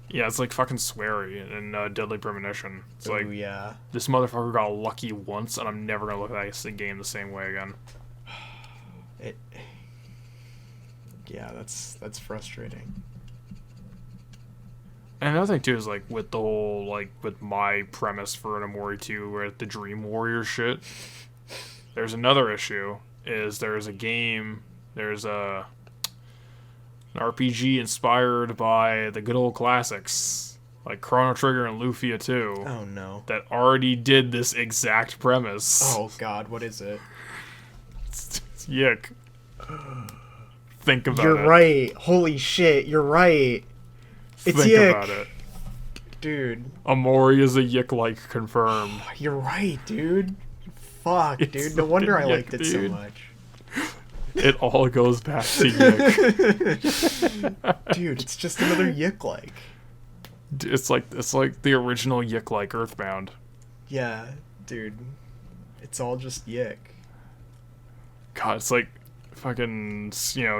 Yeah, it's like fucking sweary and Deadly Premonition. It's like, Oh yeah. this motherfucker got lucky once, and I'm never gonna look at this game the same way again. It. Yeah, that's frustrating. And another thing too is like with the whole like with my premise for an Omori 2 where the Dream Warrior shit. There's another issue is there's an RPG inspired by the good old classics like Chrono Trigger and Lufia 2 Oh no. that already did this exact premise. Oh god, what is it? It's yick. Think about You're it. right. Holy shit, you're right. It's Think yick. about it. Dude. Omori is a yick-like confirmed. You're right, dude. Fuck, It's dude. No wonder I fucking liked yick, it so dude. much. It all goes back to yick. Dude, it's just another yick like. It's like the original yick-like Earthbound. Yeah, dude. It's all just yick. God, it's like fucking,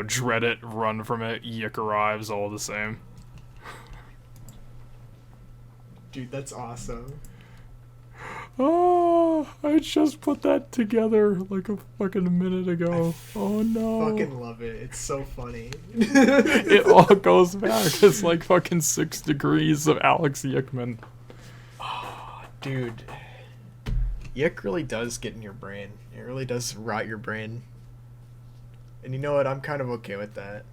dread it, run from it, yick arrives, all the same. Dude, that's awesome. Oh, I just put that together like a fucking minute ago. Oh no. Fucking love it. It's so funny. It all goes back. It's like fucking 6 degrees of Alex Yickman. Dude. Yick really does get in your brain. It really does rot your brain. And you know what? I'm kind of okay with that.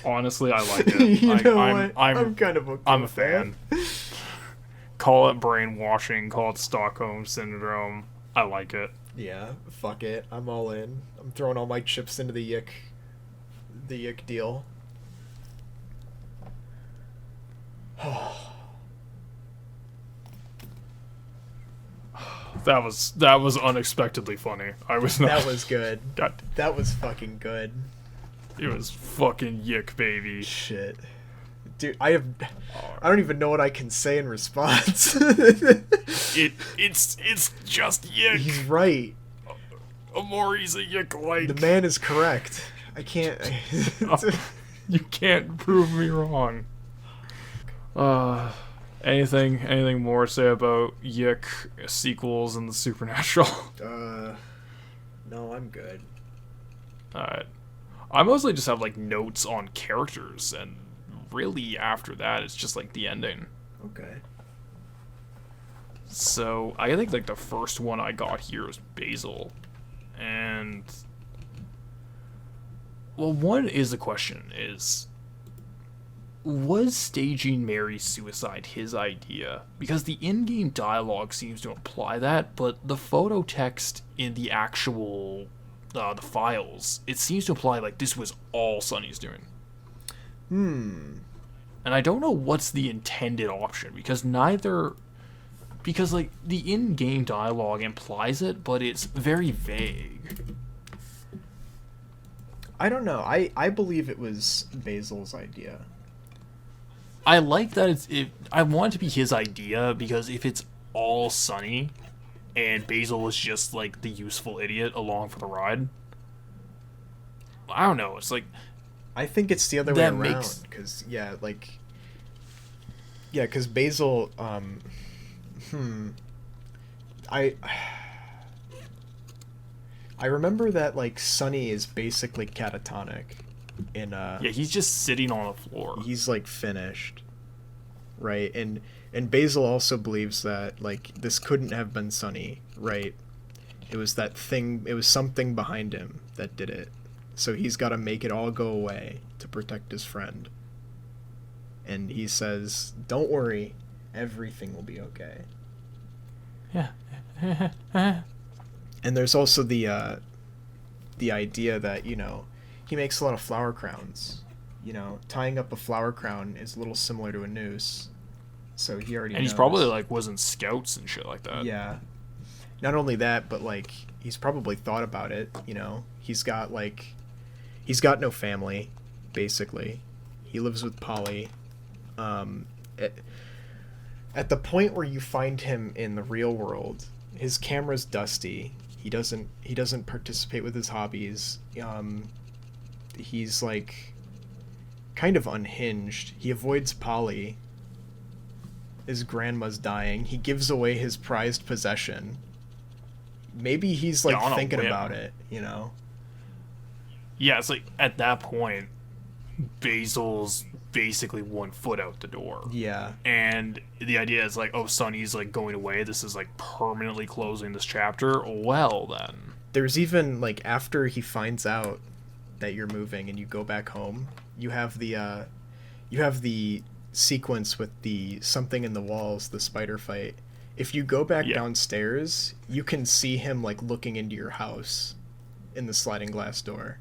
Honestly, I like it. You know I'm, what? I'm, I'm kind of okay I'm a with fan. that. Call it brainwashing, call it Stockholm Syndrome. I like it. Yeah, fuck it. I'm all in. I'm throwing all my chips into the yick deal. That was unexpectededly funny. I was not. That was good. God, That was fucking good. it was fucking yick, baby. Shit. Dude, I don't even know what I can say in response. It's just yick. He's right. Omori's a yick like. The man is correct. I can't. You can't prove me wrong. Anything more to say about Yick sequels and the Supernatural? No, I'm good. Alright. I mostly just have like notes on characters, and really after that it's just like the ending. Okay. So I think like the first one I got here is Basil. And well, one is the question is, was staging Mary's suicide his idea? Because the in-game dialogue seems to imply that, but the photo text in the actual the files, it seems to imply like this was all Sonny's doing. And I don't know what's the intended option, because like the in-game dialogue implies it, but it's very vague. I don't know. I believe it was Basil's idea. I like that I want it to be his idea, because if it's all Sonny and Basil was just like the useful idiot along for the ride, I don't know. It's like, I think it's the other way That around. makes- Because because Basil. I remember that like Sonny is basically catatonic. yeah, he's just sitting on the floor. He's like finished, right? And Basil also believes that like this couldn't have been Sonny, right? It was that thing. It was something behind him that did it. So he's got to make it all go away to protect his friend. And he says, "Don't worry, everything will be okay." Yeah. And there's also the idea that, he makes a lot of flower crowns. Tying up a flower crown is a little similar to a noose. So he already And he's knows. probably like was in scouts and shit like that. Yeah. Not only that, but like he's probably thought about it, He's got no family, basically. He lives with Polly. At the point where you find him in the real world, his camera's dusty. He doesn't participate with his hobbies. He's like kind of unhinged. He avoids Polly. His grandma's dying. He gives away his prized possession. Maybe he's like thinking about it, you know? Yeah, it's like at that point, Basil's basically 1 foot out the door. Yeah. And the idea is like, oh, Sonny's like going away. This is like permanently closing this chapter. Well, then. There's even like after he finds out that you're moving and you go back home, you have the sequence with the something in the walls, the spider fight. If you go back downstairs, you can see him like looking into your house in the sliding glass door.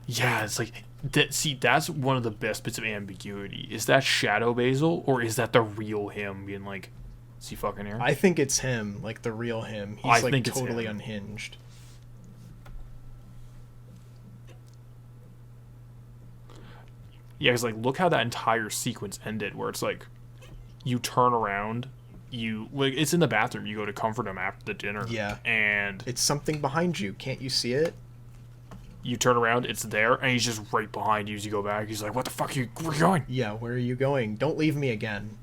Yeah, it's like that's one of the best bits of ambiguity. Is that Shadow Basil or is that the real him being like, is he fucking here? I think it's him, like the real him. He's like totally unhinged. Yeah, because like look how that entire sequence ended, where it's like you turn around, it's in the bathroom. You go to comfort him after the dinner. Yeah, and it's something behind you. Can't you see it? You turn around, it's there, and he's just right behind you as you go back. He's like, "What the fuck? Where are you going?" Yeah, where are you going? Don't leave me again.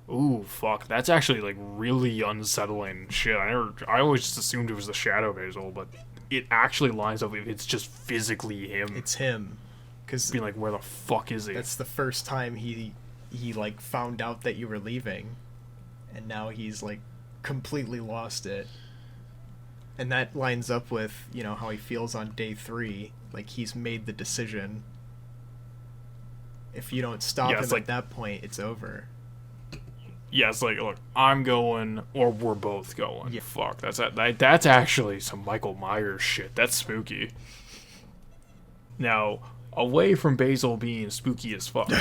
Ooh, fuck. That's actually like really unsettling shit. I always just assumed it was the Shadow Basil, but it actually lines up if it's just physically him. It's him. Cause being like, where the fuck is he? That's the first time he like found out that you were leaving, and now he's like completely lost it. And that lines up with, you know, how he feels on day 3. Like he's made the decision. If you don't stop him at that point, it's over. Yeah, it's like, look, I'm going, or we're both going. Yeah. Fuck, that's actually some Michael Myers shit. That's spooky. Now, away from Basil being spooky as fuck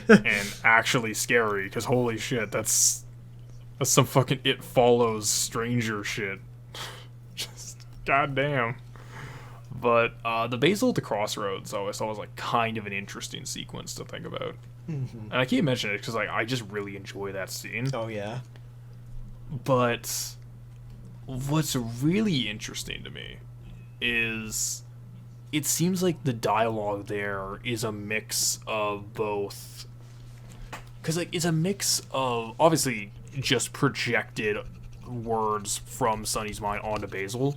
and actually scary, because holy shit, that's some fucking It Follows Stranger shit. Just goddamn. But the Basil at the Crossroads, I always thought was like kind of an interesting sequence to think about. Mm-hmm. And I keep mentioning it because like I just really enjoy that scene. Oh yeah. But what's really interesting to me is it seems like the dialogue there is a mix of both, because like it's a mix of obviously just projected words from Sonny's mind onto Basil,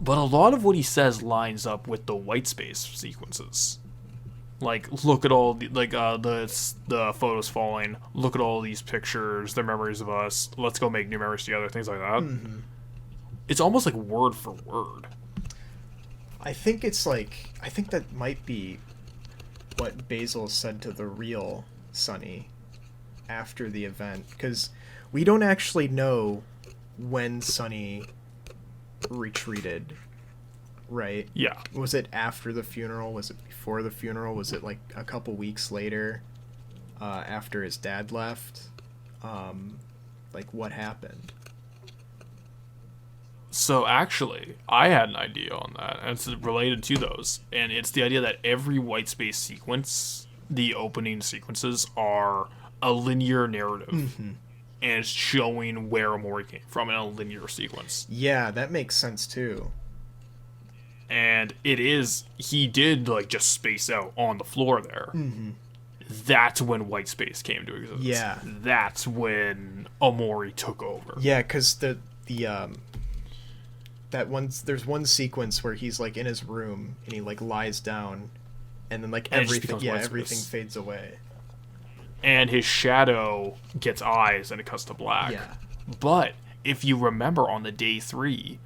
but a lot of what he says lines up with the white space sequences. Like, look at all the the photos falling. Look at all these pictures. They're memories of us. Let's go make new memories together. Things like that. Mm-hmm. It's almost like word for word. I think that might be what Basil said to the real Sonny after the event, because we don't actually know when Sonny retreated, right? Yeah. Was it after the funeral? Was it before the funeral? Was it like a couple weeks later, after his dad left? Like what happened? So actually, I had an idea on that, and it's related to those, and it's the idea that every white space sequence, the opening sequences, are a linear narrative, and it's showing where Omori came from in a linear sequence. Yeah, that makes sense too. And he did like just space out on the floor there. Mm-hmm. That's when white space came to exist. Yeah. That's when Omori took over. Yeah, because there's one sequence where he's like in his room and he like lies down, and then like everything fades away. And his shadow gets eyes and it cuts to black. Yeah. But if you remember on the day 3,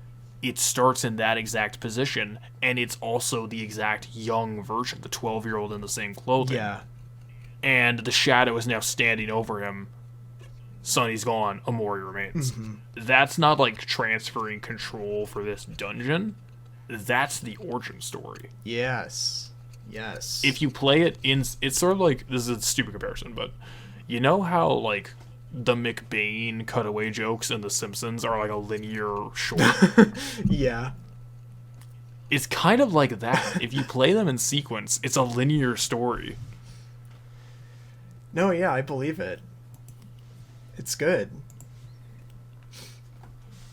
it starts in that exact position, and it's also the exact young version, the 12-year-old in the same clothing. Yeah. And the shadow is now standing over him. Sonny's gone, Omori remains. Mm-hmm. That's not like transferring control for this dungeon. That's the origin story. Yes. If you play it it's sort of like, this is a stupid comparison, but you know how like the McBain cutaway jokes in The Simpsons are like a linear short? Yeah. It's kind of like that. If you play them in sequence, it's a linear story. No, yeah, I believe it. It's good.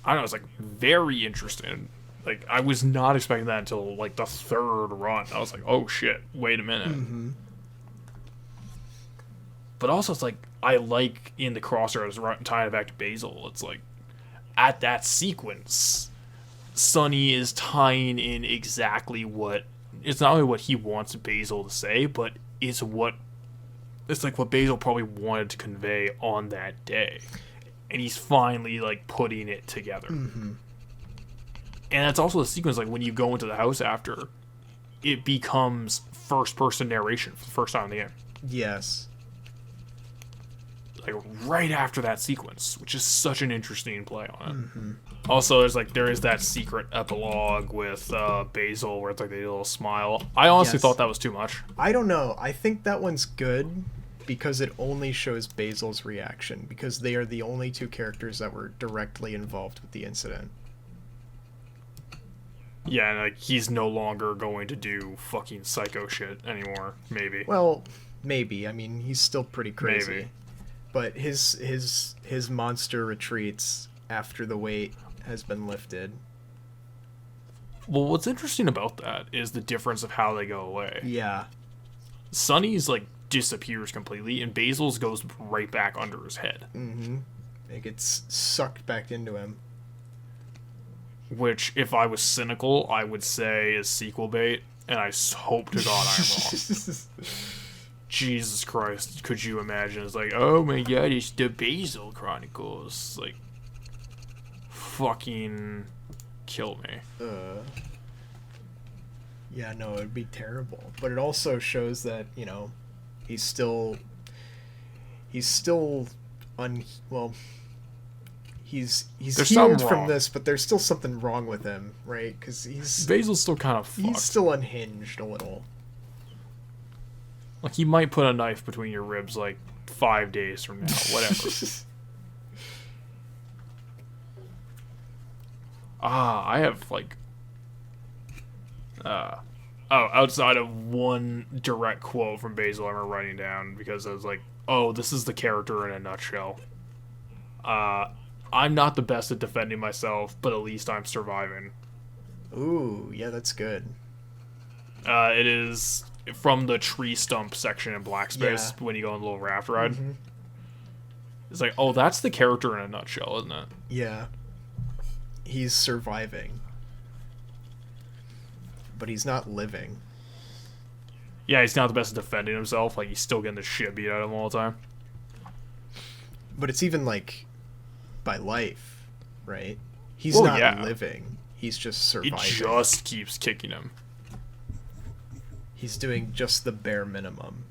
I don't know, it's like very interesting. Like, I was not expecting that until like the 3rd run. I was like, oh shit, wait a minute. Mm-hmm. But also, it's like, I like in the crosshairs, tying it back to Basil, it's like, at that sequence, Sonny is tying in exactly what, it's not only what he wants Basil to say, but it's like what Basil probably wanted to convey on that day. And he's finally, like, putting it together. Mm-hmm. And that's also the sequence, like, when you go into the house after, it becomes first-person narration for the first time in the game. Yes. Like, right after that sequence, which is such an interesting play on it. Mm-hmm. Also, there is that secret epilogue with Basil where it's like the little smile. I honestly thought that was too much. I don't know. I think that one's good because it only shows Basil's reaction, because they are the only two characters that were directly involved with the incident. Yeah, and like, he's no longer going to do fucking psycho shit anymore, maybe. Well, maybe. I mean, he's still pretty crazy. Maybe. But his monster retreats after the weight has been lifted. Well, what's interesting about that is the difference of how they go away. Yeah. Sonny's, like, disappears completely, and Basil's goes right back under his head. Mm-hmm. It gets sucked back into him. Which, if I was cynical, I would say is sequel bait, and I hope to God I'm wrong. Jesus Christ, could you imagine? It's like, oh my god, it's the Basil Chronicles. Like, fucking kill me. Yeah, no, it'd be terrible. But it also shows that, you know, he's still well, he's healed from this, but there's still something wrong with him, right? Because Basil's still kind of fucked. He's still unhinged a little. Like, he might put a knife between your ribs, like, 5 days from now. Whatever. I have, like... outside of one direct quote from Basil I remember writing down, because I was like, oh, this is the character in a nutshell. I'm not the best at defending myself, but at least I'm surviving. Ooh, yeah, that's good. It is... from the tree stump section in Black Space, when you go on the little raft ride. Mm-hmm. It's like, oh, that's the character in a nutshell, isn't it? Yeah. He's surviving. But he's not living. Yeah, he's not the best at defending himself. Like, he's still getting the shit beat out of him all the time. But it's even, like, by life, right? He's not living. He's just surviving. It just keeps kicking him. He's doing just the bare minimum.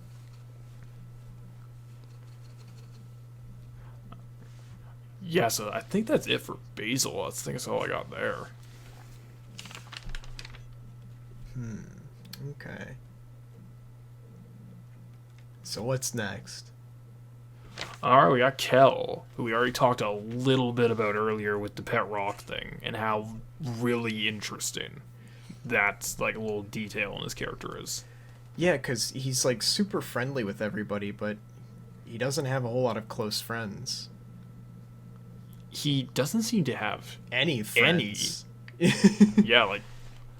Yeah, so I think that's it for Basil. I think that's all I got there. Okay. So what's next? Alright, we got Kel, who we already talked a little bit about earlier with the pet rock thing, and how really interesting that's, like, a little detail in his character is. Yeah, because he's, like, super friendly with everybody, but he doesn't have a whole lot of close friends. He doesn't seem to have any friends. Yeah, like,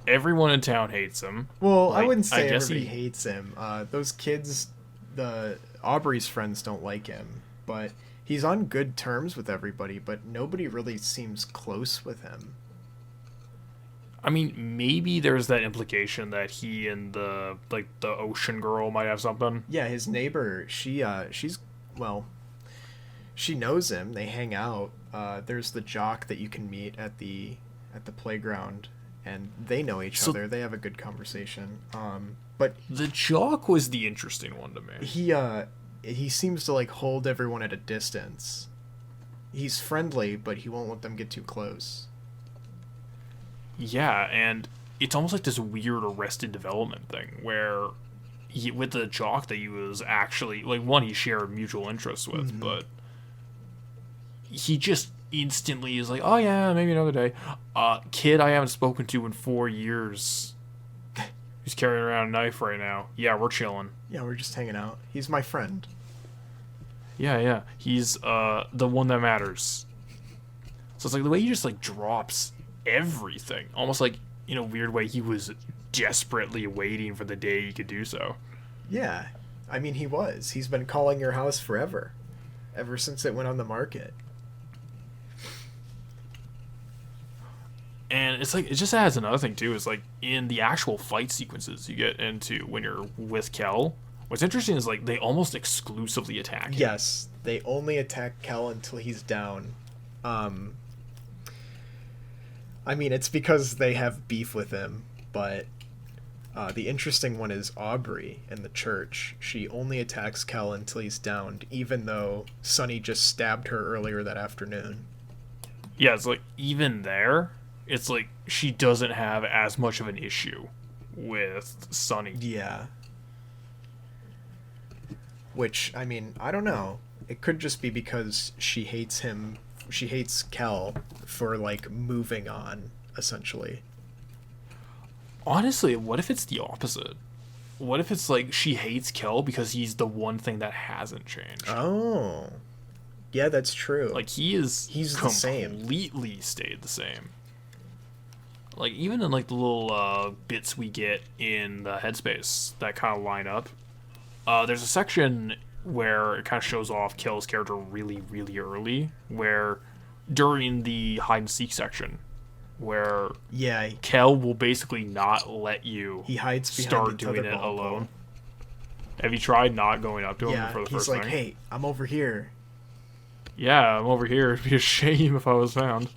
everyone in town hates him. Well, like, I wouldn't say everybody hates him. Those kids, Aubrey's friends don't like him, but he's on good terms with everybody, but nobody really seems close with him. I mean, maybe there's that implication that he and the ocean girl might have something. Yeah, his neighbor, she knows him. They hang out. There's the jock that you can meet at the playground, and they know each other. They have a good conversation. But the jock was the interesting one to me. He seems to, like, hold everyone at a distance. He's friendly, but he won't let them get too close. Yeah, and it's almost like this weird Arrested Development thing where with the jock that he was actually, like, one he shared mutual interests with, but he just instantly is like, oh yeah, maybe another day. Kid I haven't spoken to in 4 years. He's carrying around a knife right now. Yeah, we're chilling. Yeah, we're just hanging out. He's my friend. Yeah. He's the one that matters. So it's like the way he just, like, drops everything. Almost like, in a weird way, he was desperately waiting for the day he could do so. Yeah. I mean, he was. He's been calling your house forever. Ever since it went on the market. And it's like, it just adds another thing too, is like in the actual fight sequences you get into when you're with Kel, what's interesting is like they almost exclusively attack him. Yes, they only attack Kel until he's down. I mean, it's because they have beef with him, but the interesting one is Aubrey in the church. She only attacks Kel until he's downed, even though Sunny just stabbed her earlier that afternoon. Yeah, it's like even there, it's like she doesn't have as much of an issue with Sunny. Yeah. Which, I mean, I don't know. It could just be because she hates him. She hates Kel for, like, moving on, essentially. Honestly, what if it's the opposite? What if it's like she hates Kel because he's the one thing that hasn't changed? Oh. Yeah, that's true. Like he's the same. Completely stayed the same. Like even in like the little bits we get in the headspace that kind of line up, there's a section where it kind of shows off Kel's character really, really early, where during the hide and seek section, where yeah, Kel will basically not let you he hides behind start the doing it tetherball alone. pole. Have you tried not going up to him Yeah, for the he's first like, thing? hey, I'm over here. Yeah, I'm over here. It'd be a shame if I was found.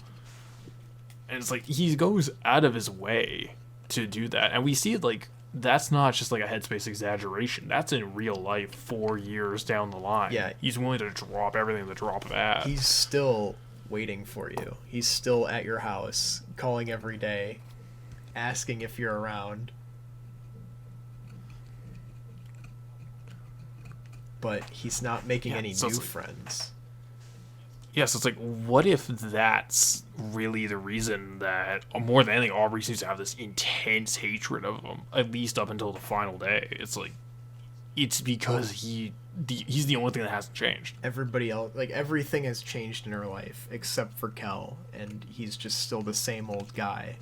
And it's like he goes out of his way to do that, and we see it like that's not just like a headspace exaggeration. That's in real life. 4 years down the line, Yeah, he's willing to drop everything at the drop of a hat. He's still waiting for you. He's still at your house, calling every day, asking if you're around. But he's not making any so new it's like, friends. Yeah, so it's like, what if that's really the reason that, more than anything, Aubrey seems to have this intense hatred of him, at least up until the final day. It's like, it's because he's the only thing that hasn't changed. Everybody else, like, everything has changed in her life, except for Kel, and he's just still the same old guy.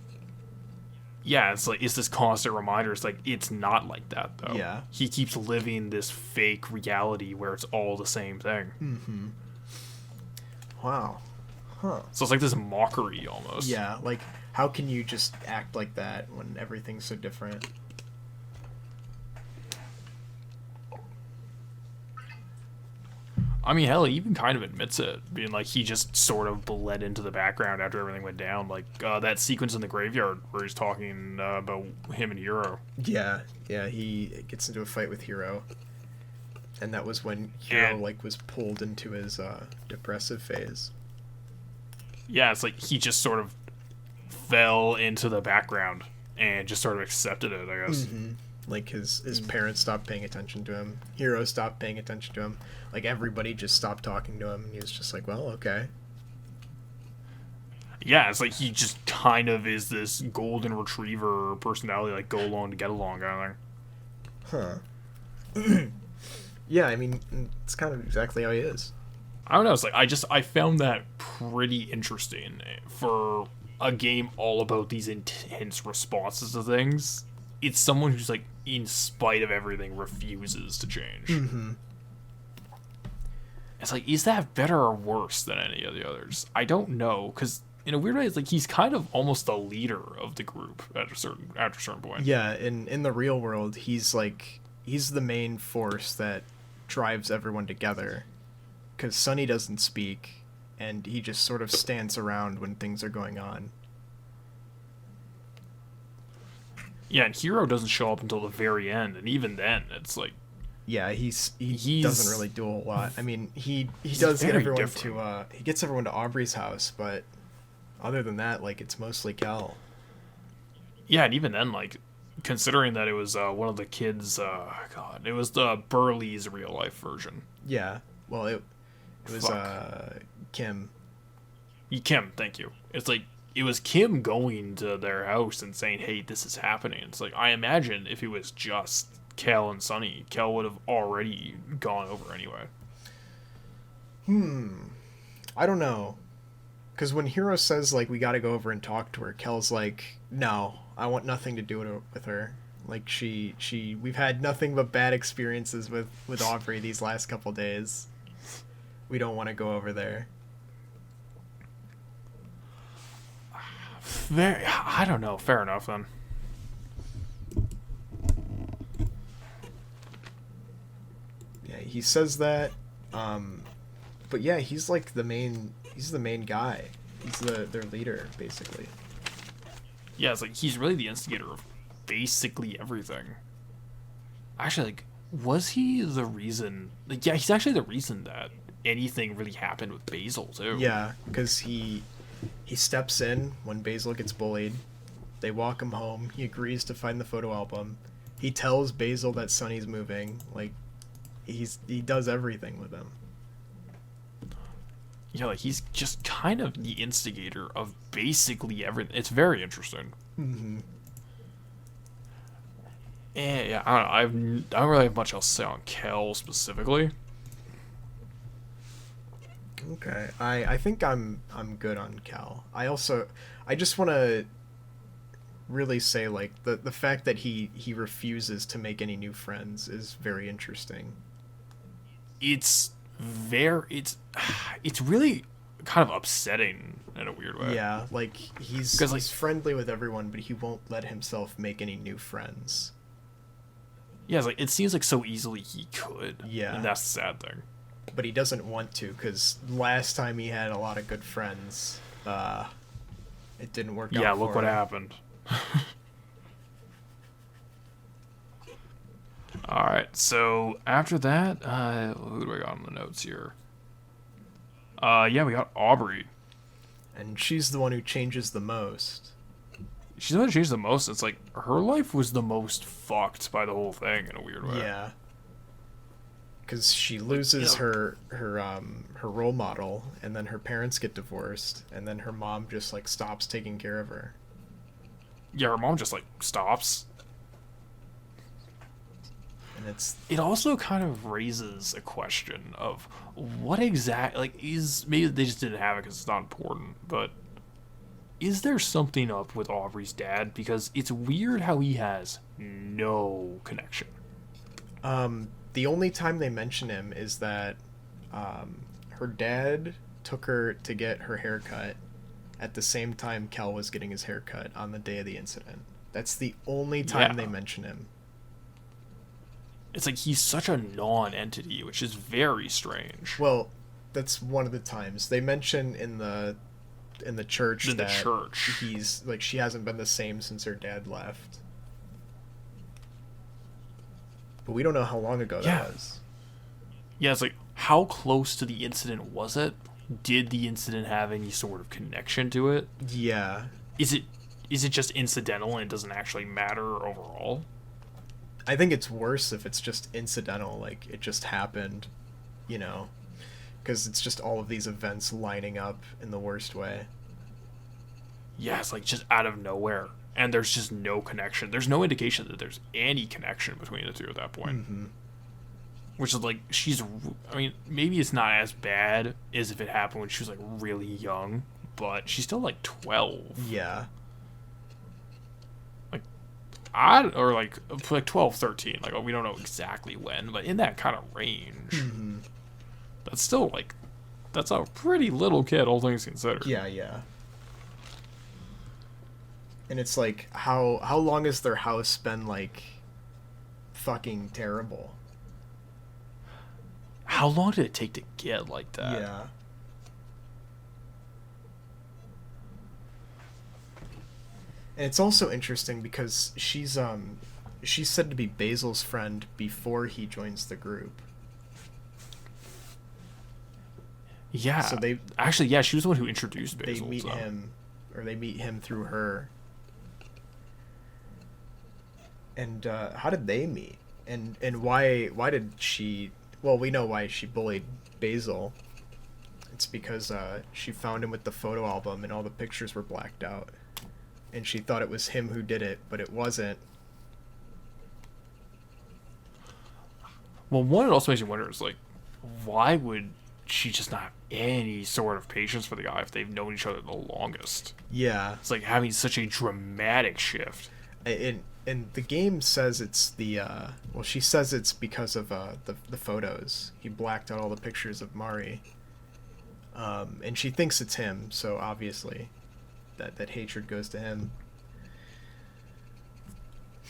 Yeah, it's like, it's this constant reminder. It's like, it's not like that, though. Yeah. He keeps living this fake reality where it's all the same thing. Mm-hmm. Wow. Huh. So it's like this mockery, almost. Yeah, like, how can you just act like that when everything's so different? I mean, hell, he even kind of admits it, being like he just sort of bled into the background after everything went down. Like that sequence in the graveyard where he's talking about him and Hiro. Yeah, he gets into a fight with Hiro. And that was when Hiro, like, was pulled into his depressive phase. Yeah, it's like he just sort of fell into the background and just sort of accepted it, I guess. Mm-hmm. Like, his parents stopped paying attention to him. Hiro stopped paying attention to him. Like, everybody just stopped talking to him. And he was just like, well, okay. Yeah, it's like he just kind of is this golden retriever personality, like go along to get along kind of thing. Huh. Yeah, I mean, it's kind of exactly how he is. I don't know. It's like I found that pretty interesting for a game all about these intense responses to things. It's someone who's like, in spite of everything, refuses to change. Mm-hmm. It's like, is that better or worse than any of the others? I don't know, because in a weird way, it's like he's kind of almost the leader of the group after a certain point. Yeah, in the real world, he's the main force that drives everyone together, because Sunny doesn't speak, and he just sort of stands around when things are going on. Yeah, and Hiro doesn't show up until the very end, and even then, it's like, yeah, he doesn't really do a whole lot. I mean, he does get everyone different. He gets everyone to Aubrey's house, but other than that, like, it's mostly Kel. Yeah, and even then, like, considering that it was one of the kids, it was the Burley's real life version. Yeah, well, it was Kim. Kim, thank you. It's like, it was Kim going to their house and saying, hey, this is happening. It's like, I imagine if it was just Kel and Sunny, Kel would have already gone over anyway. I don't know. Because when Hiro says, like, we gotta go over and talk to her, Kel's like, no, I want nothing to do with her. Like we've had nothing but bad experiences with Aubrey these last couple days. We don't want to go over there. I don't know. Fair enough then. Yeah, he says that. But yeah, he's like the main guy. He's their leader, basically. Yeah, it's like he's really the instigator of basically everything. Actually, like, was he the reason? Like, yeah, he's actually the reason that anything really happened with Basil too. Yeah, because he steps in when Basil gets bullied. They walk him home. He agrees to find the photo album. He tells Basil that Sunny's moving. Like, he does everything with him. Yeah, like he's just kind of the instigator of basically everything. It's very interesting. Mm-hmm. And yeah, I don't really have much else to say on Kel specifically. Okay, I think I'm good on Cal. I just want to really say, like, the fact that he refuses to make any new friends is very interesting. It's really kind of upsetting in a weird way. Yeah, like he's friendly with everyone, but he won't let himself make any new friends. Yeah, it's like it seems like so easily he could. Yeah, and that's the sad thing. But he doesn't want to, because last time he had a lot of good friends, it didn't work out. Yeah, look for what him. happened. Alright, so after that, who do I got on the notes here? Yeah, we got Aubrey. And she's the one who changes the most. She's the one who changed the most. It's like, her life was the most fucked by the whole thing in a weird way. Yeah. Because she loses her role model, and then her parents get divorced, and then her mom just, like, stops taking care of her. Yeah, her mom just, like, stops. And it also kind of raises a question of what exactly, like, maybe they just didn't have it because it's not important, but is there something up with Aubrey's dad? Because it's weird how he has no connection. The only time they mention him is that her dad took her to get her hair cut at the same time Kel was getting his hair cut on the day of the incident. That's the only time they mention him. It's like he's such a non-entity, which is very strange. Well, that's one of the times. They mention in the church he's like, she hasn't been the same since her dad left. But we don't know how long ago that was. Yeah, it's like, how close to the incident was it? Did the incident have any sort of connection to it? Yeah. Is it just incidental and it doesn't actually matter overall? I think it's worse if it's just incidental, like it just happened, you know, because it's just all of these events lining up in the worst way. Yeah, it's like just out of nowhere. And there's just no connection. There's no indication that there's any connection between the two at that point. Mm-hmm. Which is like, I mean, maybe it's not as bad as if it happened when she was like really young, but she's still like 12. Yeah. Or like 12, 13. Like, we don't know exactly when, but in that kind of range. Mm-hmm. That's still like, that's a pretty little kid, all things considered. Yeah, yeah. And it's like, how long has their house been, like, fucking terrible? How long did it take to get like that? Yeah. And it's also interesting because she's said to be Basil's friend before he joins the group. Yeah. So she was the one who introduced Basil. They meet him through her. And how did they meet? And why did she? Well, we know why she bullied Basil. It's because she found him with the photo album and all the pictures were blacked out. And she thought it was him who did it, but it wasn't. Well, one, it also makes you wonder, is like, why would she just not have any sort of patience for the guy if they've known each other the longest? Yeah. It's like having such a dramatic shift. And the game says it's the well, she says it's because of the photos. He blacked out all the pictures of Mari. And she thinks it's him, so obviously that hatred goes to him.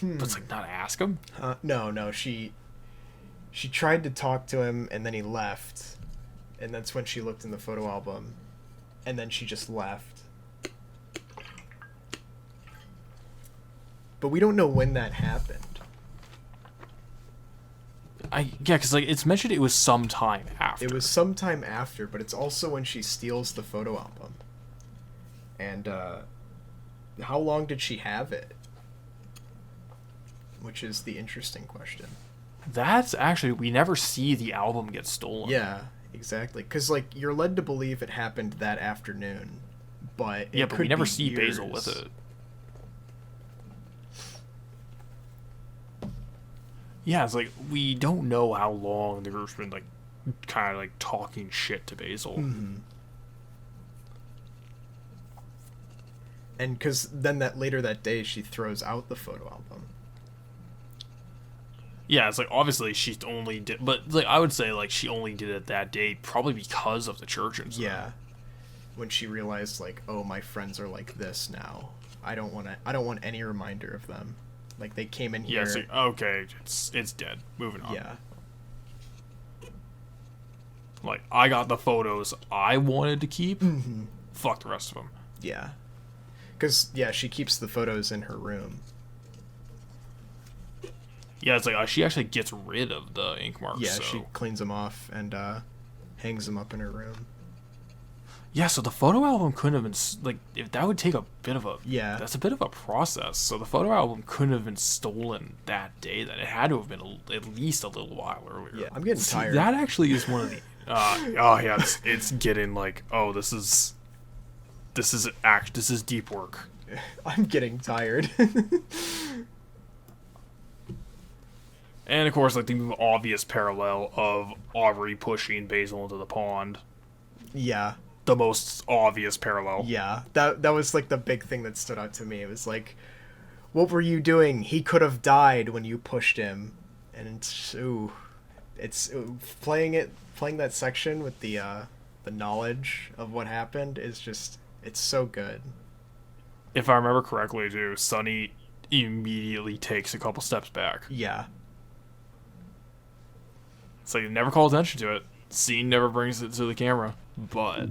But it's like, not ask him? No, she tried to talk to him, and then he left. And that's when she looked in the photo album. And then she just left. But we don't know when that happened. Yeah, because like it's mentioned it was sometime after. It was sometime after, but it's also when she steals the photo album. And how long did she have it? Which is the interesting question. That's actually, we never see the album get stolen. Yeah, exactly. Because like you're led to believe it happened that afternoon, but yeah, but we never see years. Basil with it. Yeah, it's like we don't know how long the group's been like kind of like talking shit to Basil. Mm-hmm. And because then later that day she throws out the photo album. Yeah, it's like obviously she only did, but like I would say like she only did it that day probably because of the church and stuff. Yeah, when she realized like, oh, my friends are like this now. I don't want any reminder of them. Like they came in here. Yeah, so, okay, it's dead. Moving on. Yeah. Like I got the photos I wanted to keep. Mm-hmm. Fuck the rest of them. Yeah. Because yeah, she keeps the photos in her room. Yeah, it's like she actually gets rid of the ink marks. Yeah, so. she cleans them off and hangs them up in her room. Yeah, so the photo album couldn't have been like if that would take a bit of a that's a bit of a process. So the photo album couldn't have been stolen that day. Then it had to have been at least a little while earlier. Yeah, I'm getting tired. That actually is one of the it's getting like this is deep work. I'm getting tired. And of course, like the obvious parallel of Aubrey pushing Basil into the pond. Yeah. The most obvious parallel. Yeah, that was like the big thing that stood out to me. It was like, what were you doing? He could have died when you pushed him. And it's playing that section with the knowledge of what happened is just, it's so good. If I remember correctly, too, Sunny immediately takes a couple steps back. Yeah. It's like, it never calls attention to it. Scene never brings it to the camera, but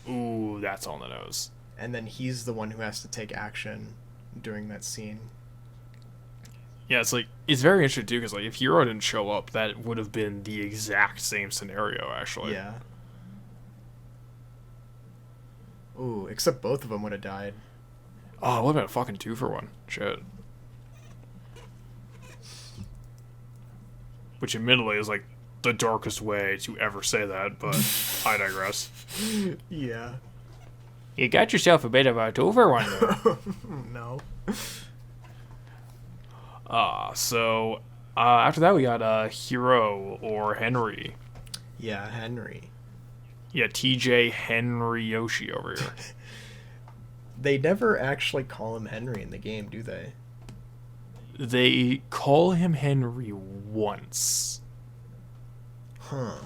ooh, that's on the nose. And then he's the one who has to take action during that scene. Yeah, it's like it's very interesting too, because like if Hero didn't show up, that would have been the exact same scenario, actually. Yeah. Ooh, except both of them would have died. Oh, it would have been a fucking 2-for-1. Shit. Which admittedly is like the darkest way to ever say that, but I digress. Yeah. You got yourself a bit of a 2-for-1 No. So after that we got Hero or Henry. Yeah, Henry. Yeah, TJ Henry Yoshi over here. They never actually call him Henry in the game, do they? They call him Henry once. Huh.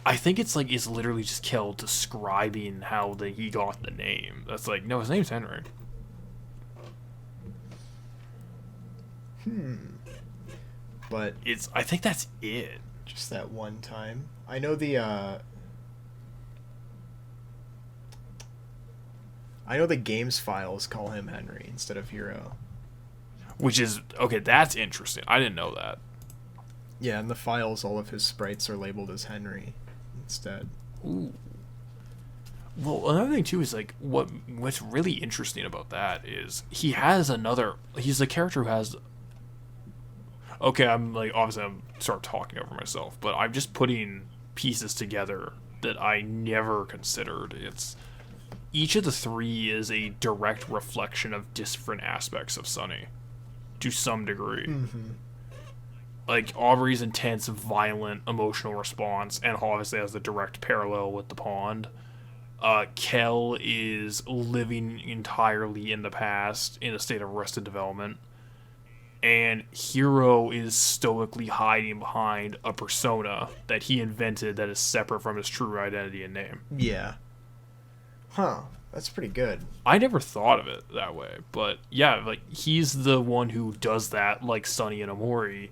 I think it's like it's literally just Kel describing how he got the name. That's like, no, his name's Henry. But I think that's it. Just that one time. I know the games files call him Henry instead of Hero. Which is okay, that's interesting. I didn't know that. Yeah, in the files all of his sprites are labeled as Henry instead. Ooh. Well, another thing too is like what's really interesting about that is he's the character who has. Okay, I'm like obviously I'm sort of talking over myself, but I'm just putting pieces together that I never considered. It's each of the three is a direct reflection of different aspects of Sunny, to some degree. Mm-hmm. Like Aubrey's intense, violent, emotional response, and obviously has the direct parallel with the pond. Kel is living entirely in the past in a state of arrested development. And Hiro is stoically hiding behind a persona that he invented that is separate from his true identity and name. Yeah. Huh. That's pretty good. I never thought of it that way, but yeah, like he's the one who does that, like Sunny and Omori,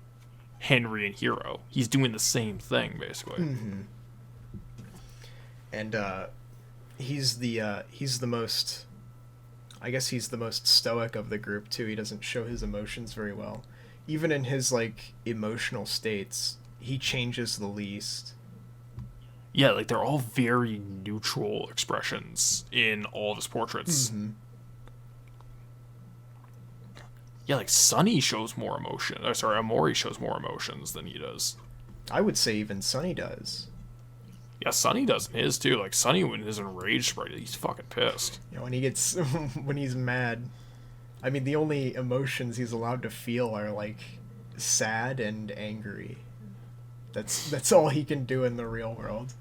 Henry and Hiro. He's doing the same thing basically. Mm-hmm. And he's the most. I guess he's the most stoic of the group too. He doesn't show his emotions very well. Even in his like emotional states, he changes the least. Yeah, like they're all very neutral expressions in all of his portraits. Mm-hmm. Yeah, like Sunny shows more emotion. Or sorry, Omori shows more emotions than he does. I would say even Sunny does. Yeah, Sunny does in his too. Like Sunny, when he's enraged, right, he's fucking pissed. You know, when he gets when he's mad. I mean, the only emotions he's allowed to feel are like sad and angry. That's all he can do in the real world.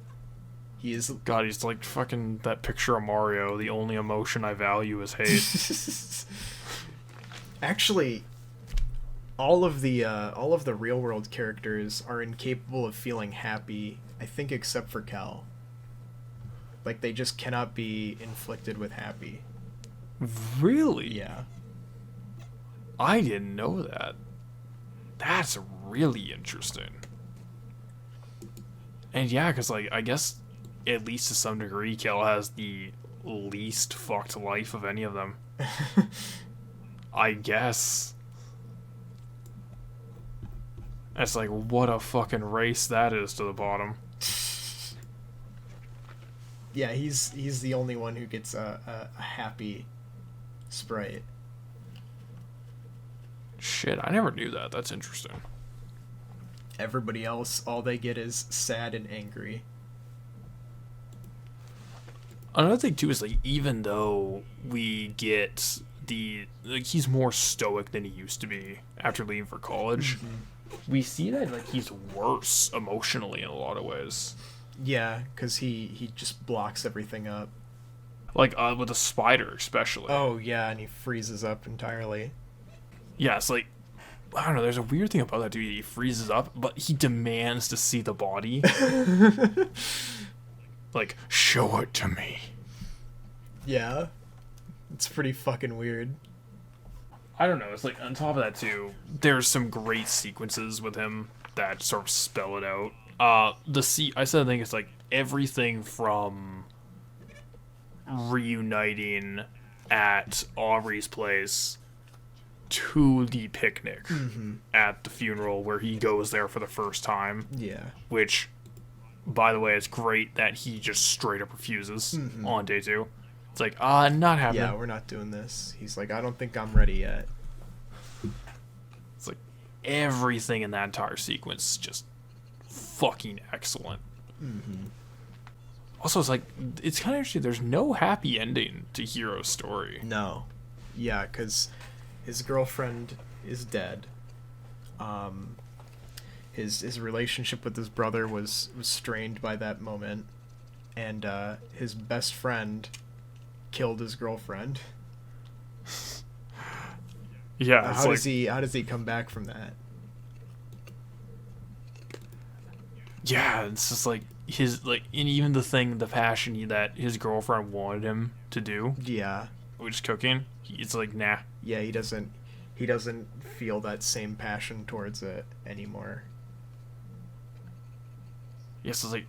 He is God, he's like fucking that picture of Mario. The only emotion I value is hate. Actually, all of the real world characters are incapable of feeling happy. I think except for Cal. Like they just cannot be inflicted with happy. Really? Yeah. I didn't know that. That's really interesting. And yeah, because like I guess at least to some degree, Kel has the least fucked life of any of them. I guess. It's like what a fucking race that is to the bottom. Yeah, he's the only one who gets a happy sprite. Shit, I never knew that. That's interesting. Everybody else, all they get is sad and angry. Another thing too is like even though we get he's more stoic than he used to be after leaving for college, we see that like he's worse emotionally in a lot of ways. Yeah, because he just blocks everything up. Like with a spider especially. Oh yeah, and he freezes up entirely. Yeah, it's like I don't know. There's a weird thing about that dude. He freezes up, but he demands to see the body. Like, show it to me. Yeah, it's pretty fucking weird. I don't know. It's like on top of that too. There's some great sequences with him that sort of spell it out. I said I think it's like everything from reuniting at Aubrey's place to the picnic at the funeral where he goes there for the first time. Yeah. Which, by the way, it's great that he just straight up refuses on day 2. It's like, not happening. Yeah, we're not doing this. He's like, I don't think I'm ready yet. It's like everything in that entire sequence is just fucking excellent. Also, it's like, it's kind of interesting. There's no happy ending to Hiro's story. No. Yeah, because his girlfriend is dead. His relationship with his brother was strained by that moment, and his best friend killed his girlfriend. Yeah, How does he come back from that? Yeah, it's just like and even the passion that his girlfriend wanted him to do. Yeah. Which is cooking. It's like, nah. Yeah, he doesn't feel that same passion towards it anymore. Yes, it's like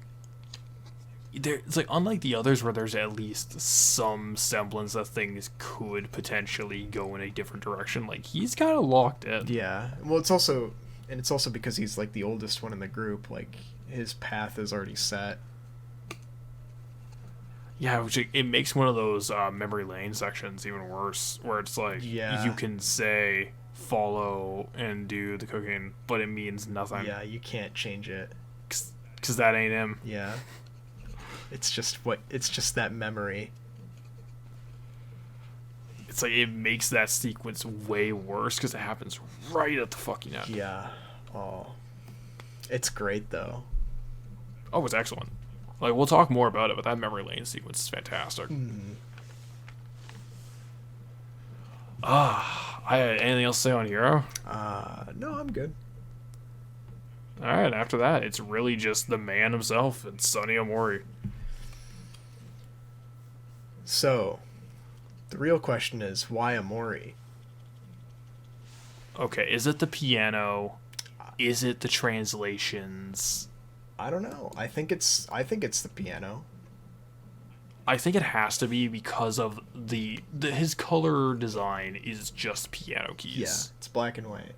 it's like unlike the others where there's at least some semblance that things could potentially go in a different direction. Like he's kind of locked in. Yeah. Well, it's also because he's like the oldest one in the group. Like his path is already set. Yeah, which it makes one of those memory lane sections even worse, where it's like you can say follow and do the cooking, but it means nothing. Yeah, you can't change it. Because that ain't him. Yeah. It's just that memory. It's like it makes that sequence way worse because it happens right at the fucking end. Yeah. Oh. It's great though. Oh, it's excellent. Like, we'll talk more about it, but that memory lane sequence is fantastic. Anything else to say on Hero? No, I'm good. Alright, after that, it's really just the man himself. It's Sonny Omori. So, the real question is, why Omori? Okay, is it the piano? Is it the translations? I don't know. I think it's the piano. I think it has to be because of his color design is just piano keys. Yeah, it's black and white.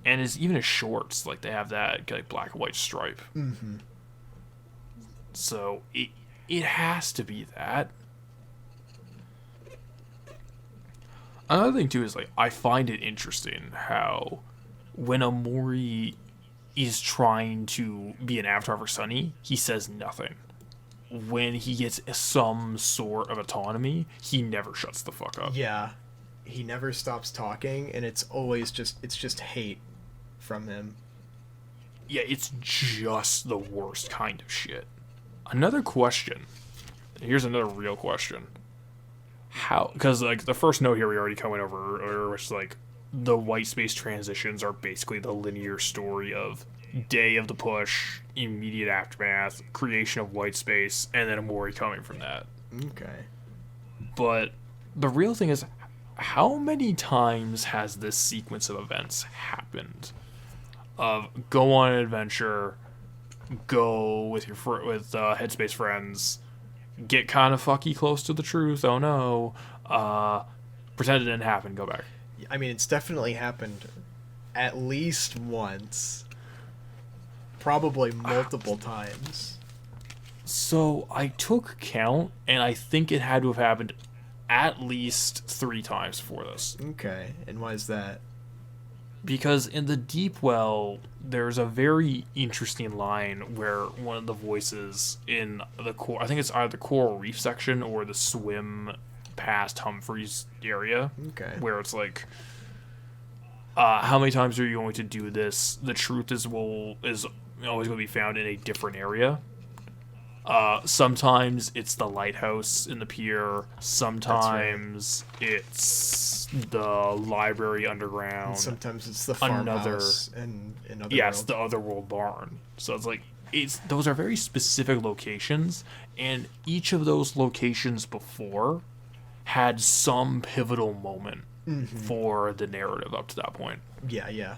And even his shorts, like, they have that like black and white stripe. Mm-hmm. So it has to be that. Another thing too is, like, I find it interesting how when Omori is trying to be an avatar for Sunny, he says nothing. When he gets some sort of autonomy, he never shuts the fuck up. Yeah, he never stops talking, and it's always just hate from him. Yeah, it's just the worst kind of shit. Another question. Here's another real question. How? Because, like, the first note here we already went over, which is, like, the white space transitions are basically the linear story of day of the push, immediate aftermath, creation of white space, and then Omori coming from that. Okay. But the real thing is, how many times has this sequence of events happened? Of go on an adventure, go with your headspace friends, get kind of fucky close to the truth. Oh no, pretend it didn't happen. Go back. I mean, it's definitely happened at least once, probably multiple times. So I took count, and I think it had to have happened at least 3 times for this. Okay, and why is that? Because in the Deep Well, there's a very interesting line where one of the voices in the core, I think it's either the Coral Reef section or the swim past Humphreys area, Okay. where it's like, how many times are you going to do this? The truth is always going to be found in a different area. Sometimes it's the lighthouse in the pier. Sometimes it's the library underground. And sometimes it's the farmhouse and another. Yeah, it's the Otherworld barn. So it's like those are very specific locations, and each of those locations before had some pivotal moment for the narrative up to that point. Yeah, yeah.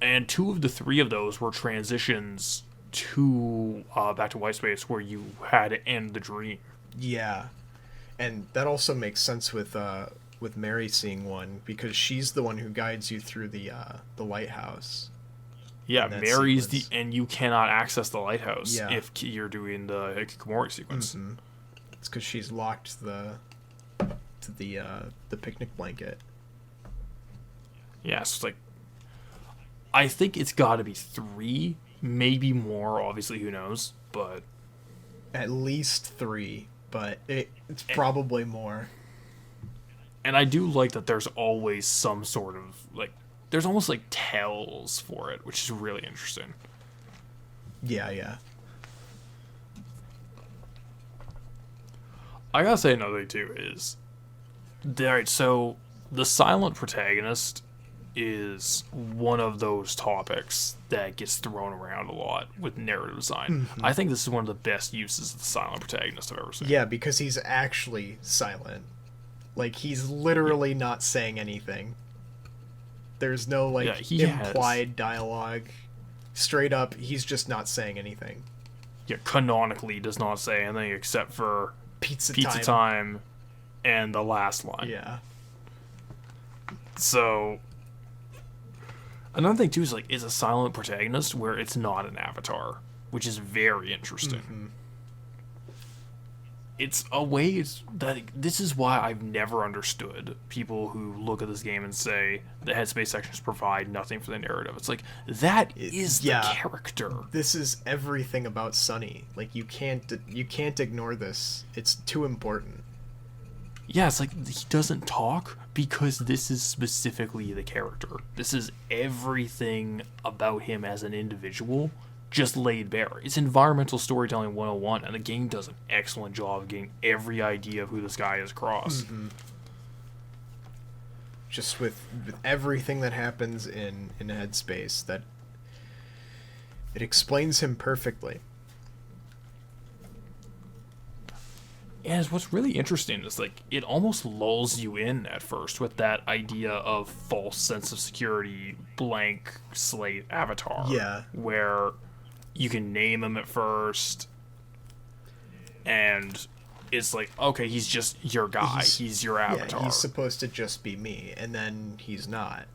And 2 of the 3 of those were transitions to back to white space, where you had to end the dream. Yeah, and that also makes sense with Mary seeing one, because she's the one who guides you through the lighthouse. Yeah, Mary's and you cannot access the lighthouse if you're doing the Hikikomori sequence. Mm-hmm. It's because she's locked the picnic blanket. Yeah, so it's like, I think it's got to be 3. Maybe more, obviously, who knows, but at least 3, but it's probably more. And I do like that there's always some sort of, like, there's almost like tells for it, which is really interesting. Yeah, yeah. I gotta say another thing too is, alright, so the silent protagonist is one of those topics that gets thrown around a lot with narrative design. I think this is one of the best uses of the silent protagonist I've ever seen. Yeah, because he's actually silent. Like, he's literally not saying anything. There's no, like, implied dialogue. Straight up, he's just not saying anything. Yeah, canonically does not say anything except for pizza time and the last line. Yeah. So another thing too is, like, it's a silent protagonist where it's not an avatar, which is very interesting. It's a way that this is why I've never understood people who look at this game and say the headspace sections provide nothing for the narrative. It's like, that is the character. This is everything about Sunny. Like, you can't ignore this. It's too important. Yeah, it's like, he doesn't talk because this is specifically the character. This is everything about him as an individual just laid bare. It's environmental storytelling 101, and the game does an excellent job of getting every idea of who this guy is across. Mm-hmm. Just with everything that happens in Headspace, that it explains him perfectly. And what's really interesting is, like, it almost lulls you in at first with that idea of false sense of security, blank slate avatar. Yeah. Where you can name him at first, and it's like, okay, he's just your guy. He's your avatar. Yeah, he's supposed to just be me, and then he's not.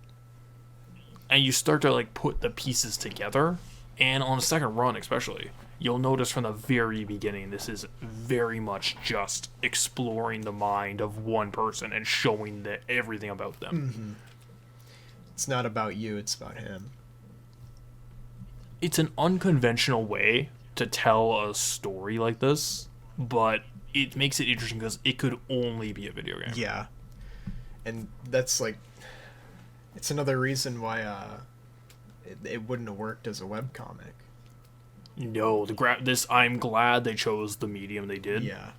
And you start to, like, put the pieces together, and on a second run especially, you'll notice from the very beginning this is very much just exploring the mind of one person and showing everything about them. Mm-hmm. It's not about you, it's about him. It's an unconventional way to tell a story like this, but it makes it interesting because it could only be a video game. Yeah. And that's, like, it's another reason why it wouldn't have worked as a webcomic. No, I'm glad they chose the medium they did. Yeah.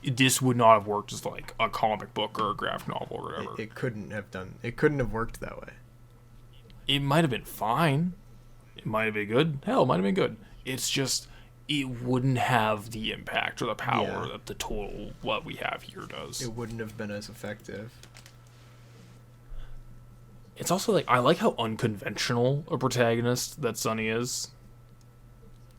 This would not have worked as, like, a comic book or a graphic novel or whatever. It couldn't have worked that way. It might have been fine. It might have been good. Hell, it might have been good. It's just, it wouldn't have the impact or the power that the total what we have here does. It wouldn't have been as effective. It's also, like, I like how unconventional a protagonist that Sonny is.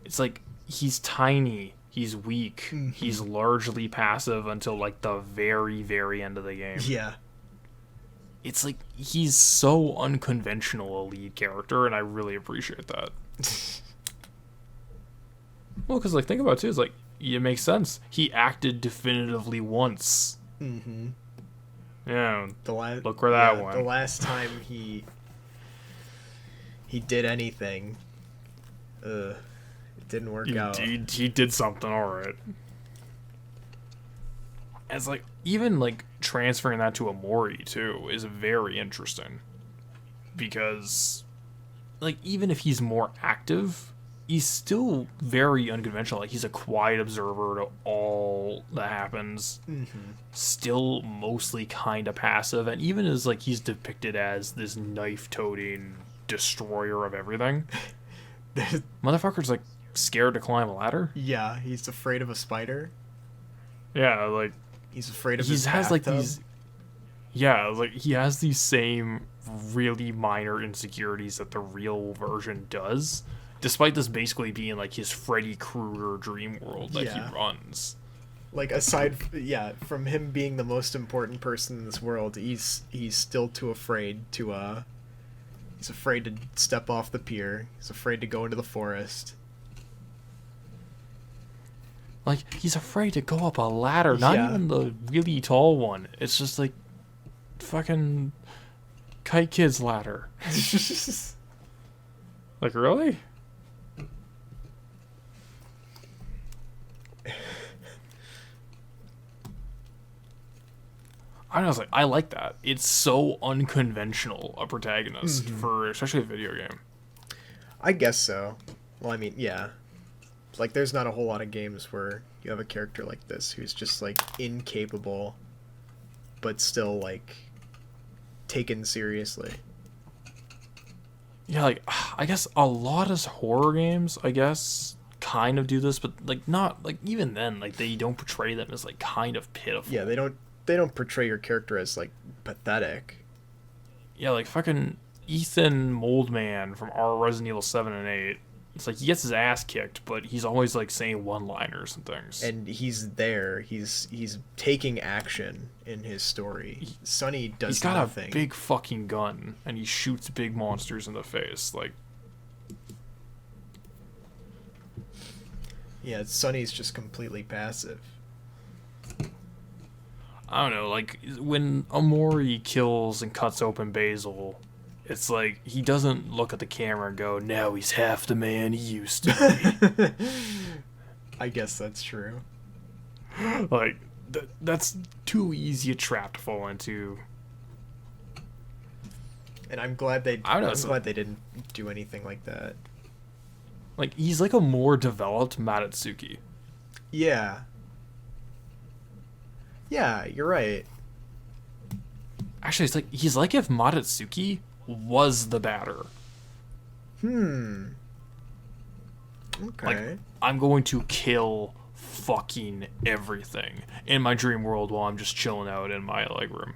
It's like, he's tiny, he's weak, Mm-hmm. he's largely passive until, like, the very, very end of the game. Yeah. It's like, he's so unconventional a lead character, and I really appreciate that. Well, because, like, think about it, too. It's like, it makes sense. He acted definitively once. Mm-hmm. Yeah, look where that went. The last time he did anything, it didn't work out. He did something, alright. It's like, even, like, transferring that to Omori, too, is very interesting. Because, like, even if he's more active, he's still very unconventional. Like, he's a quiet observer to all that happens. Mm-hmm. Still mostly kind of passive. And even as, like, he's depicted as this knife-toting destroyer of everything, motherfucker's, like, scared to climb a ladder. Yeah, he's afraid of a spider. Yeah, like, he's afraid of he his has, bathtub. like, these... Yeah, like, he has these same really minor insecurities that the real version does, despite this basically being, like, his Freddy Krueger dream world that he runs. Like, aside, from him being the most important person in this world, he's still too afraid to, he's afraid to step off the pier. He's afraid to go into the forest. Like, he's afraid to go up a ladder, not even the really tall one. It's just, like, fucking Kite Kid's ladder. Like, really? I was like, I like that. It's so unconventional a protagonist for especially a video game. I guess so. Well, I mean, yeah. Like, there's not a whole lot of games where you have a character like this who's just, like, incapable, but still, like, taken seriously. Yeah, like, I guess a lot of horror games, I guess, kind of do this, but, like, not, like, even then, like, they don't portray them as, like, kind of pitiful. Yeah, they don't portray your character as, like, pathetic. Yeah, like, fucking Ethan Moldman from our Resident Evil 7 and 8. It's like, he gets his ass kicked, but he's always, like, saying one-liners and things. And he's there. He's taking action in his story. Sonny does nothing. He's got a big fucking gun, and he shoots big monsters in the face. Like, yeah, Sonny's just completely passive. I don't know, like, when Omori kills and cuts open Basil, it's like, he doesn't look at the camera and go, now he's half the man he used to be. I guess that's true. Like, that's too easy a trap to fall into. And I'm glad they didn't do anything like that. Like, he's like a more developed Matatsuki. Yeah. Yeah, you're right. Actually, he's like if Matatsuki was the batter. Okay. Like, I'm going to kill fucking everything in my dream world while I'm just chilling out in my like room.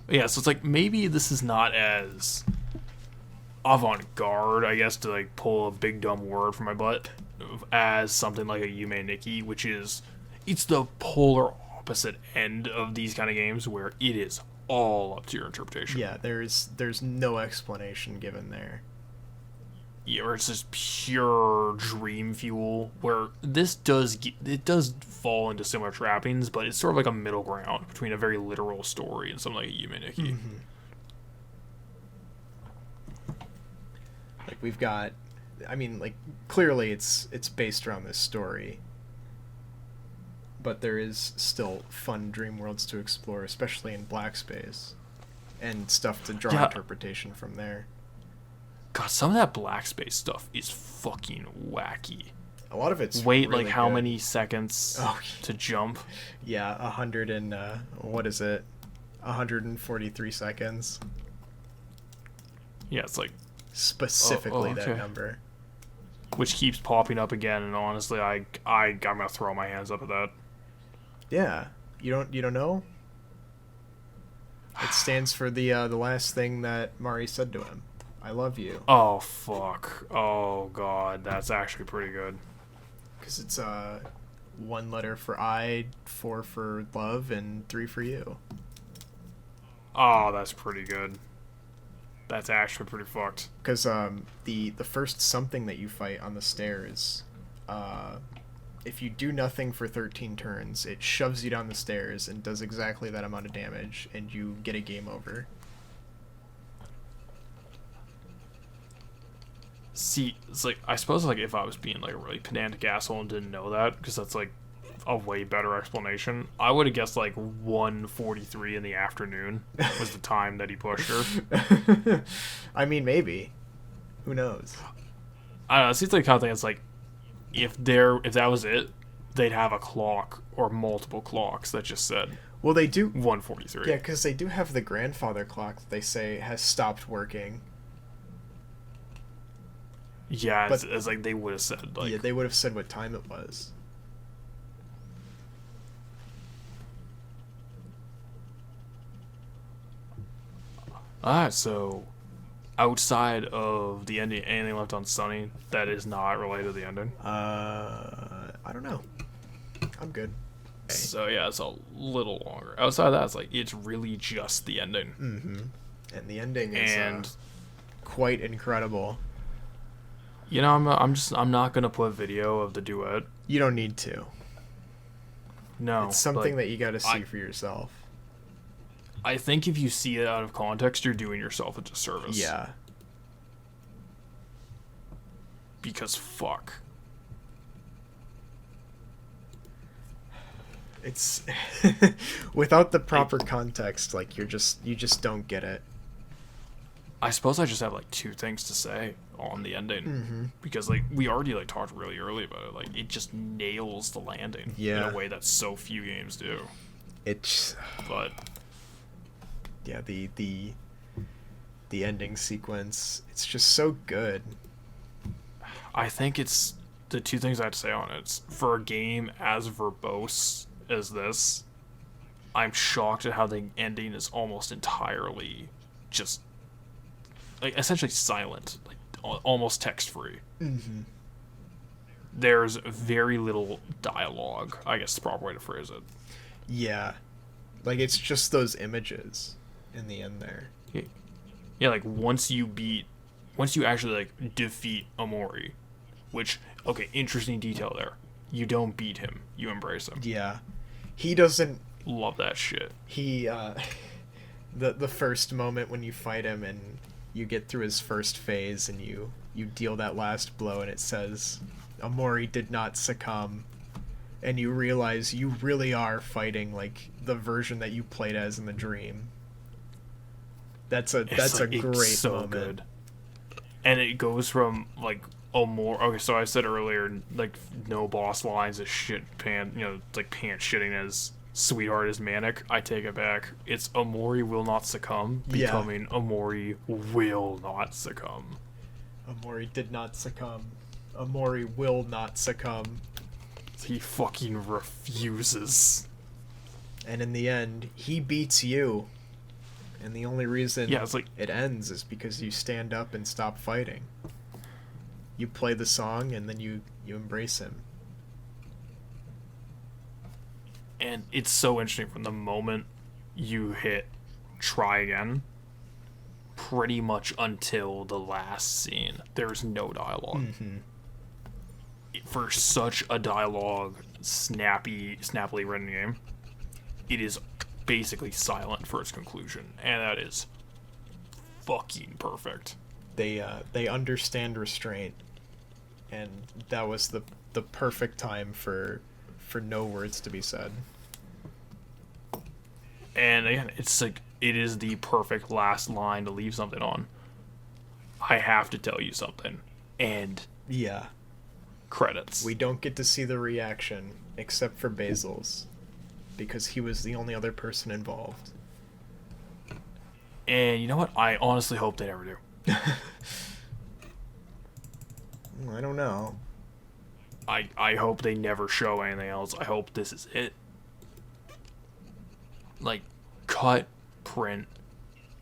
Yeah, so it's like maybe this is not as avant-garde, I guess, to like pull a big dumb word from my butt, as something like a Yume Nikki, which is it's the polar opposite end of these kind of games where it is all up to your interpretation. Yeah, there's no explanation given there. Yeah, where it's just pure dream fuel. Where this does fall into similar trappings, but it's sort of like a middle ground between a very literal story and something like a Yume Nikki. Mm-hmm. Like we've got, I mean, like clearly it's based around this story, but there is still fun dream worlds to explore, especially in Black Space, and stuff to draw interpretation from there. God, some of that Black Space stuff is fucking wacky. A lot of it's wait really like how good. many seconds to jump? Yeah, 100 and what is it? 143 seconds. Yeah, it's like specifically okay. that number. Which keeps popping up again, and honestly, I'm gonna throw my hands up at that. Yeah, you don't know? It stands for the last thing that Mari said to him. I love you. Oh fuck! Oh god, that's actually pretty good. Because it's 1 letter for I, 4 for love, and 3 for you. Oh, that's pretty good. That's actually pretty fucked. Because the first something that you fight on the stairs, if you do nothing for 13 turns, it shoves you down the stairs and does exactly that amount of damage, and you get a game over. See, it's like, I suppose like if I was being like a really pedantic asshole and didn't know that, because that's like a way better explanation, I would have guessed like 1:43 in the afternoon was the time that he pushed her. I mean, maybe. Who knows? I don't know. It seems like the kind of thing. It's like if that was it, they'd have a clock or multiple clocks that just said. Well, they do 1:43. Yeah, because they do have the grandfather clock that they say has stopped working. Yeah, it's like they would have said like. Yeah, they would have said what time it was. Alright, so outside of the ending, anything left on Sunny that is not related to the ending? I don't know. I'm good. So yeah, it's a little longer. Outside of that, it's really just the ending. Mm-hmm. And the ending is quite incredible. You know, I'm not gonna put video of the duet. You don't need to. No, it's something that you got to see for yourself. I think if you see it out of context, you're doing yourself a disservice. Yeah. Because fuck. It's without the proper context, like you just don't get it. I suppose I just have like 2 things to say on the ending, because like we already like talked really early about it. Like it just nails the landing in a way that so few games do. But yeah, the ending sequence, it's just so good. I think it's the 2 things I have to say on it. It's, for a game as verbose as this, I'm shocked at how the ending is almost entirely just like essentially silent, like almost text free. Mm-hmm. There's very little dialogue, I guess the proper way to phrase it. Yeah, like it's just those images in the end there. Yeah, like once you actually like defeat Omori, which, okay, interesting detail there. You don't beat him, you embrace him. Yeah. He doesn't love that shit. He the first moment when you fight him and you get through his first phase and you deal that last blow and it says Omori did not succumb, and you realize you really are fighting like the version that you played as in the dream, That's a It's great so moment. good. And it goes from like Omori. Okay, so I said earlier, like no boss lines is shit like pants shitting as sweetheart is manic. I take it back. It's Omori will not succumb, Yeah. becoming Omori will not succumb. Omori did not succumb. Omori will not succumb. He fucking refuses. And in the end, he beats you. And the only reason Yeah, it's like it ends is because you stand up and stop fighting. You play the song and then you embrace him. and it's so interesting from the moment you hit try again pretty much until the last scene. There's no dialogue. Mm-hmm. For such a dialogue snappily written game, it is basically silent for its conclusion, and that is fucking perfect. They understand restraint, and that was the perfect time for no words to be said. And again, it's like it is the perfect last line to leave something on. I have to tell you something, and Yeah. credits. We don't get to see the reaction except for Basil's, because he was the only other person involved. And you know what? I honestly hope they never do. I don't know. I hope they never show anything else. I hope this is it. Like, cut, print.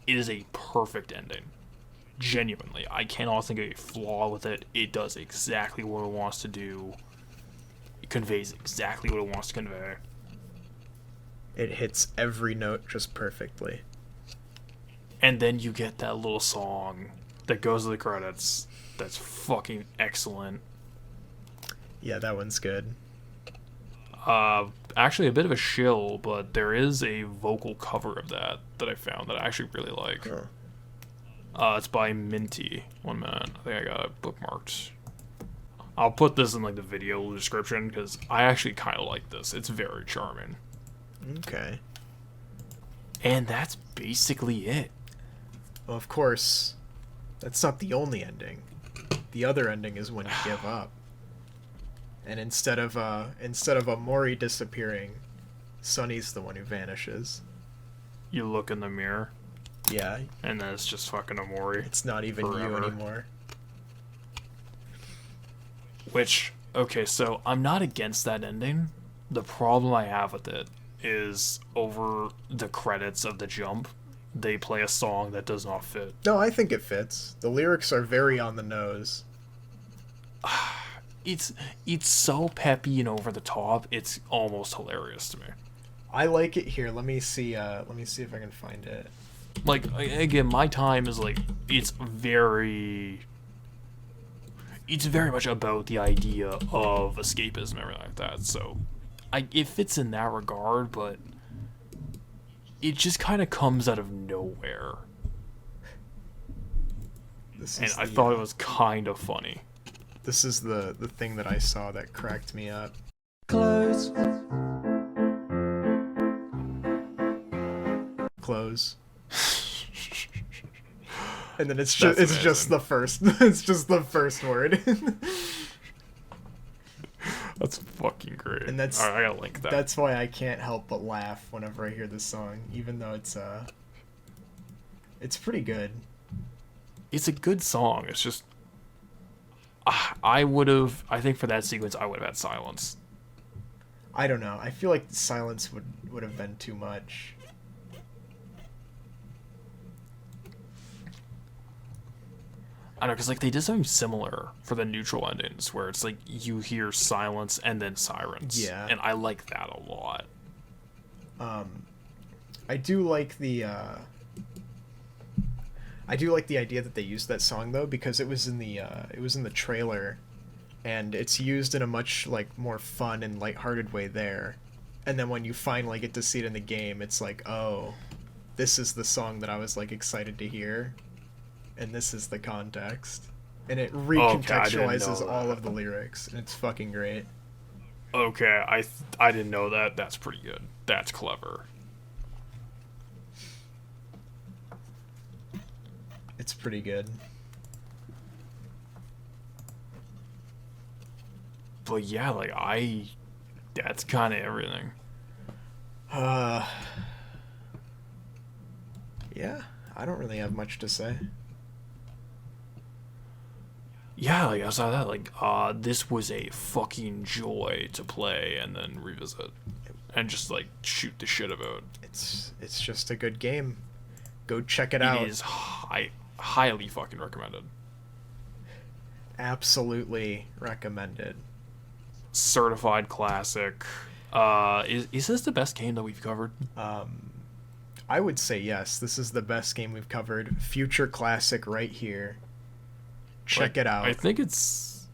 It is a perfect ending. Genuinely. I cannot think of a flaw with it. It does exactly what it wants to do. It conveys exactly what it wants to convey. It hits every note just perfectly. And then you get that little song that goes to the credits. That's fucking excellent. Yeah, that one's good. Actually a bit of a shill, but there is a vocal cover of that I found that I actually really like. Huh. It's by Mintie. 1 minute. I think I got it bookmarked. I'll put this in like the video description because I actually kind of like this. It's very charming. Okay. And that's basically it. Well, of course, that's not the only ending. The other ending is when you give up. And instead of Omori disappearing, Sunny's the one who vanishes. You look in the mirror, Yeah, and then it's just fucking Omori. it's not even you Forever. anymore. Which, okay, so I'm not against that ending. The problem I have with it is over the credits of the jump, they play a song that does not fit. No, I think it fits. The lyrics are very on the nose. It's so peppy and over the top. It's almost hilarious to me. I like it here. Let me see if I can find it. Like, again, my time is like it's very much about the idea of escapism and everything like that. So, it fits in that regard, but it just kind of comes out of nowhere. And I thought it was kind of funny. This is the thing that I saw that cracked me up. Close. Close. And then it's That's just the first it's just the first word. That's fucking great. And that's All right, I gotta link that. That's why I can't help but laugh whenever I hear this song, even though it's pretty good. It's a good song. It's just I think for that sequence I would have had silence. I don't know. I feel like the silence would have been too much. I don't know, because like they did something similar for the neutral endings where it's like you hear silence and then sirens. Yeah. And I like that a lot. I do like the idea that they used that song though, because it was in the trailer, and it's used in a much like more fun and lighthearted way there. And then when you finally get to see it in the game, it's like, oh, this is the song that I was like excited to hear, and this is the context, and it recontextualizes all of the lyrics, and it's fucking great. Okay, I didn't know that. That's pretty good. That's clever. It's pretty good. But yeah, like that's kind of everything. Yeah, I don't really have much to say. Yeah, like outside of that, like this was a fucking joy to play and then revisit, and just like shoot the shit about. It's just a good game. Go check it out. It is highly fucking recommended. Absolutely recommended. Certified classic. Is this the best game that we've covered? I would say yes. This is the best game we've covered. Future classic right here. Check it out. I think this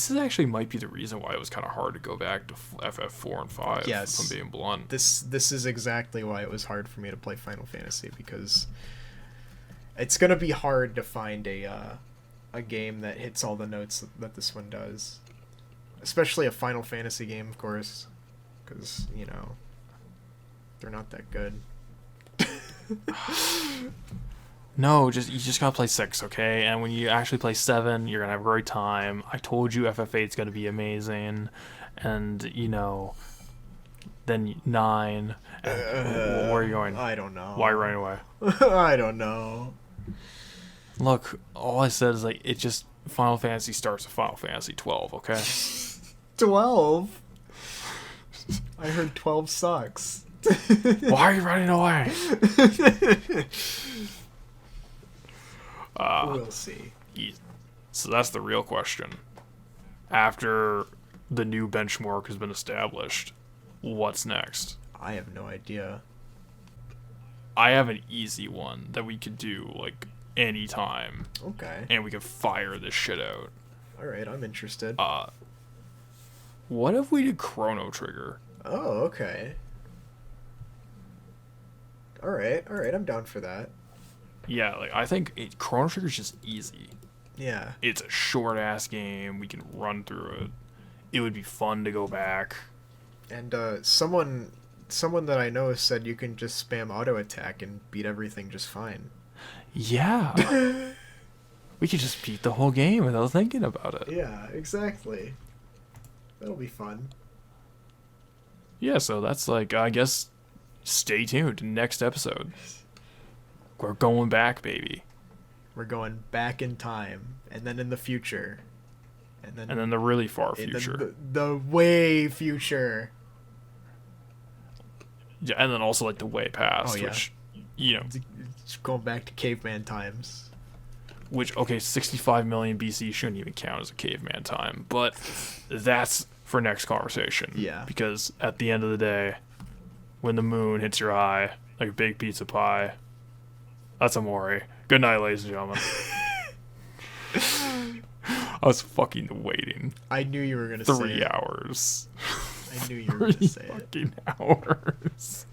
is actually might be the reason why it was kind of hard to go back to FF4 and 5. Yes. If I'm being blunt. This is exactly why it was hard for me to play Final Fantasy, because it's gonna be hard to find a game that hits all the notes that this one does, especially a Final Fantasy game, of course, because you know they're not that good. No, you just gotta play 6, okay? And when you actually play 7, you're gonna have a great time. I told you FF8's gonna be amazing, and you know, then 9. And where are you going? I don't know. Why are you running away? I don't know. Look, all I said is like it just Final Fantasy starts with Final Fantasy 12, okay? 12. I heard 12 sucks. Why are you running away? We'll see. So that's the real question. After the new benchmark has been established, what's next? I have no idea. I have an easy one that we could do like anytime, Okay. and we could fire this shit out. All right, I'm interested. What if we did Chrono Trigger? Oh, okay. All right, I'm down for that. Yeah, like I think Chrono Trigger's just easy. Yeah. It's a short ass game. We can run through it. It would be fun to go back. And someone that I know said you can just spam auto attack and beat everything just fine. Yeah. We could just beat the whole game without thinking about it. Yeah, exactly. That'll be fun. Yeah, so that's like, I guess, stay tuned. Next episode. We're going back, baby. We're going back in time, and then in the future, and then the really far and future. The way future. Yeah, and then also like the way past, Oh, yeah. which, you know, It's going back to caveman times. which, okay, 65 million BC shouldn't even count as a caveman time, but that's for next conversation. Yeah. Because at the end of the day, when the moon hits your eye like a big pizza pie, that's Omori. Good night, ladies and gentlemen. I was fucking waiting I knew you were gonna say 3 it. hours. I knew you were gonna say it. Fucking hours.